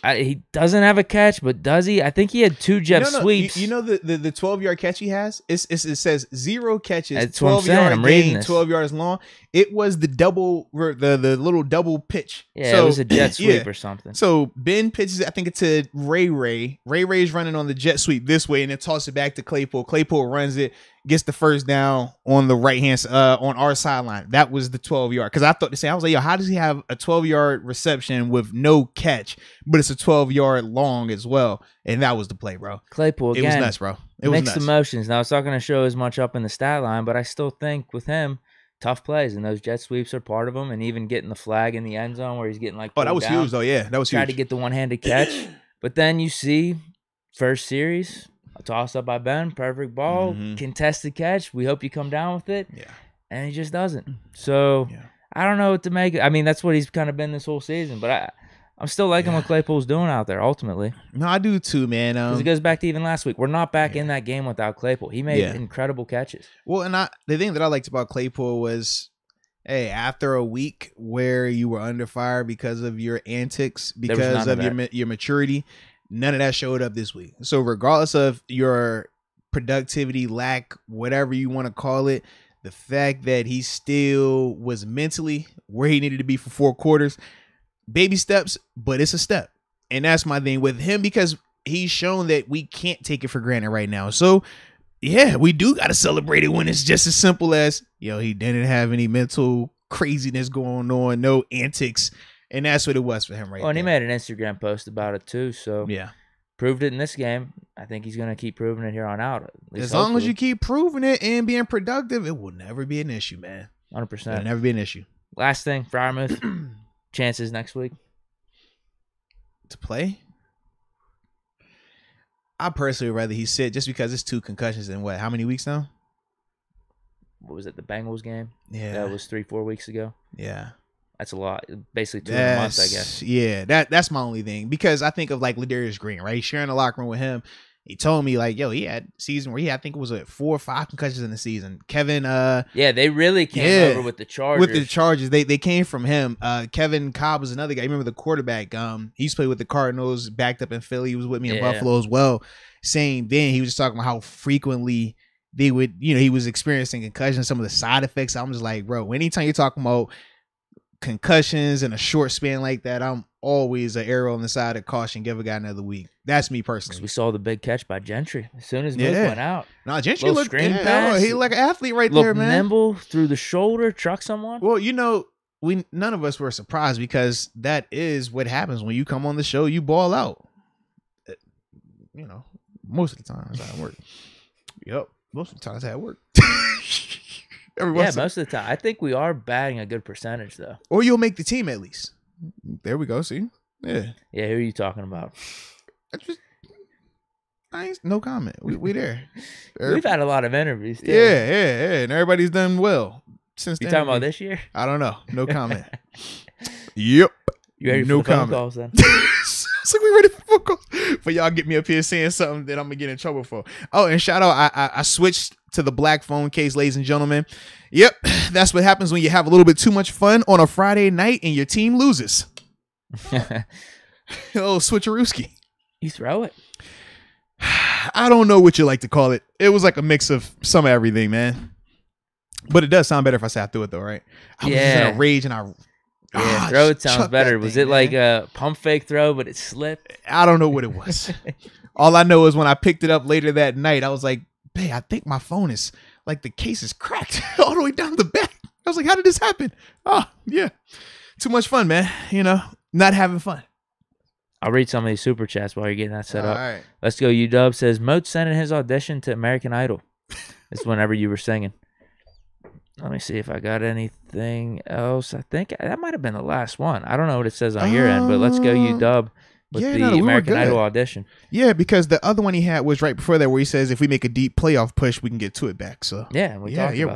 He doesn't have a catch, but does he? I think he had 2 jet sweeps. You know the 12-yard catch he has? It says 0 catches, That's 12-yard gain, 12 yards long. It was the the little double pitch. Yeah, so, it was a jet sweep or something. So Ben pitches, I think it's to Ray. Ray's running on the jet sweep this way, and then toss it back to Claypool. Claypool runs it, gets the first down on the right hand on our sideline. That was the 12-yard. Because I was like, yo, how does he have a 12-yard reception with no catch, but it's a 12-yard long as well? And that was the play, bro. Claypool, again, it was nuts, bro. It was mixed emotions. Now, it's not going to show as much up in the stat line, but I still think with him, tough plays, and those jet sweeps are part of them, and even getting the flag in the end zone where he's getting like that was huge, though. Yeah, that was huge. Tried to get the one-handed catch, but then you see first series, a toss-up by Ben, perfect ball, contested catch. We hope you come down with it. Yeah. And he just doesn't. So, I don't know what to make. I mean, that's what he's kind of been this whole season, but I'm still liking what Claypool's doing out there, ultimately. No, I do too, man. Because it goes back to even last week. We're not back in that game without Claypool. He made incredible catches. Well, and the thing that I liked about Claypool was, hey, after a week where you were under fire because of your antics, because of your maturity, None of that showed up this week. So regardless of your productivity lack, whatever you want to call it, the fact that he still was mentally where he needed to be for 4 quarters, baby steps, but it's a step. And that's my thing with him, because he's shown that we can't take it for granted right now. So yeah, we do got to celebrate it when it's just as simple as, he didn't have any mental craziness going on, no antics. And that's what it was for him right now. And he made an Instagram post about it too. So yeah, proved it in this game. I think he's going to keep proving it here on out. As long as you keep proving it and being productive, it will never be an issue, man. 100%. It'll never be an issue. Last thing, Frymouth, chances next week to play. I personally would rather he sit, just because it's 2 concussions in how many weeks now? What was it, the Bengals game? Yeah. That was 3-4 weeks ago. Yeah. That's a lot. Basically 2 in a month, I guess. Yeah, that's my only thing. Because I think of Ladarius Green, right? Sharing the locker room with him. He told me, he had season where I think it was 4 or 5 concussions in the season. Kevin, yeah, they really came over with the Chargers. With the Chargers, they came from him. Kevin Cobb was another guy. You remember the quarterback? He used to play with the Cardinals, backed up in Philly. He was with me in Buffalo as well. Same thing. He was just talking about how frequently they would, he was experiencing concussions, some of the side effects. I'm just like, bro, anytime you're talking about concussions in a short span like that, I'm always an arrow on the side of caution. Give a guy another week. That's me personally. We saw the big catch by Gentry as soon as Moats went out. No, Gentry looked pass, he like an athlete right there, man. Nimble through the shoulder, truck someone. Well, none of us were surprised, because that is what happens when you come on the show. You ball out. Most of the time that's how it works. Yep, most of the time that's how it works. Most of the time. I think we are batting a good percentage, though. Or you'll make the team at least. There we go. See? Yeah. Yeah, who are you talking about? No comment. We there. We've had a lot of interviews, too. Yeah. And everybody's done well since then. You talking about this year? I don't know. No comment. Yep. You ready for the phone calls, then? It's like we ready for phone calls. But y'all get me up here saying something that I'm going to get in trouble for. Oh, and shout out, I switched to the black phone case, ladies and gentlemen. Yep, that's what happens when you have a little bit too much fun on a Friday night and your team loses. Oh, switcherooski. You throw it? I don't know what you like to call it. It was like a mix of some of everything, man. But it does sound better if I say I threw it, though, right? I was just in a rage, and throw it sounds better. Was it like a pump fake throw, but it slipped? I don't know what it was. All I know is when I picked it up later that night, I was like, "Babe, I think my phone is like the case is cracked all the way down the back." I was like, "How did this happen?" Oh, yeah, too much fun, man. Not having fun. I'll read some of these super chats while you're getting that set up. All right. Let's go. UW says Moats sent in his audition to American Idol. It's whenever you were singing. Let me see if I got anything else. I think that might have been the last one. I don't know what it says on your end, but let's go UW with the American Idol audition. Yeah, because the other one he had was right before that, where he says if we make a deep playoff push, we can get to it back. So yeah, we're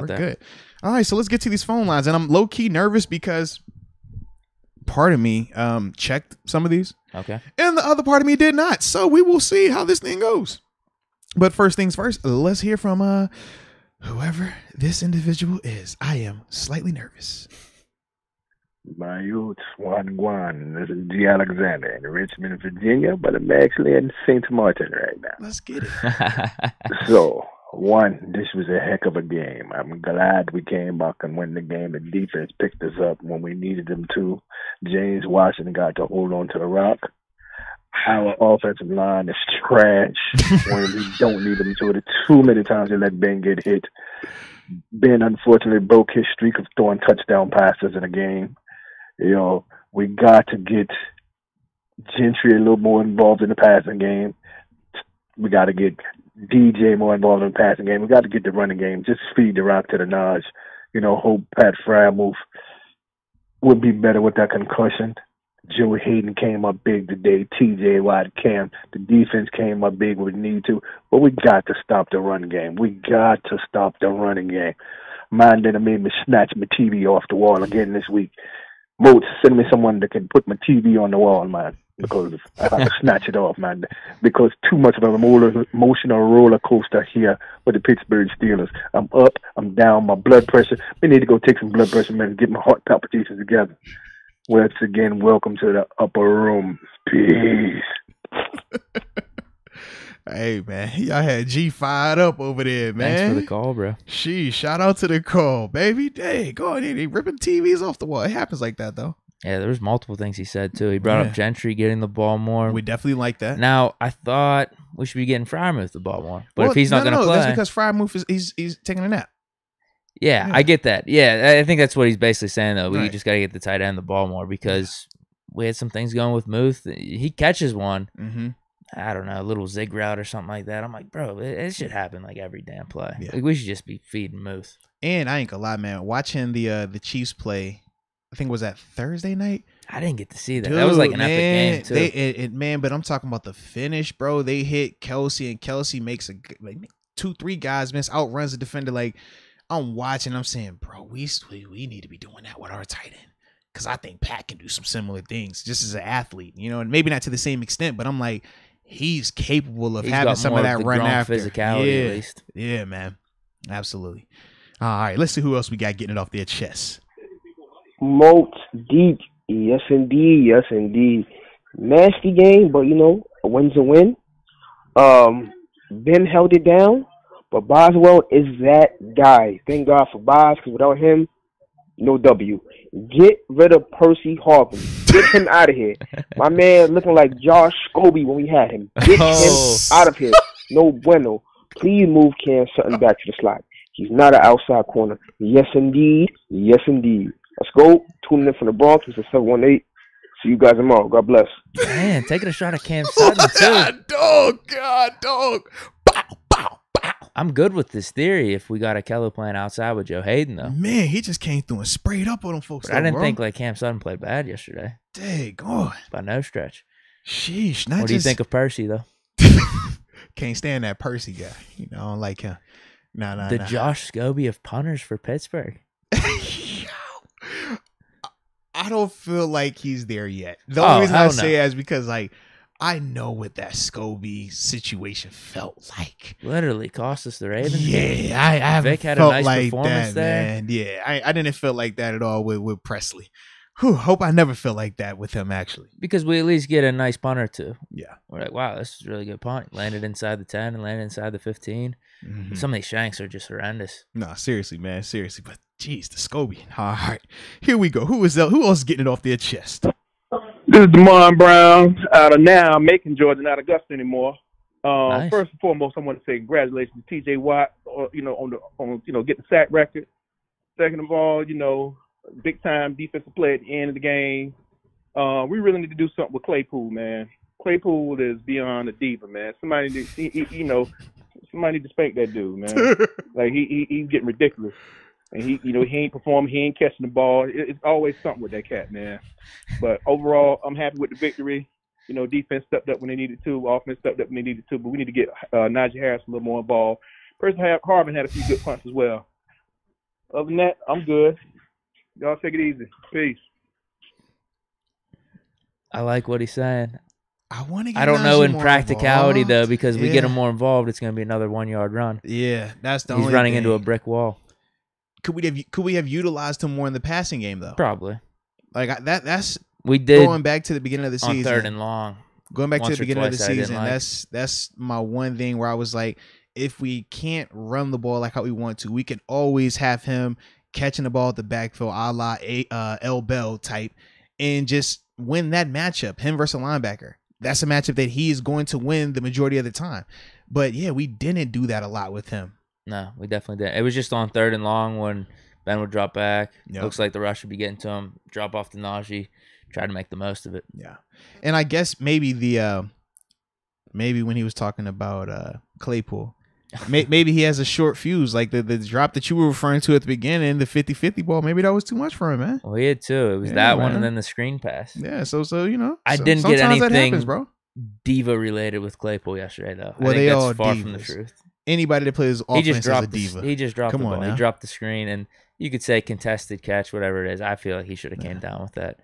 good. All right, so let's get to these phone lines, and I'm low key nervous because part of me checked some of these, okay, and the other part of me did not. So we will see how this thing goes. But first things first, let's hear from whoever this individual is. I am slightly nervous. Moats, Guan. This is G. Alexander in Richmond, Virginia, but I'm actually in St. Martin right now. Let's get it. So, this was a heck of a game. I'm glad we came back and won the game. The defense picked us up when we needed them to. James Washington got to hold on to the rock. Our offensive line is trash when we don't need them to. Too many times they let Ben get hit. Ben, unfortunately, broke his streak of throwing touchdown passes in a game. We got to get Gentry a little more involved in the passing game. We got to get DJ more involved in the passing game. We got to get the running game. Just feed the rock to the Naj. Hope Pat Frymouth would be better with that concussion. Joe Hayden came up big today. TJ Watt, Cam. The defense came up big when we need to. But we got to stop the run game. We got to stop the running game. Mine then made me snatch my TV off the wall again this week. Moats, send me someone that can put my TV on the wall, man, because I have to snatch it off, man. Because too much of an emotional roller coaster here with the Pittsburgh Steelers. I'm up, I'm down, my blood pressure. We need to go take some blood pressure, man, and get my heart palpitations together. Once again, welcome to the upper room. Peace. Hey, man. Y'all had G fired up over there, man. Thanks for the call, bro. Sheesh, shout out to the call, baby. Dang, go on in. He ripping TVs off the wall. It happens like that, though. Yeah, there was multiple things he said, too. He brought up Gentry getting the ball more. We definitely like that. Now, I thought we should be getting Freiermuth the ball more. But if he's not going to play... that's because Freiermuth he's taking a nap. Yeah, I get that. Yeah, I think that's what he's basically saying, though. We Right. just got to get the tight end the ball more because we had some things going with Muth. He catches one. Mm-hmm. I don't know, a little zig route or something like that. I'm like, bro, it should happen like every damn play. Yeah. Like, we should just be feeding Muth. And I ain't gonna lie, man. Watching the Chiefs play, I think it was that Thursday night. I didn't get to see that. Dude, that was like an man, epic game, too. Man, but I'm talking about the finish, bro. They hit Kelsey, and Kelsey makes like 2-3 guys miss, outruns the defender. Like, I'm watching, I'm saying, bro, we need to be doing that with our tight end. Because I think Pat can do some similar things just as an athlete, you know, and maybe not to the same extent, but I'm like, he's capable of having some of that run after. Physicality, at least. Yeah, man. Absolutely. All right, let's see who else we got getting it off their chest. Moats, Deke. Yes, indeed. Yes, indeed. Nasty game, but, a win's a win. Ben held it down, but Boswell is that guy. Thank God for Bos, because without him, no W. Get rid of Percy Harvin. Get him out of here. My man looking like Josh Scobie when we had him. Get him out of here. No bueno. Please move Cam Sutton back to the slot. He's not an outside corner. Yes, indeed. Yes, indeed. Let's go. Tuning in from the Bronx. It's a 718. See you guys tomorrow. God bless. Man, taking a shot at Cam Sutton, too. Dog. Bow, bow, bow. I'm good with this theory if we got a Kelly playing outside with Joe Hayden, though. Man, he just came through and sprayed up on them folks. But I didn't think Cam Sutton played bad yesterday. Dang, God. By no stretch. Sheesh. What do you think of Percy, though? Can't stand that Percy guy. I don't like him. Nah. Josh Scobie of punters for Pittsburgh. I don't feel like he's there yet. The only reason I say that is because, I know what that Scobie situation felt like. Literally cost us the Ravens. Yeah, I haven't Vic had felt a nice like performance that, there. man. Yeah, I didn't feel like that at all with Presley. Whew, hope I never feel like that with him, actually. Because we at least get a nice punt or two. Yeah. We're like, wow, this is a really good punt. Landed inside the 10 and landed inside the 15. Mm-hmm. Some of these shanks are just horrendous. No, seriously, man. Seriously. But, geez, the Scobie. All right. Here we go. Who else is getting it off their chest? This is Damon Brown out of now Macon, Georgia, not Augusta anymore. Nice. First and foremost, I want to say congratulations to T.J. Watt, on getting the sack record. Second of all, big time defensive play at the end of the game. We really need to do something with Claypool, man. Claypool is beyond a diva, man. Somebody need to spank that dude, man. Like he's getting ridiculous. And he ain't performing, he ain't catching the ball. It's always something with that cat, man. But overall, I'm happy with the victory. Defense stepped up when they needed to, offense stepped up when they needed to, but we need to get Najee Harris a little more involved. Person Harvin had a few good punts as well. Other than that, I'm good. Y'all take it easy. Peace. I like what he's saying. I don't know in practicality, though, because we get him more involved, it's going to be another 1-yard run. Yeah, that's the He's only running thing. into a brick wall. Could we have utilized him more in the passing game, though? Probably. Like that's we did going back to the beginning of the season. On third and long. Going back to the beginning of the season, like. that's my one thing where I was like, if we can't run the ball like how we want to, we can always have him catching the ball at the backfield, a la L Bell type, and just win that matchup, him versus a linebacker. That's a matchup that he is going to win the majority of the time. But yeah, we didn't do that a lot with him. No, we definitely didn't. It was just on third and long when Ben would drop back. Yep. Looks like the rush would be getting to him. Drop off to Najee. Try to make the most of it. Yeah. And I guess maybe maybe when he was talking about Claypool, maybe he has a short fuse. Like the drop that you were referring to at the beginning, the 50-50 ball, maybe that was too much for him, man. Well, he had two. It was that one and then the screen pass. Yeah, so I didn't get anything that happens, bro. diva related with Claypool yesterday, though. Well, I think they that's all far divas. from the truth. Anybody that plays offense is a diva. He just dropped the ball. Now. He dropped the screen, and you could say contested catch, whatever it is. I feel like he should have came down with that.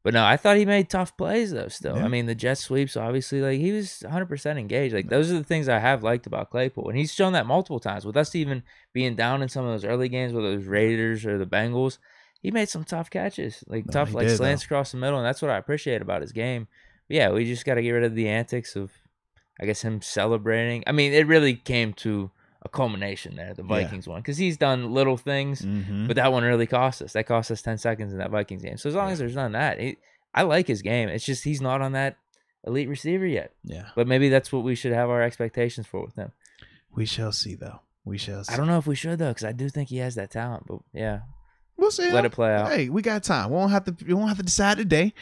But no, I thought he made tough plays, though, still. Yeah. I mean, the jet sweeps, obviously, like, he was 100% engaged. Like, those are the things I have liked about Claypool. And he's shown that multiple times. With us even being down in some of those early games, whether it was Raiders or the Bengals, he made some tough catches. Like, slants across the middle, and that's what I appreciate about his game. Yeah, we just got to get rid of the antics of, I guess, him celebrating. I mean, it really came to a culmination there, the Vikings one, because he's done little things, but that one really cost us. That cost us 10 seconds in that Vikings game. So as long as there's none of that, I like his game. It's just he's not on that elite receiver yet. Yeah. But maybe that's what we should have our expectations for with him. We shall see, though. We shall see. I don't know if we should, though, because I do think he has that talent. But, yeah. We'll see. Let it play out. Hey, we got time. We won't have to decide today.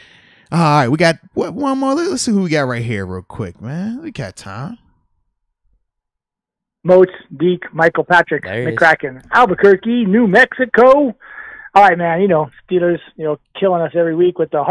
All right, we got one more. Let's see who we got right here real quick, man. We got time. Moats, Deke, Michael Patrick, McCracken, Albuquerque, New Mexico. All right, man. Steelers, killing us every week with the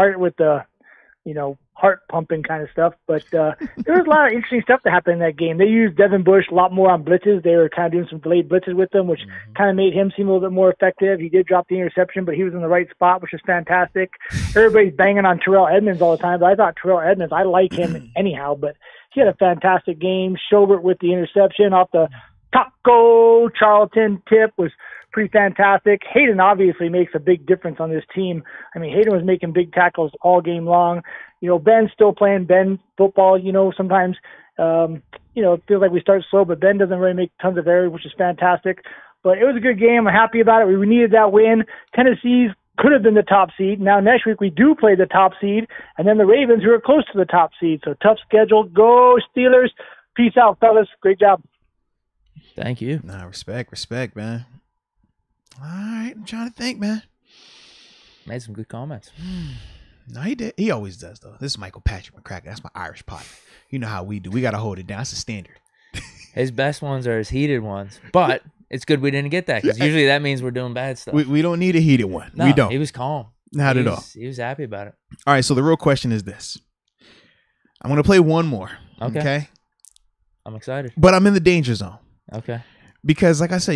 heart pumping kind of stuff. But there was a lot of interesting stuff that happened in that game. They used Devin Bush a lot more on blitzes. They were kind of doing some delayed blitzes with him, which kind of made him seem a little bit more effective. He did drop the interception, but he was in the right spot, which is fantastic. Everybody's banging on Terrell Edmonds all the time, but I thought Terrell Edmonds, I like him anyhow, but he had a fantastic game. Schobert with the interception off the Taco Charlton tip was pretty fantastic. Hayden obviously makes a big difference on this team. I mean, Hayden was making big tackles all game long. Ben's still playing Ben football. Sometimes, it feels like we start slow, but Ben doesn't really make tons of errors, which is fantastic. But it was a good game. I'm happy about it. We needed that win. Tennessee's could have been the top seed. Now next week we do play the top seed, and then the Ravens, who are close to the top seed. So tough schedule. Go Steelers. Peace out, fellas. Great job. Thank you. Nah, respect, man. All right, I'm trying to think, man. Made some good comments. No, he did. He always does, though. This is Michael Patrick McCracken. That's my Irish partner. You know how we do. We got to hold it down. That's a standard. His best ones are his heated ones, but it's good we didn't get that because usually that means we're doing bad stuff. We don't need a heated one. No, we don't. He was calm. Not at all. He was happy about it. All right, so the real question is this. I'm going to play one more. Okay? I'm excited. But I'm in the danger zone. Okay. Because, like I said,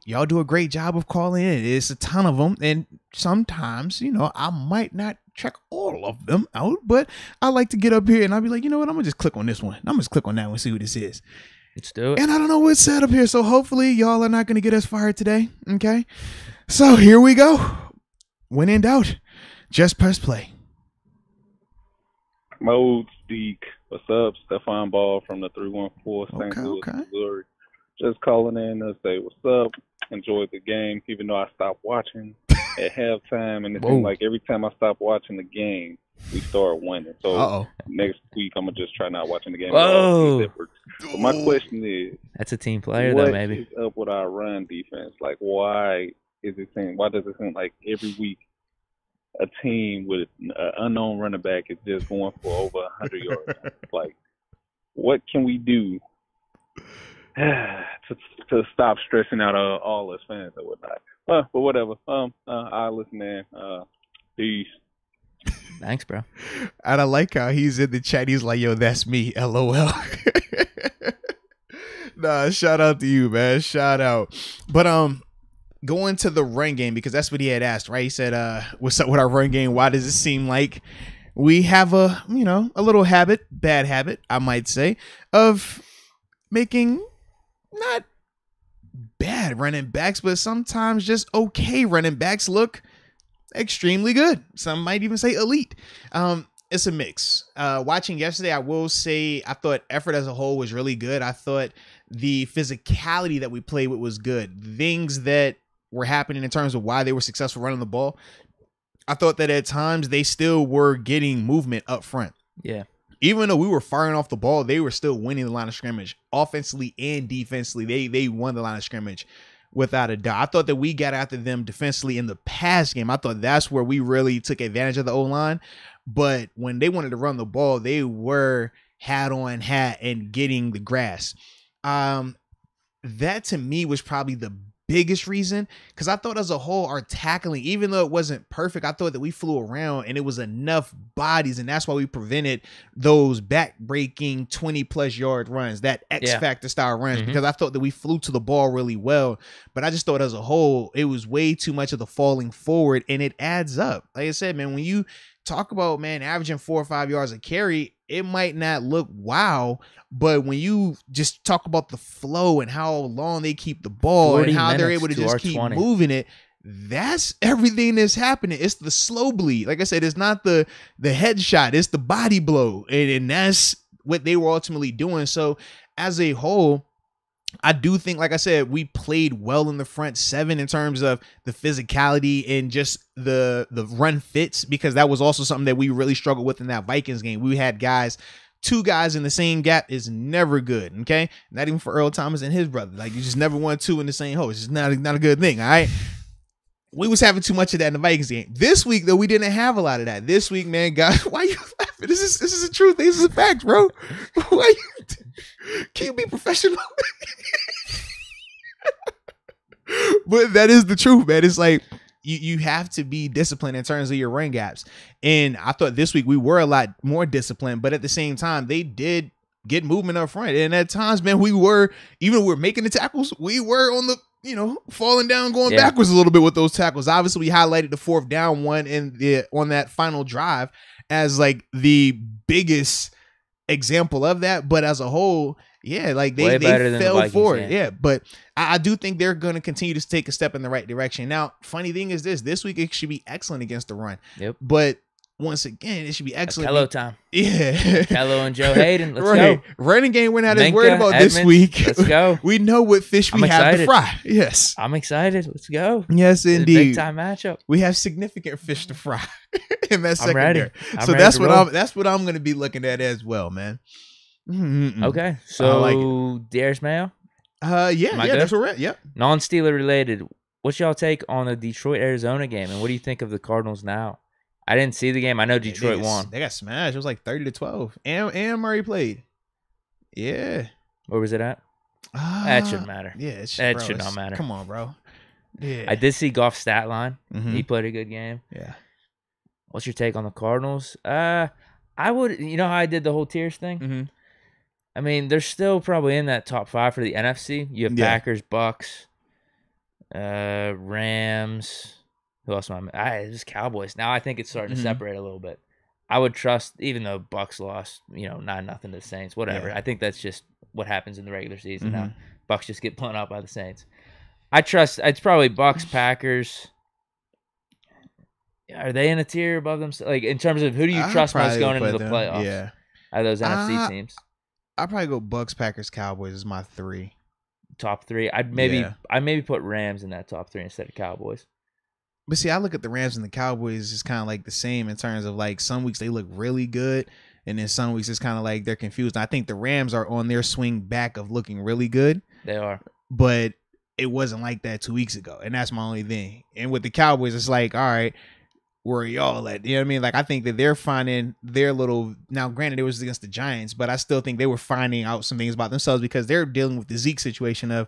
y'all do a great job of calling in. It's a ton of them. And sometimes, I might not check all of them out. But I like to get up here and I'll be like, you know what? I'm going to just click on this one. I'm going to click on that one and see who this is. Let's do it. And I don't know what's set up here. So hopefully y'all are not going to get us fired today. Okay? So here we go. When in doubt, just press play. Moats, Deke. What's up? Stephon Ball from the 314 St. Louis, Missouri. Just calling in to say what's up. Enjoyed the game, even though I stopped watching at halftime. And it seemed like every time I stop watching the game, we start winning. So next week, I'm going to just try not watching the game. Whoa. But my question is, that's a team player, though, maybe. What is up with our run defense? Like, why does it seem like every week a team with an unknown running back is just going for over 100 yards? Like, what can we do to stop stressing out all us fans and whatnot? But whatever. I'll listen in. Peace. Thanks, bro. And I like how he's in the chat. He's like, yo, that's me. LOL. Nah, shout out to you, man. Shout out. But going to the run game, because that's what he had asked, right? He said, what's up with our run game? Why does it seem like we have a little bad habit, I might say, of making not bad running backs, but sometimes just okay running backs look extremely good. Some might even say elite. It's a mix. Watching yesterday, I will say I thought effort as a whole was really good. I thought the physicality that we played with was good. Things that were happening in terms of why they were successful running the ball, I thought that at times they still were getting movement up front. Yeah. Even though we were firing off the ball, they were still winning the line of scrimmage. Offensively and defensively, they won the line of scrimmage without a doubt. I thought that we got after them defensively in the pass game. I thought that's where we really took advantage of the O-line. But when they wanted to run the ball, they were hat on hat and getting the grass. That to me was probably the biggest reason, because I thought as a whole our tackling, even though it wasn't perfect, I thought that we flew around and it was enough bodies, and that's why we prevented those back-breaking 20-plus yard runs, that X-Factor style runs, because I thought that we flew to the ball really well. But I just thought as a whole it was way too much of the falling forward, and it adds up. Like I said, man, when you talk about, man, averaging 4 or 5 yards a carry, it might not look wow, but when you just talk about the flow and how long they keep the ball and how they're able to just keep moving it, That's everything that's happening. It's the slow bleed. Like I said, it's not the headshot. It's the body blow. And that's what they were ultimately doing. So as a whole, I do think, like I said, we played well in the front seven in terms of the physicality and just the run fits, because that was also something that we really struggled with in that Vikings game. We had two guys in the same gap is never good. Okay. Not even for Earl Thomas and his brother. Like, you just never want two in the same hole. It's just not a good thing. All right. We was having too much of that in the Vikings game. This week, though, we didn't have a lot of that. This week, man, guys, why you laughing? This is the truth. This is a fact, bro. Why can you be professional? But that is the truth, man. It's like you have to be disciplined in terms of your run gaps. And I thought this week we were a lot more disciplined, but at the same time, they did get movement up front. And at times, man, we were making the tackles, we were on the, falling down, going backwards a little bit with those tackles. Obviously, we highlighted the 4th down one on that final drive as like the biggest example of that. But as a whole, yeah, like they fell for it. Yeah, but I do think they're going to continue to take a step in the right direction. Now, funny thing is this week it should be excellent against the run. Yep. But once again, it should be excellent. Kello time. Yeah. Kello and Joe Hayden. Let's go. Running game we're not as worried about this week. Let's go. We know what fish we have to fry. Yes. I'm excited. Let's go. Yes, indeed. Big time matchup. We have significant fish to fry in that I'm ready. secondary. So that's what I'm going to be looking at as well, man. Mm-hmm. Okay. So like Darius Mayo? Yeah, that's where we're at. Yep. Non-Steeler related. What's y'all take on the Detroit-Arizona game, and what do you think of the Cardinals now? I didn't see the game. I know Detroit won. They got smashed. It was like 30-12. And Murray played. Yeah. Where was it at? That shouldn't matter. Yeah, that should not matter. Come on, bro. Yeah. I did see Goff's stat line. Mm-hmm. He played a good game. Yeah. What's your take on the Cardinals? I would, how I did the whole tiers thing? Mm-hmm. I mean, they're still probably in that top 5 for the NFC. You have Packers, Bucks, Rams. Who else am I? Just Cowboys. Now I think it's starting to separate a little bit. I would trust, even though Bucks lost, 9-0 to the Saints, whatever. Yeah. I think that's just what happens in the regular season now. Bucks just get blown out by the Saints. I trust, it's probably Bucks, Packers. Are they in a tier above them? Like, in terms of who do you trust most going into the playoffs? Yeah. Out of those NFC teams? I'd probably go Bucks, Packers, Cowboys is my 3. Top 3. I'd maybe put Rams in that top 3 instead of Cowboys. But see, I look at the Rams and the Cowboys is kind of like the same in terms of like some weeks they look really good, and then some weeks it's kind of like they're confused. And I think the Rams are on their swing back of looking really good. They are. But it wasn't like that 2 weeks ago, and that's my only thing. And with the Cowboys, it's like, all right, where are y'all at? You know what I mean? Like, I think that they're finding their little, now granted it was against the Giants, but I still think they were finding out some things about themselves because they're dealing with the Zeke situation of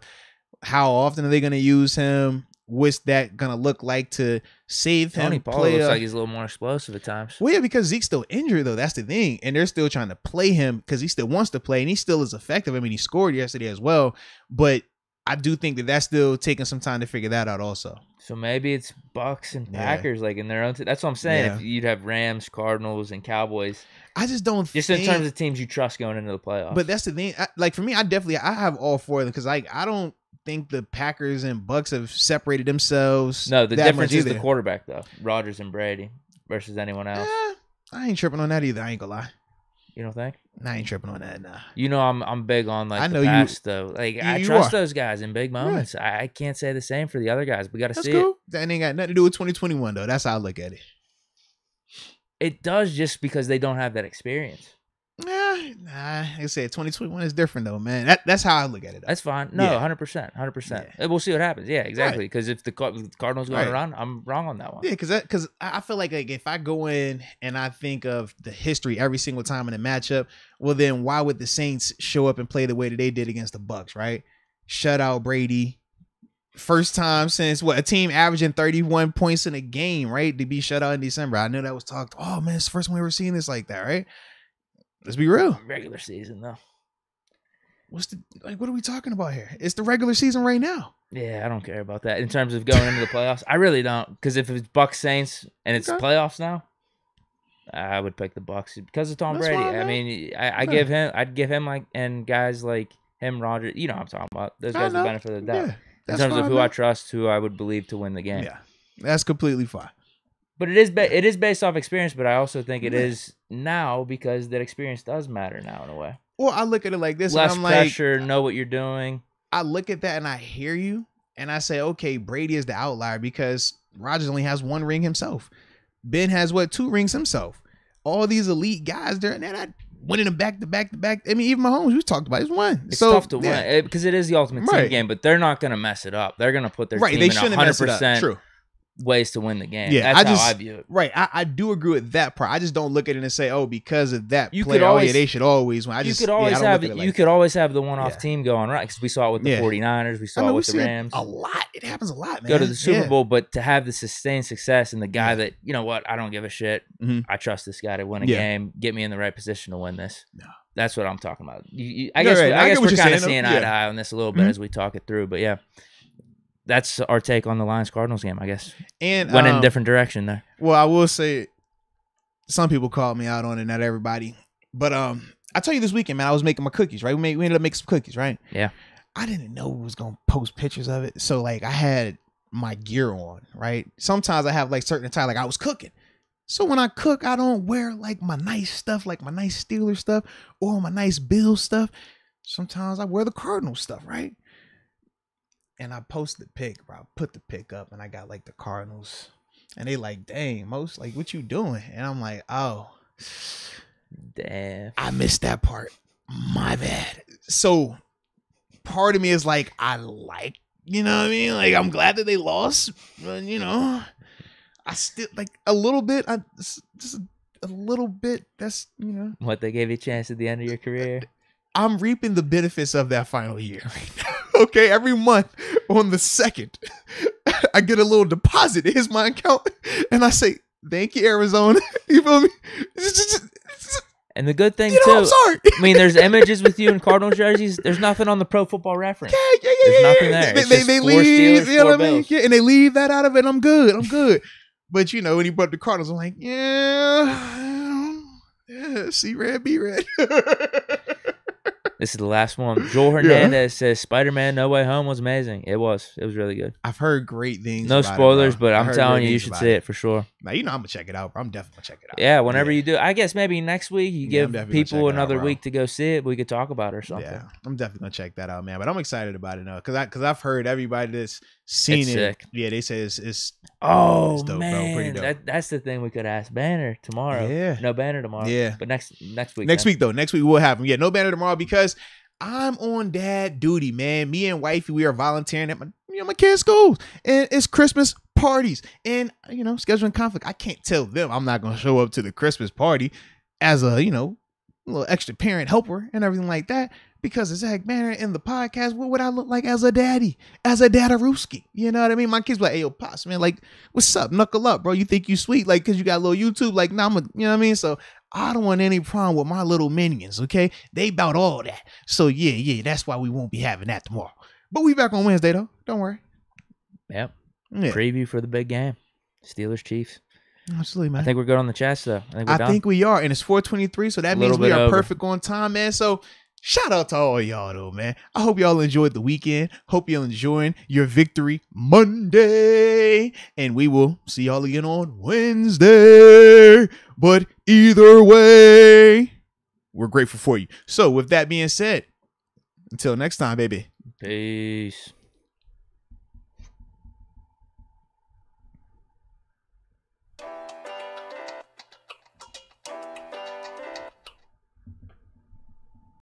how often are they going to use him? What's that going to look like to save him? Tony Pollard looks like he's a little more explosive at times. Well, yeah, because Zeke's still injured, though. That's the thing. And they're still trying to play him because he still wants to play, and he still is effective. I mean, he scored yesterday as well. But I do think that that's still taking some time to figure that out also. So maybe it's Bucks and Packers, like in their own. That's what I'm saying. Yeah. If you'd have Rams, Cardinals, and Cowboys. I just don't think. In terms of teams you trust going into the playoffs. But that's the thing. Like, for me, I have all 4 of them because, like, I don't think the Packers and Bucks have separated themselves. No, the difference is the quarterback, though. Rodgers and Brady versus anyone else. I ain't tripping on that either. I ain't gonna lie. You don't think? I ain't tripping on that. Nah. I'm big on like the past though. Like I trust those guys in big moments. Right. I can't say the same for the other guys. We got to see it. That ain't got nothing to do with 2021 though. That's how I look at it. It does, just because they don't have that experience. Like I said, 2021 is different though, man. That's how I look at it. Though. That's fine. No, 100%. Yeah. We'll see what happens. Yeah, exactly. Because if the Cardinals going around, I'm wrong on that one. Yeah, because I feel like if I go in and I think of the history every single time in a matchup, well then why would the Saints show up and play the way that they did against the Bucks, right? Shut out Brady. First time since a team averaging 31 points in a game, right? To be shut out in December. I know that was talked. Oh man, it's the first time we ever seen this like that, right? Let's be real. Regular season, though. What are we talking about here? It's the regular season right now. Yeah, I don't care about that. In terms of going into the playoffs, I really don't. Because if it's Bucks Saints and it's playoffs now, I would pick the Bucks because of Tom Brady. Fine, I mean, I'd give him like, and guys like him, Roger. You know what I'm talking about. Those guys the benefit of the doubt. in terms of who I trust, who I would believe to win the game. Yeah, that's completely fine. But it is based off experience, but I also think it is now because that experience does matter now in a way. Well, I look at it like this. Less and I'm pressure, know what you're doing. I look at that and I hear you, and I say, okay, Brady is the outlier because Rodgers only has 1 ring himself. Ben has 2 rings himself. All these elite guys, they're not winning them back to back to back. I mean, even Mahomes, we talked about, it's won. It's tough to win because it is the ultimate team game, but they're not going to mess it up. They're going to put their team in 100%. Ways to win the game. Yeah, that's how I view it. Right. I do agree with that part. I just don't look at it and say, oh, because of that you player, could always, they should always win. You could always have the one-off team going, right? Because we saw it with the 49ers. We saw it with the Rams. A lot. It happens a lot, man. Go to the Super Bowl, but to have the sustained success and the guy that, you know what, I don't give a shit. I trust this guy to win a game. Get me in the right position to win this. No. That's what I'm talking about. I guess we're kind of seeing eye to eye on this a little bit as we talk it through. But yeah. That's our take on the Lions-Cardinals game, I guess. And went in a different direction there. Well, I will say some people called me out on it, not everybody. But I tell you this weekend, man, I was making my cookies, right? We ended up making some cookies, right? Yeah. I didn't know we was going to post pictures of it. So, like, I had my gear on, right? Sometimes I have, like, certain attire, like I was cooking. So when I cook, I don't wear, like, my nice stuff, like my nice Steelers stuff or my nice Bills stuff. Sometimes I wear the Cardinals stuff, right? And I posted the pic, bro. I put the pic up and I got like the Cardinals. And they like, dang, Moats, like, what you doing? And I'm like, oh, damn. I missed that part. My bad. So part of me is like, I like, you know what I mean? Like, I'm glad that they lost. But, you know, I still like a little bit. Just a little bit. That's, you know. What, they gave you a chance at the end of your career? I'm reaping the benefits of that final year right now. Okay, every month on the 2nd, I get a little deposit. It hits my account, and I say, thank you, Arizona. You feel me? And the good thing, too, I'm sorry. I mean, there's images with you in Cardinals jerseys. There's nothing on the Pro Football Reference. Yeah. There's nothing there. They leave, Steelers, you know what I mean? Yeah, and they leave that out of it, and I'm good. But, you know, when he brought the Cardinals, I'm like, yeah, C red, B red. This is the last one. Joel Hernandez says Spider-Man No Way Home was amazing. It was really good. I've heard great things. No spoilers, but I'm telling you should see it for sure. Now, you know I'm going to check it out, bro. I'm definitely going to check it out. Yeah, whenever you do. I guess maybe next week you give people another week to go see it. We could talk about it or something. Yeah, I'm definitely going to check that out, man. But I'm excited about it now because I've heard everybody that's seen it's it. Sick. Yeah, they say it's dope, man. Bro. Pretty dope. That's the thing we could ask Banner tomorrow. Yeah. No Banner tomorrow. Yeah. But next week. Next week, though. Next week we'll have him. Yeah, no Banner tomorrow because I'm on dad duty, man. Me and wifey, we are volunteering at my kids' schools. And it's Christmas parties. And, you know, scheduling conflict. I can't tell them I'm not going to show up to the Christmas party as a, you know, little extra parent helper and everything like that. Because it's Zach Banner in the podcast, what would I look like as a daddy? As a dadaruski? You know what I mean? My kids be like, hey, yo, Pops, man, like, what's up? Knuckle up, bro. You think you sweet? Like, because you got a little YouTube? Like, nah, you know what I mean? So I don't want any problem with my little minions, okay? They about all that. So, yeah, that's why we won't be having that tomorrow. But we back on Wednesday, though. Don't worry. Yep. Yeah. Preview for the big game. Steelers, Chiefs. Absolutely, man. I think we're good on the chats, though. I think we are. And it's 4:23, so that means we are perfect on time, man. So shout out to all y'all, though, man. I hope y'all enjoyed the weekend. Hope y'all enjoying your victory Monday. And we will see y'all again on Wednesday. But either way, we're grateful for you. So with that being said, until next time, baby. Peace.